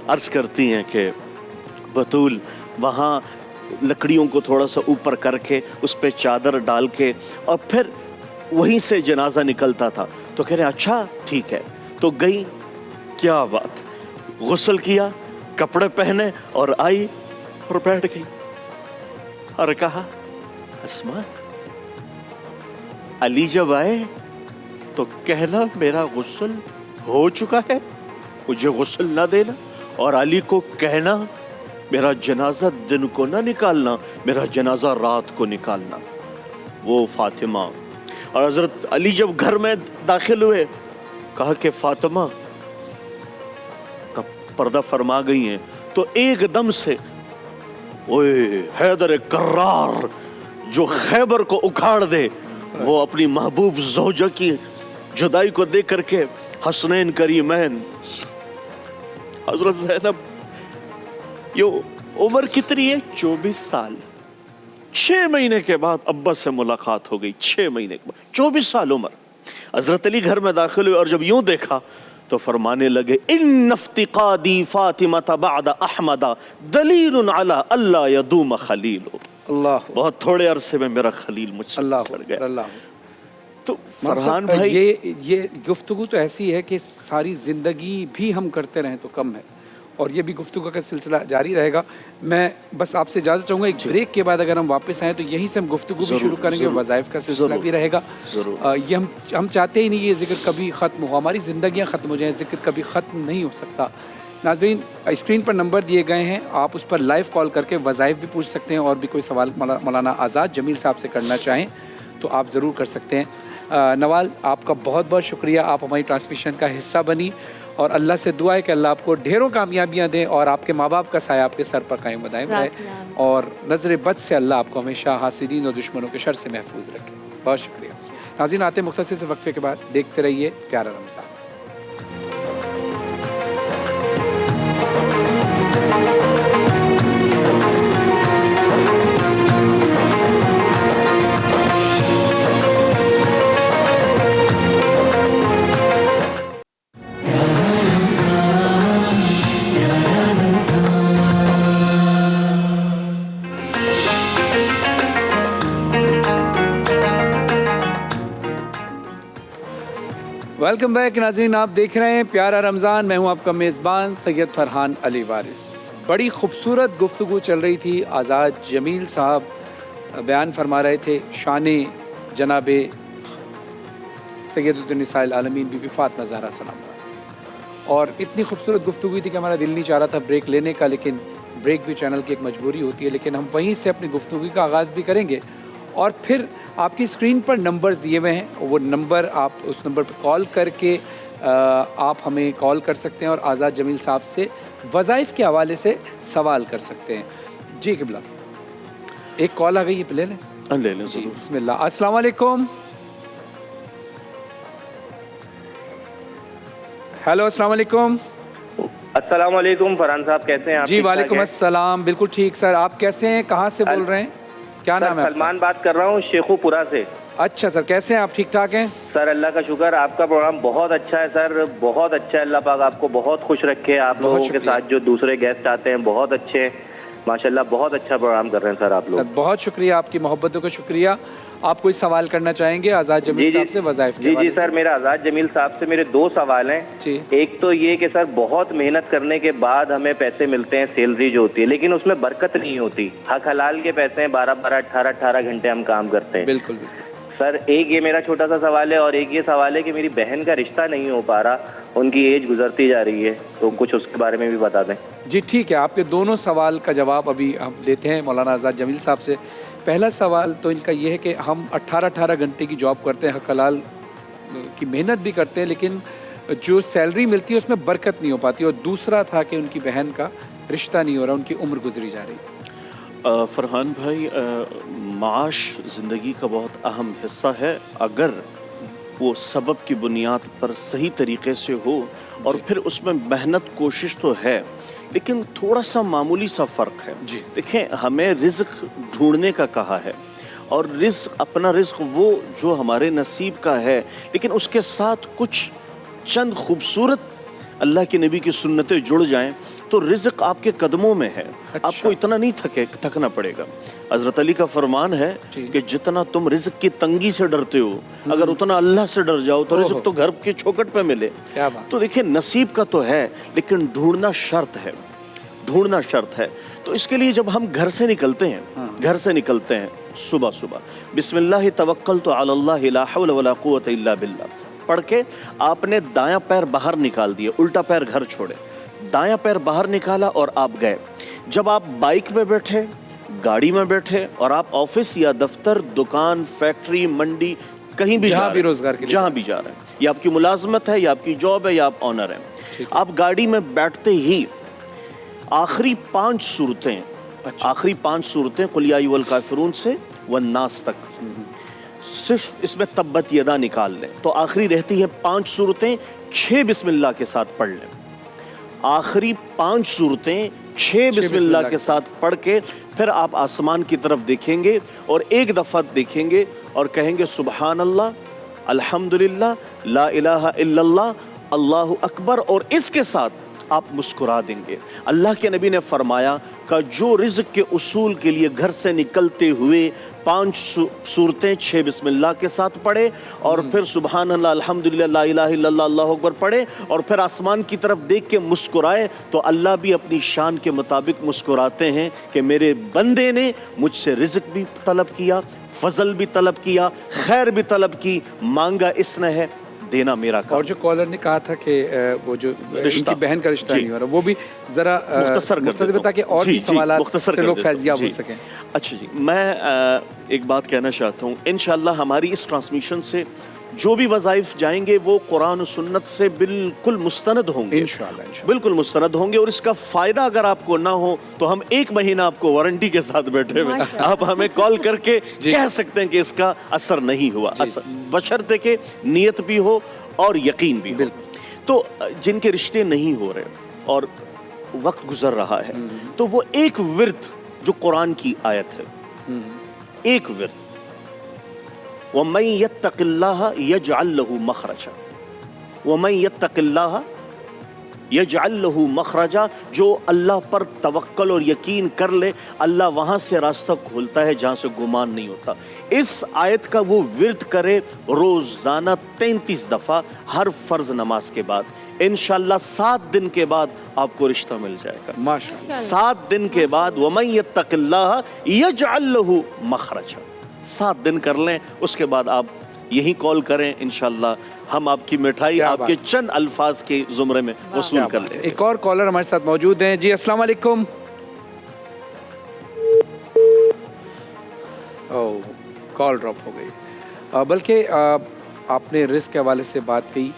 अर्ज़ करती हैं कि बतूल वहाँ लकड़ियों को थोड़ा सा ऊपर करके उस पर चादर डाल के और फिर वहीं से जनाजा निकलता था। तो कह रहे अच्छा ठीक है। तो गई, क्या बात, गुस्ल किया, कपड़े पहने और आई और बैठ गई और कहा अस्मा अली जब आए तो कहना मेरा गुस्ल हो चुका है, मुझे गुस्ल ना देना, और अली को कहना मेरा जनाजा दिन को ना निकालना, मेरा जनाजा रात को निकालना। वो फातिमा। और हज़रत अली जब घर में दाखिल हुए कहा कि फातिमा का पर्दा फरमा गई हैं, तो एकदम से ओए हैदर कर्रार जो खैबर को उखाड़ दे, वो अपनी महबूब ज़ौजा की जुदाई को देख करके हसनैन करीमैन हज़रत ज़ैनब, यो उम्र कितनी है? 24 साल। 6 महीने के बाद अब्बा से मुलाकात हो गई, 6 महीने के बाद, 24 साल उम्र। हज़रत अली घर में दाखिल हुए और जब यूं देखा तो फरमाने लगे इन इफ्तिक़ादी फातिमा बअद अहमदा दलील अला अल्ला यदूम खलील। अल्लाह, बहुत थोड़े अरसे में मेरा खलील मुझसे बढ़ गया। तो फरहान भाई ये गुफ्तगू तो ऐसी है कि सारी ज़िंदगी भी हम करते रहें तो कम है, और ये भी गुफ्तगू का सिलसिला जारी रहेगा। मैं बस आपसे इजाज़त चाहूँगा, एक ब्रेक के बाद अगर हम वापस आएँ तो यहीं से हम गुफ्तगू भी शुरू करेंगे, वज़ाइफ का सिलसिला भी रहेगा। ये हम चाहते ही नहीं कि ये ज़िक्र कभी ख़त्म हो, हमारी ज़िंदगियाँ ख़त्म हो जाएँ, ज़िक्र कभी ख़त्म नहीं हो सकता। नाज़रीन, स्क्रीन पर नंबर दिए गए हैं, आप उस पर लाइव कॉल करके वज़ाइफ भी पूछ सकते हैं, और भी कोई सवाल मौलाना आज़ाद जमील साहब से करना चाहें तो आप ज़रूर कर सकते हैं। नवाल, आपका बहुत बहुत शुक्रिया, आप हमारी ट्रांसमिशन का हिस्सा बनी, और अल्लाह से दुआ है कि अल्लाह आपको ढेरों कामयाबियाँ दें और आपके माँ बाप का साया आपके सर पर कायम दायम रहे, और नज़र बद से अल्लाह आपको हमेशा हासिदीन और दुश्मनों के शर से महफूज रखे। बहुत शुक्रिया। नाज़रीन, आते मुख्तसर से वक्फे के बाद, देखते रहिए प्यारा रमज़ान। वेलकम बैक नाज़रीन, आप देख रहे हैं प्यारा रमज़ान। मैं हूं आपका मेज़बान सैयद फरहान अली वारिस। बड़ी खूबसूरत गुफ्तगू चल रही थी। आज़ाद जमील साहब बयान फरमा रहे थे शान जनाब सैयदतुन्निसाइल आलमीन बीबी फ़ातिमा ज़हरा सलाम, और इतनी खूबसूरत गुफ्तगू हुई थी कि हमारा दिल नहीं चाह रहा था ब्रेक लेने का, लेकिन ब्रेक भी चैनल की एक मजबूरी होती है। लेकिन हम वहीं से अपनी गुफ्तगू का आगाज़ भी करेंगे, और फिर आपकी स्क्रीन पर नंबर्स दिए हुए हैं, वो नंबर आप उस नंबर पर कॉल करके आप हमें कॉल कर सकते हैं और आज़ाद जमील साहब से वज़ाइफ के हवाले से सवाल कर सकते हैं। जी किबला, एक कॉल आ गई है, ले लें? ले लें जी, बिस्मिल्लाह। अस्सलाम वालेकुम। हेलो, अस्सलाम वालेकुम। अस्सलाम वालेकुम फरहान साहब, कैसे हैं आप? जी वालेकुम अस्सलाम, बिल्कुल ठीक सर, आप कैसे हैं? कहाँ से बोल रहे हैं? क्या नाम है? सलमान बात कर रहा हूँ, शेखुपुरा से। अच्छा सर, कैसे हैं आप? ठीक ठाक हैं सर? अल्लाह का शुक्र, आपका प्रोग्राम बहुत अच्छा है सर, बहुत अच्छा है। अल्लाह पाक आपको बहुत खुश रखे। आप लोगों के साथ जो दूसरे गेस्ट आते हैं बहुत अच्छे हैं माशाल्लाह, बहुत अच्छा प्रोग्राम कर रहे हैं सर आप लोग। सर बहुत शुक्रिया, आपकी मोहब्बतों का शुक्रिया। आप कोई सवाल करना चाहेंगे आज़ाद जमील साहब से वज़ाइफ के? जी सर, मेरा आज़ाद जमील साहब से मेरे 2 सवाल हैं। जी। एक तो ये कि सर बहुत मेहनत करने के बाद हमें पैसे मिलते हैं, सैलरी जो होती है, लेकिन उसमें बरकत नहीं होती। हक हलाल के पैसे हैं, 12-12, 18-18 घंटे हम काम करते हैं। बिल्कुल। सर एक ये मेरा छोटा सा सवाल है, और एक ये सवाल है कि मेरी बहन का रिश्ता नहीं हो पा रहा, उनकी एज गुजरती जा रही है, तो कुछ उसके बारे में भी बता दें। जी ठीक है, आपके दोनों सवाल का जवाब अभी हम लेते हैं मौलाना आज़ाद जमील साहब से। पहला सवाल तो इनका ये है कि हम 18-18 घंटे की जॉब करते हैं, हक हलाल की मेहनत भी करते हैं, लेकिन जो सैलरी मिलती है उसमें बरकत नहीं हो पाती। और दूसरा था कि उनकी बहन का रिश्ता नहीं हो रहा, उनकी उम्र गुजरी जा रही। फरहान भाई, माश ज़िंदगी का बहुत अहम हिस्सा है। अगर वो सबब की बुनियाद पर सही तरीके से हो और फिर उसमें मेहनत कोशिश तो है, लेकिन थोड़ा सा मामूली सा फ़र्क है। देखें, हमें रिज़्क ढूंढने का कहा है, और रिज़्क, अपना रिज़्क वो जो हमारे नसीब का है, लेकिन उसके साथ कुछ चंद खूबसूरत अल्लाह के नबी की सुन्नतें जुड़ जाएं तो रिज़्क आपके कदमों में है। अच्छा। आपको इतना नहीं थकना पड़ेगा। हज़रत अली का फरमान है कि जितना तुम रिज़्क की तंगी से डरते हो, अगर उतना अल्लाह से डर जाओ तो रिज़्क तो घर के चौखट पे मिले। क्या बात। तो देखिए, नसीब का तो है, लेकिन ढूंढना शर्त है, ढूंढना शर्त है। तो इसके लिए जब हम घर से निकलते हैं, सुबह सुबह बिस्मिल्लाह तवक्कलतु अलल्लाह ला हौला वला कुव्वता इल्ला बिल्लाह पढ़ के आपने दायां पैर बाहर निकाल दिया, उल्टा पैर घर छोड़े, दायां पैर बाहर निकाला और आप गए। जब आप बाइक में बैठे, गाड़ी में बैठे, और आप ऑफिस या दफ्तर, दुकान, फैक्ट्री, मंडी, कहीं भी जहाँ भी रोजगार के लिए जहाँ भी जा रहे हैं, या आपकी मुलाजमत है, या आपकी जॉब है, या आप ऑनर हैं, आप गाड़ी में बैठते ही आखिरी 5 सूरतें, आखिरी 5 सूरतें कुल या अय्युहल काफिरून से वन्नास तक, सिर्फ इसमें तब्बत यदा निकाल लें तो आखिरी रहती है 5 सूरतें, 6 बिस्मिल्लाह के साथ पढ़ लें। आखिरी 5 सूरतें 6 बिस्मिल्लाह के साथ पढ़ के फिर आप आसमान की तरफ देखेंगे और एक दफ़ा देखेंगे और कहेंगे सुबहान अल्लाह, अल्हम्दुलिल्लाह, ला इलाहा इल्लल्लाह, अल्लाहु अकबर, और इसके साथ आप मुस्कुरा देंगे। अल्लाह के नबी ने फरमाया कि जो रिज़्क के उसूल के लिए घर से निकलते हुए 5 सूरतें 6 बिस्मिल्लाह के साथ पढ़े और फिर सुबहान अल्लाह, अल्हम्दुलिल्लाह, ला इलाहा इल्लल्लाह, अल्लाहु अकबर पढ़े और फिर आसमान की तरफ देख के मुस्कुराए, तो अल्लाह भी अपनी शान के मुताबिक मुस्कुराते हैं कि मेरे बंदे ने मुझसे रिज़्क भी तलब किया, फजल भी तलब किया, खैर भी तलब की, मांगा इसने है, देना मेरा काम। और जो कॉलर ने कहा था कि वो जो इनकी बहन का रिश्ता नहीं हो रहा, वो भी ज़रा मुख्तसर बता के और भी सवालात से लोग फैज़याब हो सकें। अच्छा जी, मैं एक बात कहना चाहता हूँ, इंशाअल्लाह हमारी इस ट्रांसमिशन से जो भी वज़ाइफ जाएंगे वो कुरान और सुन्नत से बिल्कुल मुस्तनद होंगे, इंशाअल्लाह बिल्कुल मुस्तनद होंगे। और इसका फ़ायदा अगर आपको ना हो तो हम 1 महीना आपको वारंटी के साथ बैठे हुए, आप हमें कॉल करके कह सकते हैं कि इसका असर नहीं हुआ, बशर्ते के नियत भी हो और यकीन भी हो। तो जिनके रिश्ते नहीं हो रहे और वक्त गुजर रहा है, तो वो एक विर्द जो कुरान की आयत है, एक विर्द, वमन यत्तक़िल्लाह यजअल लहू मखरजा, वमन यत्तक़िल्लाह यजअल लहू मखरजा, जो अल्लाह पर तवक्कल और यकीन कर ले, अल्लाह वहाँ से रास्ता खोलता है जहाँ से गुमान नहीं होता। इस आयत का वो विर्द करे रोज़ाना 33 दफ़ा हर फ़र्ज़ नमाज के बाद। इंशाल्लाह 7 दिन के बाद आपको रिश्ता मिल जाएगा। माशाअल्लाह। 7 दिन के बाद वमन यत्तक़िल्लाह यजअल लहू मखरजा। 7 दिन कर लें, उसके बाद आप यही कॉल करें, इंशाल्लाह हम आपकी मिठाई आपके चंद अल्फाज के जुमरे में वसूल कर लें। एक और कॉलर हमारे साथ मौजूद हैं। जी अस्सलाम वालेकुम। ओह, कॉल ड्रॉप हो गई। बल्कि आपने रिस्क के हवाले से बात कही,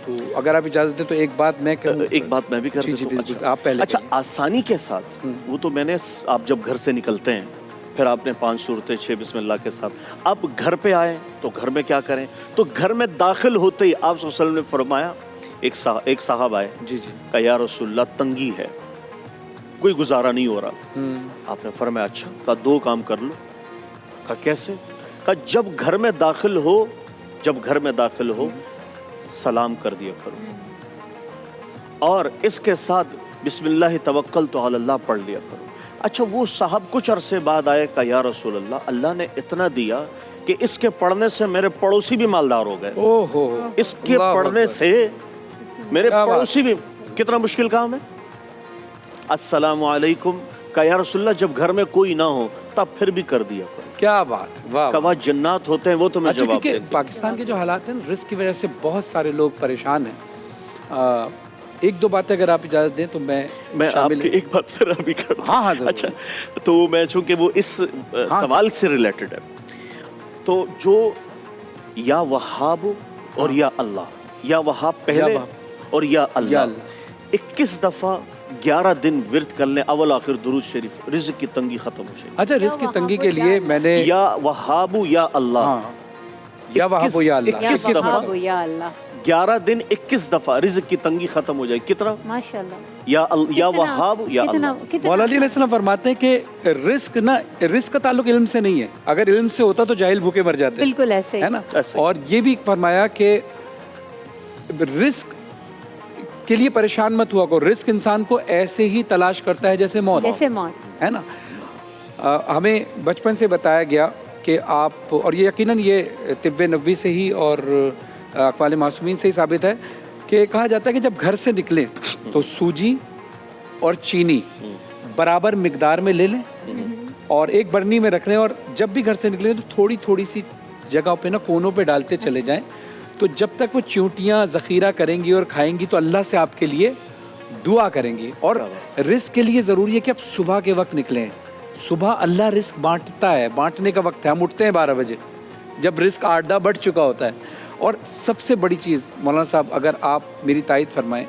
तो अगर आप इजाज़त दें तो एक बात मैं कहूँ। एक बात मैं भी कर देता हूँ। अच्छा, आप पहले। अच्छा, आसानी के साथ वो तो मैंने, आप जब घर से निकलते हैं फिर आपने 5 सूरतें 6 बिस्मिल्लाह के साथ, अब घर पे आए तो घर में क्या करें? तो घर में दाखिल होते ही आप सल्लल्लाहु अलैहि वसल्लम ने फरमाया, एक साहब आए, जी का या रसूलल्लाह तंगी है, कोई गुजारा नहीं हो रहा। आपने फरमाया अच्छा, का 2 काम कर लो। का कैसे? का जब घर में दाखिल हो सलाम कर दिया करो और इसके साथ बिस्मिल्लाह तवक्कलतु अलल्लाह पढ़ लिया करो। अच्छा, वो साहब कुछ अरसे बाद आए, का या रसूल अल्लाह, अल्लाह ने इतना दिया कि इसके पढ़ने से मेरे पड़ोसी भी मालदार हो गए। ओहो, इसके पढ़ने से मेरे पड़ोसी भी। कितना मुश्किल काम है। अस्सलामु अलैकुम, का या रसूल अल्लाह, जब घर में कोई ना हो तब फिर भी कर दिया करो। क्या बात, वाह। कवा जन्नात होते हैं, वो तो मैं अच्छा, जवाब क्योंकि पाकिस्तान के जो हालात हैं, रिस्क की वजह से बहुत सारे लोग परेशान हैं। 1-2 बातें अगर आप इजाज़त दें तो मैं आपकी एक बात फिर अभी कर। हाँ, अच्छा, तो मैं चूंकि वो इस सवाल से रिलेटेड है, तो जो या वहाब और या अल्लाह, या वहाब पहले और या अल्लाह 21 दफ़ा 11 दिन विर्द कर लें, अवल आखिर दुरूद शरीफ, रिज़्क़ की तंगी खत्म हो जाएगी। अच्छा, रिज़्क़ की तंगी के लिए मैंने या वहाबु या अल्लाह, या वहाबु या अल्लाह 21 दफ़ा 11 दिन 21 दफ़ा रिज़्क़ की तंगी खत्म हो जाएगी। कितना? माशाअल्लाह। या वहाबु या अल्लाह। मौला अली अलैहिस्सलाम फरमाते हैं कि रिस्क का ताल्लुक इल्म से नहीं है। अगर इल्म से होता तो जाहिल भूखे मर जाते। बिल्कुल ऐसे है ना। और ये भी फरमाया कि रिस्क के लिए परेशान मत हुआ करो, रिस्क इंसान को ऐसे ही तलाश करता है जैसे मौत है ना। हमें बचपन से बताया गया कि आप, और ये यकीनन ये तिब्ब नबवी से ही और अक़वाल मासूमीन से ही साबित है कि कहा जाता है कि जब घर से निकले तो सूजी और चीनी बराबर मिकदार में ले लें और एक बर्नी में रख लें, और जब भी घर से निकले तो थोड़ी थोड़ी सी जगह पे ना कोनों पे डालते चले जाएं। तो जब तक वो चींटियाँ ज़ख़ीरा करेंगी और खाएंगी तो अल्लाह से आपके लिए दुआ करेंगी। और रिस्क के लिए ज़रूरी है कि आप सुबह के वक्त निकलें। सुबह अल्लाह रिस्क बांटता है, बांटने का वक्त है। हम उठते हैं 12 बजे जब रिस्क आधा बढ़ चुका होता है। और सबसे बड़ी चीज़ मौलाना साहब, अगर आप मेरी तायद फरमाएं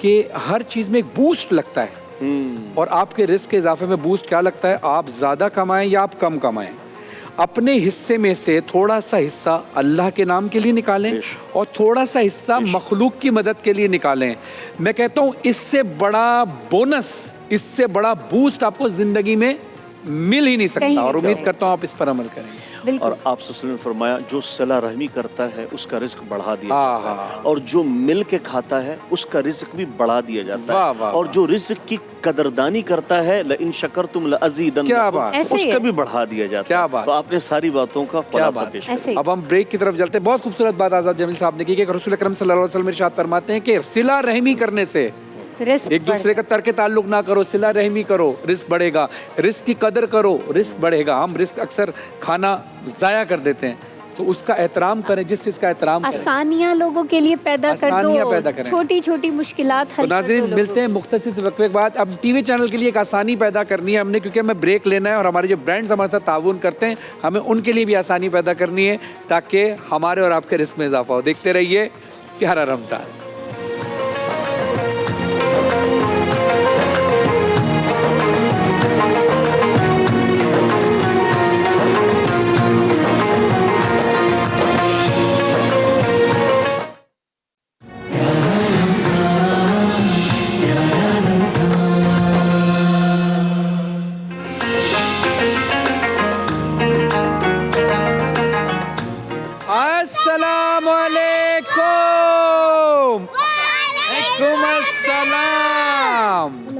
कि हर चीज़ में एक बूस्ट लगता है और आपके रिस्क के इजाफे में बूस्ट क्या लगता है? आप ज़्यादा कमाएं या आप कम कमाएं, अपने हिस्से में से थोड़ा सा हिस्सा अल्लाह के नाम के लिए निकालें और थोड़ा सा हिस्सा मखलूक की मदद के लिए निकालें। मैं कहता हूँ इससे बड़ा बोनस, इससे बड़ा बूस्ट आपको ज़िंदगी में मिल ही नहीं सकता। और उम्मीद करता हूँ आप इस पर अमल करेंगे। और आप सल्लल्लाहु अलैहि वसल्लम ने फरमाया, जो सला रहमी करता है उसका रिस्क बढ़ा दिया जाता है, और जो मिल के खाता है उसका रिस्क भी बढ़ा दिया जाता है, और जो रिस्क की कदरदानी करता है लइन शकरतुम लअज़ीदन्नकुम, उसका भी बढ़ा दिया जाता है। तो आपने सारी बातों का खुलासा पेश किया। अब हम ब्रेक की तरफ चलते हैं। बहुत खूबसूरत बात आज़ाद जमील साहब ने की कि रसूल अकरम सल्लल्लाहु अलैहि वसल्लम इरशाद फरमाते हैं कि सिला रहमी करने से, एक दूसरे का तर्क ताल्लुक ना करो, सिला रहमी करो, रिस्क बढ़ेगा। रिस्क की कदर करो, रिस्क बढ़ेगा। हम रिस्क अक्सर खाना ज़ाया कर देते हैं, तो उसका एहतराम करें, जिस चीज़ का एहतराम करें। आसानियाँ लोगों के लिए पैदा कर दो, छोटी छोटी मुश्किलात हल कर दो। नाज़रीन, मिलते हैं मुख्तसर से वक्त के बाद। अब टीवी चैनल के लिए एक आसानी पैदा करनी है हमने, क्योंकि हमें ब्रेक लेना है और हमारे जो ब्रांड्स हमारे साथ ताउन करते हैं हमें उनके लिए भी आसानी पैदा करनी है ताकि हमारे और आपके रिस्क में इजाफा हो। देखते रहिए प्यारा रमज़ान।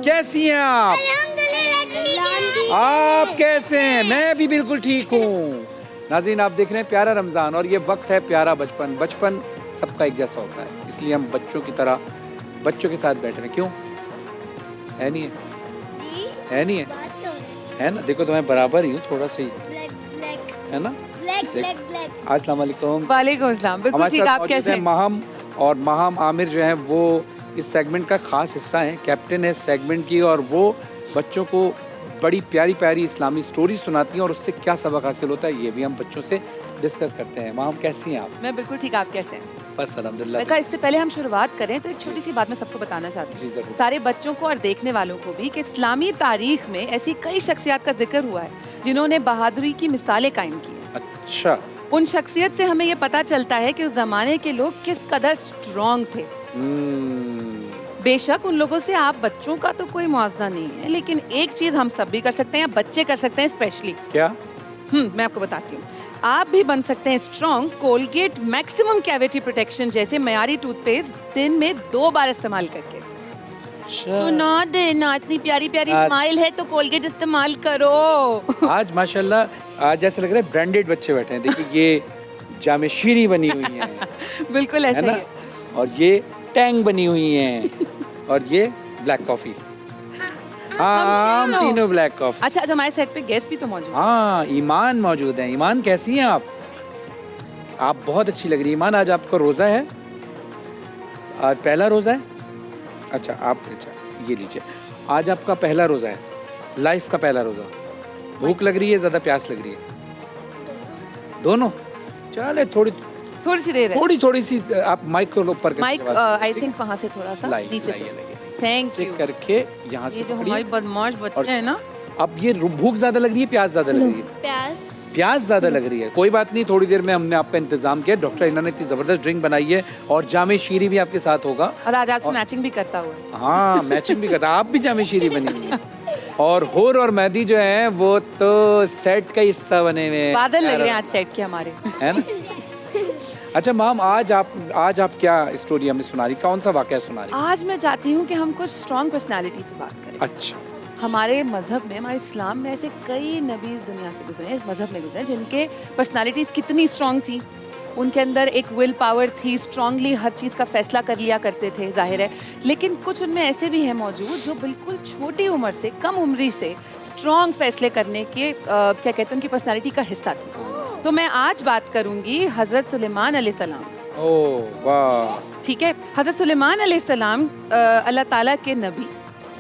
कैसी हैं आप? आप कैसे हैं? मैं भी बिल्कुल ठीक हूँ। नाज़रीन, आप देख रहे हैं प्यारा रमज़ान और ये वक्त है प्यारा बचपन। बचपन सबका एक जैसा होता है, इसलिए हम बच्चों की तरह बच्चों के साथ बैठ रहे हैं। क्यों है नहीं है नहीं है ना? देखो तो मैं बराबर ही हूँ, थोड़ा सा ही है ना। अस्सलाम वालेकुम। वालेकुम अस्सलाम। बिल्कुल ठीक, आप कैसे हैं? माहम और माहम आमिर जो हैं वो इस सेगमेंट का खास हिस्सा हैं, कैप्टन है इस सेगमेंट की, और वो बच्चों को बड़ी प्यारी प्यारी इस्लामी स्टोरी सुनाती हैं और उससे क्या सबक हासिल होता है ये भी हम बच्चों से डिस्कस करते हैं। माहम कैसी हैं आप? मैं बिल्कुल ठीक, आप कैसे हैं? बस अल्हम्दुलिल्लाह। मैं कहा इससे पहले हम शुरुआत करें तो एक छोटी सी बात मैं सबको बताना चाहती हूँ, सारे बच्चों को और देखने वालों को भी, कि इस्लामी तारीख में ऐसी कई शख्सियत का जिक्र हुआ है जिन्होंने बहादुरी की मिसालें कायम की हैं। अच्छा। उन शख्सियत से हमें ये पता चलता है कि उस जमाने के लोग किस कदर स्ट्रॉन्ग थे। बेशक उन लोगों से आप बच्चों का तो कोई मुआवजा नहीं है, लेकिन एक चीज हम सब भी कर सकते हैं, बच्चे कर सकते हैं स्पेशली। क्या? मैं आपको बताती हूँ। आप भी बन सकते हैं strong. Colgate maximum cavity protection जैसे मयारी टूथपेस्ट दिन में 2 बार इस्तेमाल करके। सुना देना, इतनी प्यारी प्यारी स्माइल है तो कोलगेट इस्तेमाल करो। आज माशाल्लाह आज ऐसा लग रहा है ब्रांडेड बच्चे बैठे हैं। देखिए ये जामे शीरी बनी हुई है बिल्कुल ऐसा ही है। और ये टैंग बनी हुई है और ये ब्लैक कॉफी। हाँ, तीनों ब्लैक कॉफी। अच्छा, हमारे सेट पे गेस्ट भी तो मौजूद है। हाँ, ईमान मौजूद है। ईमान कैसी हैं आप? आप बहुत अच्छी लग रही है ईमान। आज आपका रोजा है? आज पहला रोजा है? अच्छा ये लीजिए, आज आपका पहला रोजा है, लाइफ का पहला रोजा। भूख लग रही है, ज्यादा प्यास लग रही है? दोनों। चले थोड़ी सी देर है। थोड़ी सी आप माइक को ऊपर करके, माइक आई थिंक वहाँ से थोड़ा सा नीचे से थैंक यू करके यहाँ से। ये जो हमारी बदमाश बच्चे हैं ना। अब ये भूख ज्यादा लग रही है, प्यास ज्यादा लग रही है? प्यास ज्यादा लग रही है। कोई बात नहीं, थोड़ी देर में हमने आपका इंतजाम किया। डॉक्टर इन्होंने इतनी जबरदस्त ड्रिंक बनाई है और जामे शीरी भी आपके साथ होगा। और आज आपसे मैचिंग भी करता हुआ। हाँ, मैचिंग भी करता। आप भी जामे शीरी बनी हुई है। और होर और मेहदी जो है वो तो सेट का हिस्सा बने हुए हैं। बादल लग रहे हैं आज सेट के हमारे, है ना। अच्छा मैम, आज आप क्या स्टोरी हमें सुना रही, कौन सा वाकया सुना रही? आज मैं चाहती हूँ कि हम कुछ स्ट्रॉन्ग पर्सनालिटीज पे बात करें। अच्छा। हमारे मजहब में, हमारे इस्लाम में ऐसे कई नबी इस दुनिया से गुजरे, इस मजहब में गुजरे, जिनके पर्सनालिटीज कितनी स्ट्रॉन्ग थी। उनके अंदर एक विल पावर थी, स्ट्रांगली हर चीज़ का फैसला कर लिया करते थे, जाहिर है। लेकिन कुछ उनमें ऐसे भी हैं मौजूद जो बिल्कुल छोटी उम्र से, कम उम्री से स्ट्रॉन्ग फैसले करने के क्या कहते हैं, उनकी पर्सनालिटी का हिस्सा थी। तो मैं आज बात करूंगी हज़रत सुलेमान अलैहिस्सलाम। ओह वाह। ठीक है। हज़रत सुलेमान अलैहिस्सलाम अल्लाह ताला के नबी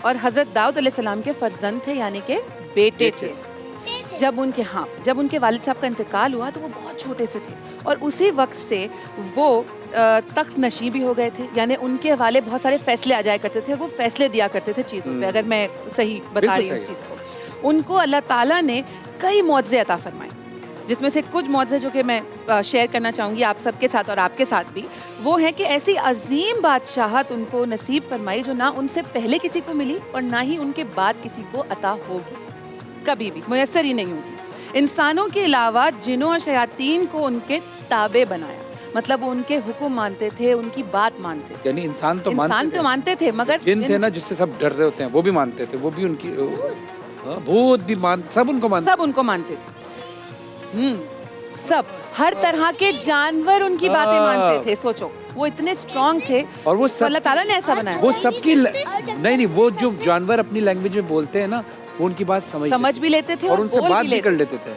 और हज़रत दाऊद अलैहिस्सलाम के फर्जंद थे, यानी के बेटे थे। जब उनके वालिद साहब का इंतकाल हुआ तो वो बहुत छोटे से थे और उसी वक्त से वो तख्त नशी भी हो गए थे, यानी उनके वाले बहुत सारे फैसले आ जाया करते थे, वो फैसले दिया करते थे चीज़ों पे। अगर मैं सही बता रही हूँ इस चीज़ को, उनको अल्लाह ताला ने कई मौज़े अता फरमाए, जिसमें से कुछ मौज़े जो कि मैं शेयर करना चाहूँगी आप सबके साथ और आपके साथ भी, वो है कि ऐसी अजीम बादशाहत उनको नसीब फरमाई जो ना उनसे पहले किसी को मिली और ना ही उनके बाद किसी को अता होगी, कभी भी मुयस्सर ही नहीं होगी। इंसानों के अलावा जिन्नों और शयातीन को उनके ताबे बनाया, मतलब वो उनके हुक्म मानते थे, उनकी बात मानते थे। यानी इंसान तो मानते थे, मगर जिन थे ना जिससे सब डर रहे होते हैं वो भी मानते थे, वो भी उनकी भूत भी सब उनको मानते थे। सब हर तरह के जानवर उनकी बातें मानते थे। सोचो वो इतने स्ट्रॉन्ग थे और वो अल्लाह ताला ने ऐसा बनाया। वो सबकी नहीं, वो जो जानवर अपनी लैंग्वेज में बोलते हैं ना, वो उनकी बात समझ भी लेते थे और उनसे बात भी कर लेते थे।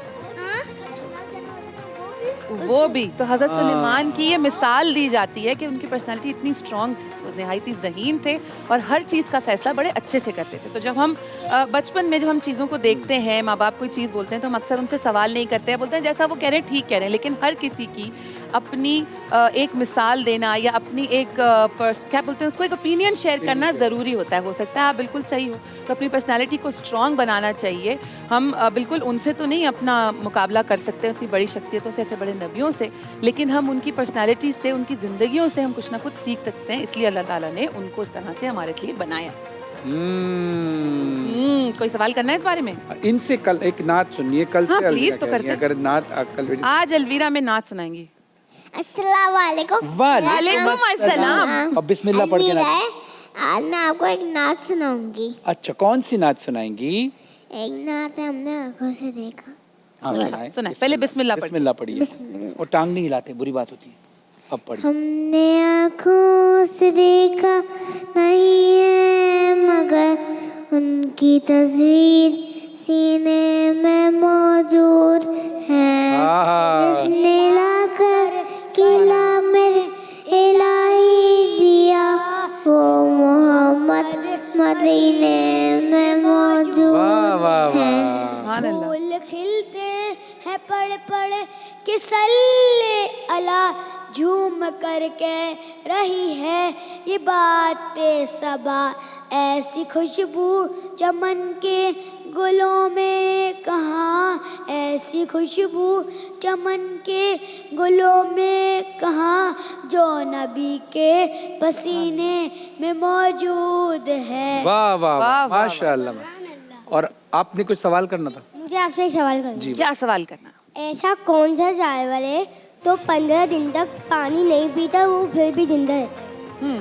वो भी तो हज़रत सुलेमान की ये मिसाल दी जाती है कि उनकी पर्सनालिटी इतनी स्ट्रॉन्ग थी, वो नहायती ज़हीन थे और हर चीज़ का फैसला बड़े अच्छे से करते थे। तो जब हम बचपन में जब हम चीज़ों को देखते हैं, माँ बाप कोई चीज़ बोलते हैं तो हम अक्सर उनसे सवाल नहीं करते हैं, बोलते हैं जैसा वो कह रहे हैं ठीक कह रहे हैं। लेकिन हर किसी की अपनी एक मिसाल देना या अपनी एक क्या बोलते हैं उसको, एक ओपिनियन शेयर करना ज़रूरी होता है। हो सकता है आप बिल्कुल सही हो, तो अपनी पर्सनैलिटी को स्ट्रॉन्ग बनाना चाहिए। हम बिल्कुल उनसे तो नहीं अपना मुकाबला कर सकते उतनी बड़ी शख्सियतों से, ऐसे बड़े नबियों से, लेकिन हम उनकी पर्सनैलिटी से, उनकी ज़िंदगियों से हम कुछ ना कुछ सीख सकते हैं। इसलिए अल्लाह ताला ने उनको इस तरह से हमारे लिए बनाया। कोई सवाल करना है इस बारे में? इनसे कल एक नात सुनिए, कल से प्लीज तो करते हैं। अगर नात आज अलवीरा में नात सुनाएंगी। अस्सलाम वालेकुम। वालेकुम अस्सलाम। अब बिस्मिल्लाह पढ़ के आज मैं आपको एक नात सुनाऊंगी। अच्छा, कौन सी नात सुनाएंगी? एक नात हमने आंखों से देखा। हाँ, सुनाए। पहले बिस्मिल्लाह पढ़िए। और टांग नहीं हिलाते, बुरी बात होती है। अब पढ़िए। हमने आँखों से देखा नहीं है मगर उनकी तस्वीर सीने में मौजूद है। जिसने लाकर किला मेरे इलाही दिया वो मोहम्मद मदीने में मौजूद है। फूल खिलते हैं पड़ पड़ के सल्ले अला झूम कर के रही है ये बातें सबा। ऐसी खुशबू चमन के गुलों में कहाँ, ऐसी खुशबू चमन के गुलों में कहाँ, जो नबी के पसीने में मौजूद है। वाह वाह वाह, माशाल्लाह। और आपने कुछ सवाल करना था? मुझे आपसे एक सवाल करना जी, क्या सवाल करना? ऐसा कौन सा जानवर है तो 15 दिन तक पानी नहीं पीता वो फिर भी जिंदा रहता है?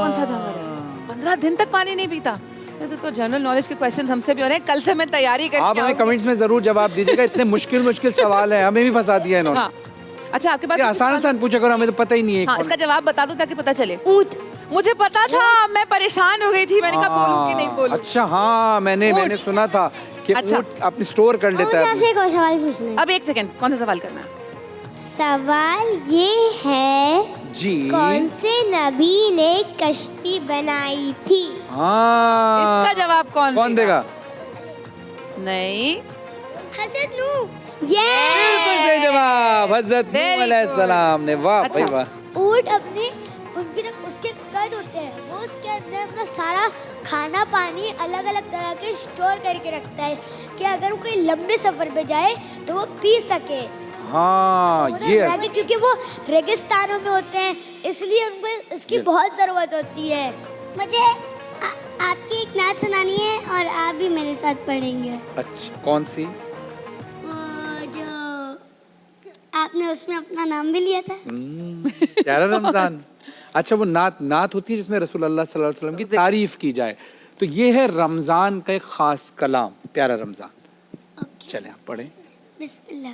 कौन सा जानवर है 15 दिन तक पानी नहीं पीता? तो जनरल नॉलेज के क्वेश्चन हमसे भी हो रहे हैं, कल से मैं तैयारी करके आप हमें कमेंट्स में जरूर जवाब दीजिएगा। इतने मुश्किल सवाल है, हमें भी फंसा दिया इन्होंने। हाँ। अच्छा, आपके पास आसान पूछा करो, हमें तो पता ही नहीं है। हाँ, इसका जवाब बता दो ताकि पता चले। ऊंट। मुझे पता था, मैं परेशान हो गई थी, मैंने कहा बोलूं कि नहीं बोलूं। अच्छा हाँ, मैंने सुना था कि ऊंट अपनी स्टोर कर लेता है। मुझे आपसे एक सवाल पूछना है। अब एक सेकंड, कौन सा सवाल करना है? सवाल ये है जी, कौन से नबी ने कश्ती बनाई थी? हाँ, इसका जवाब कौन देगा? नहीं, हज़रत नूह। बिल्कुल सही जवाब, हज़रत नूह अलैहिस्सलाम ने। वाह भाई वाह। ऊंट अपने उनके जब उसके कद होते हैं वो उसके अंदर अपना सारा खाना पानी अलग अलग तरह के स्टोर करके रखता है कि अगर वो कोई लंबे सफर पे जाए तो वो पी सके। हाँ, ये क्योंकि वो रेगिस्तानों में होते हैं इसलिए उनको इसकी बहुत जरूरत होती है। मुझे आपकी एक नात सुनानी है और आप भी मेरे साथ पढ़ेंगे। अच्छा, कौन सी? वो जो आपने उसमें अपना नाम भी लिया था। प्यारा रमजान। अच्छा, वो नात होती है जिसमें रसूल अल्लाह सल्लल्लाहु अलैहि वसल्लम की तारीफ की जाए, तो ये है रमजान का एक खास कलाम, प्यारा रमजान। चले आप पढ़ें। बिस्मिल्लाह।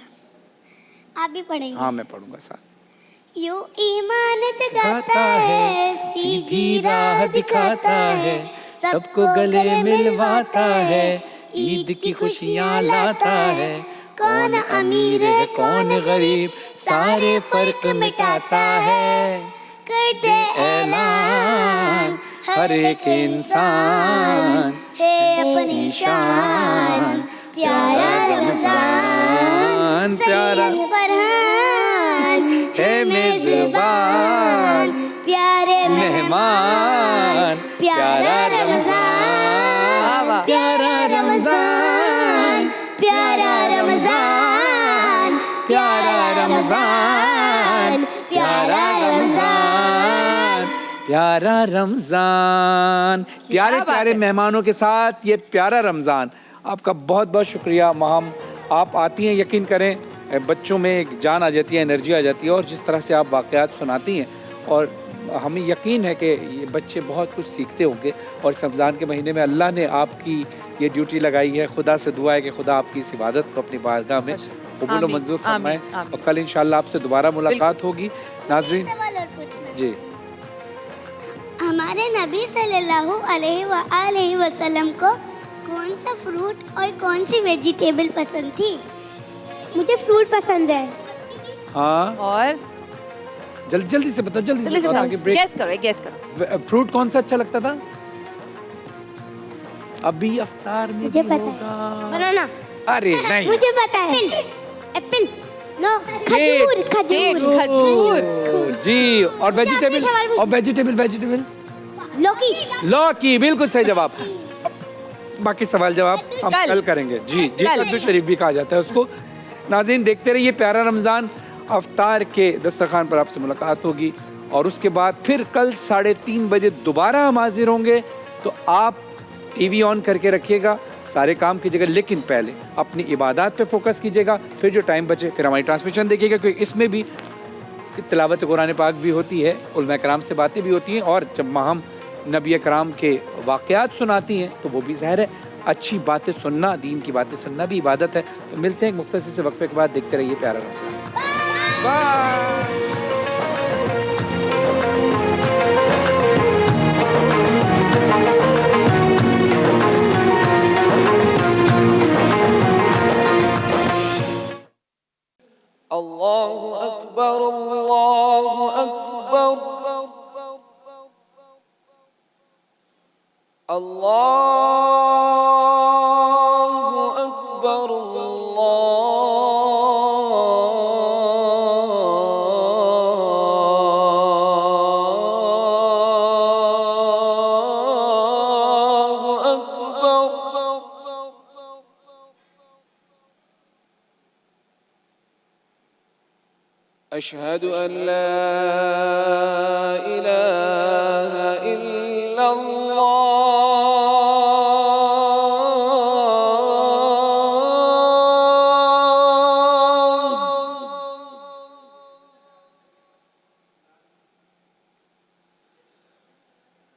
आप भी पढ़ेंगे? हाँ, मैं पढ़ूंगा साथ। यो ईमान जगाता है, सीधी राह दिखाता है, सबको गले मिलवाता है, ईद की खुशियाँ लाता है। कौन अमीर है कौन गरीब, सारे फर्क मिटाता है। करते ऐलान हर एक इंसान है अपनी शान, प्यारा रमजान प्यारा फरहान है मेज़बान, प्यारे मेहमान प्यारा रमजान, प्यारा रमजान, प्यारा रमजान, प्यारा रमजान, प्यारा रमजान, प्यारा रमजान। प्यारे प्यारे मेहमानों के साथ ये प्यारा रमजान। आपका बहुत बहुत शुक्रिया माहम। आप आती हैं, यकीन करें बच्चों में एक जान आ जाती है, एनर्जी आ जाती है, और जिस तरह से आप वाक़यात सुनाती हैं, और हमें यकीन है कि ये बच्चे बहुत कुछ सीखते होंगे। और इस रमज़ान के महीने में अल्लाह ने आपकी ये ड्यूटी लगाई है। खुदा से दुआ है कि खुदा आपकी इस इबादत को अपनी बारगाह में कबूल व मंजूर फरमाए। और कल इंशाअल्लाह आपसे दोबारा मुलाकात होगी। नाज़रीन जी, हमारे नबी सल्लल्लाहु अलैहि वसल्लम को कौन सा फ्रूट और कौन सी वेजिटेबल पसंद थी? मुझे फ्रूट पसंद है। हाँ, और जल्दी से बताओ, जल्दी से बताओ कि गेस करो। फ्रूट कौन सा अच्छा लगता था? अभी अफ्तार में मुझे भी पता होगा। है। बनाना। अरे नहीं, मुझे पता है। एप्पल। नो, खजूर, खजूर जी। और वेजिटेबल लौकी बिल्कुल सही जवाब। बाकी सवाल जवाब हम कल करेंगे। जी, कद्दू शरीफ भी कहा जाता है उसको। नाज़रीन, देखते रहिए प्यारा रमज़ान। अफ्तार के दस्तरखान पर आपसे मुलाकात होगी, और उसके बाद फिर कल 3:30 बजे दोबारा हम हाजिर होंगे। तो आप टीवी ऑन करके रखिएगा, सारे काम कीजिएगा, लेकिन पहले अपनी इबादत पे फोकस कीजिएगा। फिर जो टाइम बचे फिर हमारी ट्रांसमिशन देखिएगा, क्योंकि इसमें भी तिलावत कुरान पाक भी होती है, उलमा कराम से बातें भी होती हैं, और जब माहम नबी कराम के वाक़यात सुनाती हैं तो वो भी ज़ाहिर है अच्छी बातें सुनना, दीन की बातें सुनना भी इबादत है। तो मिलते हैं एक मुख्तसर से वक्फे के बाद। देखते रहिए प्यारा रमज़ान। बाय। अल्लाहु अकबर अल्लाहु अकबर। अशहदु अन ला इलाहा इल्लल्लाह।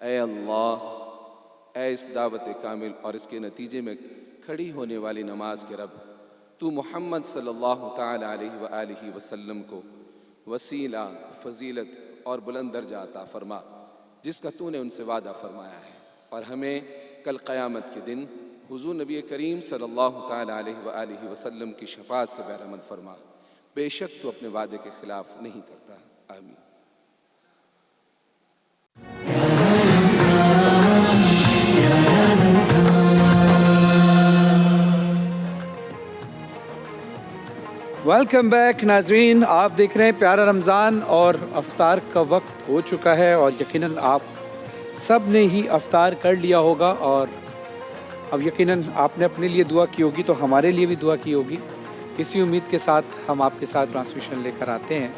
ऐ अल्लाह, ऐ इस दावत कामिल और इसके नतीजे में खड़ी होने वाली नमाज के रब, तू मोहम्मद सल्लल्लाहु ताला अलैहि वसल्लम को वसीला, फजीलत और बुलंद दर्जा अता फरमा जिसका तूने उनसे वादा फरमाया है, और हमें कल क़यामत के दिन हुज़ूर नबी करीम सल्लल्लाहु ताला अलैहि वसल्लम की शफ़ाअत से बहरमंद फरमा। बेशक तू अपने वादे के खिलाफ नहीं करता। आमीन। वेलकम बैक नाजरीन, आप देख रहे हैं प्यारा रमज़ान और अफ्तार का वक्त हो चुका है और यकीनन आप सब ने ही अफ्तार कर लिया होगा और अब यकीनन आपने अपने लिए दुआ की होगी तो हमारे लिए भी दुआ की होगी। इसी उम्मीद के साथ हम आपके साथ ट्रांसमिशन लेकर आते हैं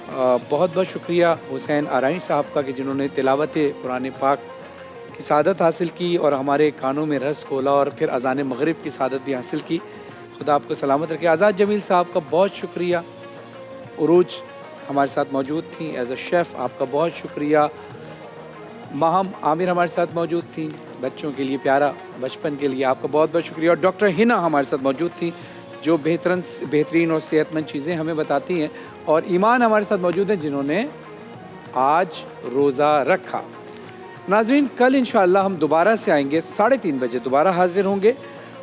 बहुत बहुत शुक्रिया हुसैन आराई साहब का कि जिन्होंने तिलावत कुरान पाक की सादत हासिल की और हमारे कानों में रस खोला और फिर अज़ान मगरिब की सादत भी हासिल की। खुदा आपको सलामत रखे। आज़ाद जमील साहब का बहुत शुक्रिया, उरूज हमारे साथ मौजूद थी एज अ शेफ़, आपका बहुत शुक्रिया। माहम आमिर हमारे साथ मौजूद थी, बच्चों के लिए प्यारा बचपन के लिए आपका बहुत बहुत शुक्रिया। और डॉक्टर हिना हमारे साथ मौजूद थी जो बेहतरीन और सेहतमंद चीज़ें हमें बताती हैं। और ईमान हमारे साथ मौजूद हैं जिन्होंने आज रोज़ा रखा। नाज़रीन, कल इंशाअल्लाह हम दोबारा से आएंगे 3:30 बजे, दोबारा हाजिर होंगे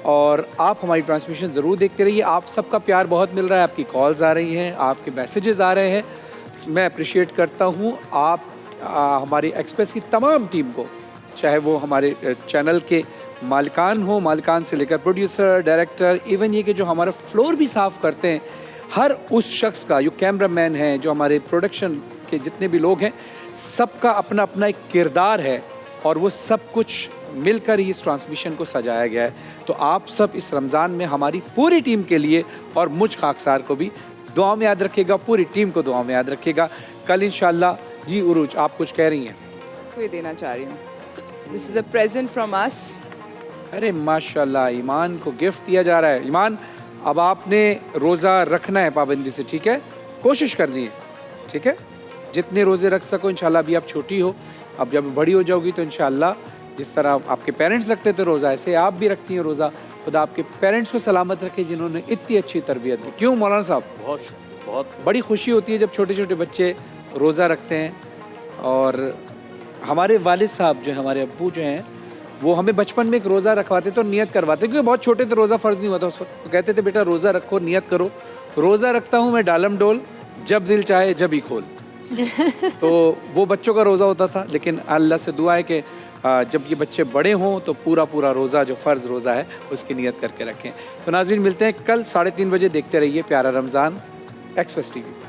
और आप हमारी ट्रांसमिशन ज़रूर देखते रहिए। आप सबका प्यार बहुत मिल रहा है, आपकी कॉल्स आ रही हैं, आपके मैसेजेस आ रहे हैं, मैं अप्रिशिएट करता हूँ। आप हमारी एक्सप्रेस की तमाम टीम को, चाहे वो हमारे चैनल के मालिकान हो, मालिकान से लेकर प्रोड्यूसर, डायरेक्टर, इवन ये कि जो हमारा फ्लोर भी साफ़ करते हैं, हर उस शख्स का, जो कैमरामैन हैं, जो हमारे प्रोडक्शन के जितने भी लोग हैं, सबका अपना अपना एक किरदार है और वो सब कुछ मिलकर ही इस ट्रांसमिशन को सजाया गया है। तो आप सब इस रमज़ान में हमारी पूरी टीम के लिए और मुझ खाकसार को भी दुआ में याद रखिएगा, पूरी टीम को दुआ में याद रखिएगा। कल इंशाअल्लाह। जी उरूज, आप कुछ कह रही हैं? ये देना चाह रही हूँ, this is a present from us. अरे माशाल्लाह, ईमान को गिफ्ट दिया जा रहा है। ईमान, अब आपने रोज़ा रखना है पाबंदी से, ठीक है? कोशिश करनी है, ठीक है? जितने रोज़े रख सको इंशाल्लाह। अभी आप छोटी हो, अब जब बड़ी हो जाओगी तो इंशाल्लाह जिस तरह आपके पेरेंट्स रखते थे रोज़ा, ऐसे आप भी रखती हैं रोज़ा। खुदा आपके पेरेंट्स को सलामत रखे जिन्होंने इतनी अच्छी तरबियत दी। क्यों मौलाना साहब? बहुत बड़ी खुशी होती है जब छोटे छोटे बच्चे रोज़ा रखते हैं। और हमारे वालिद साहब जो हैं, हमारे अब्बू जो हैं, वो हमें बचपन में एक रोज़ा रखवाते तो नियत करवाते, क्योंकि बहुत छोटे थे, रोज़ा फ़र्ज़ नहीं हुआ था उस वक्त। तो कहते थे बेटा रोज़ा रखो, नियत करो। रोज़ा रखता हूँ मैं डालम डोल, जब दिल चाहे जब ही खोल। तो वो बच्चों का रोज़ा होता था, लेकिन अल्लाह से दुआ है कि जब ये बच्चे बड़े हों तो पूरा पूरा रोज़ा जो फ़र्ज़ रोज़ा है उसकी नियत करके रखें। तो नाज़रीन, मिलते हैं कल 3:30 बजे। देखते रहिए प्यारा रमज़ान एक्सप्रेस टीवी।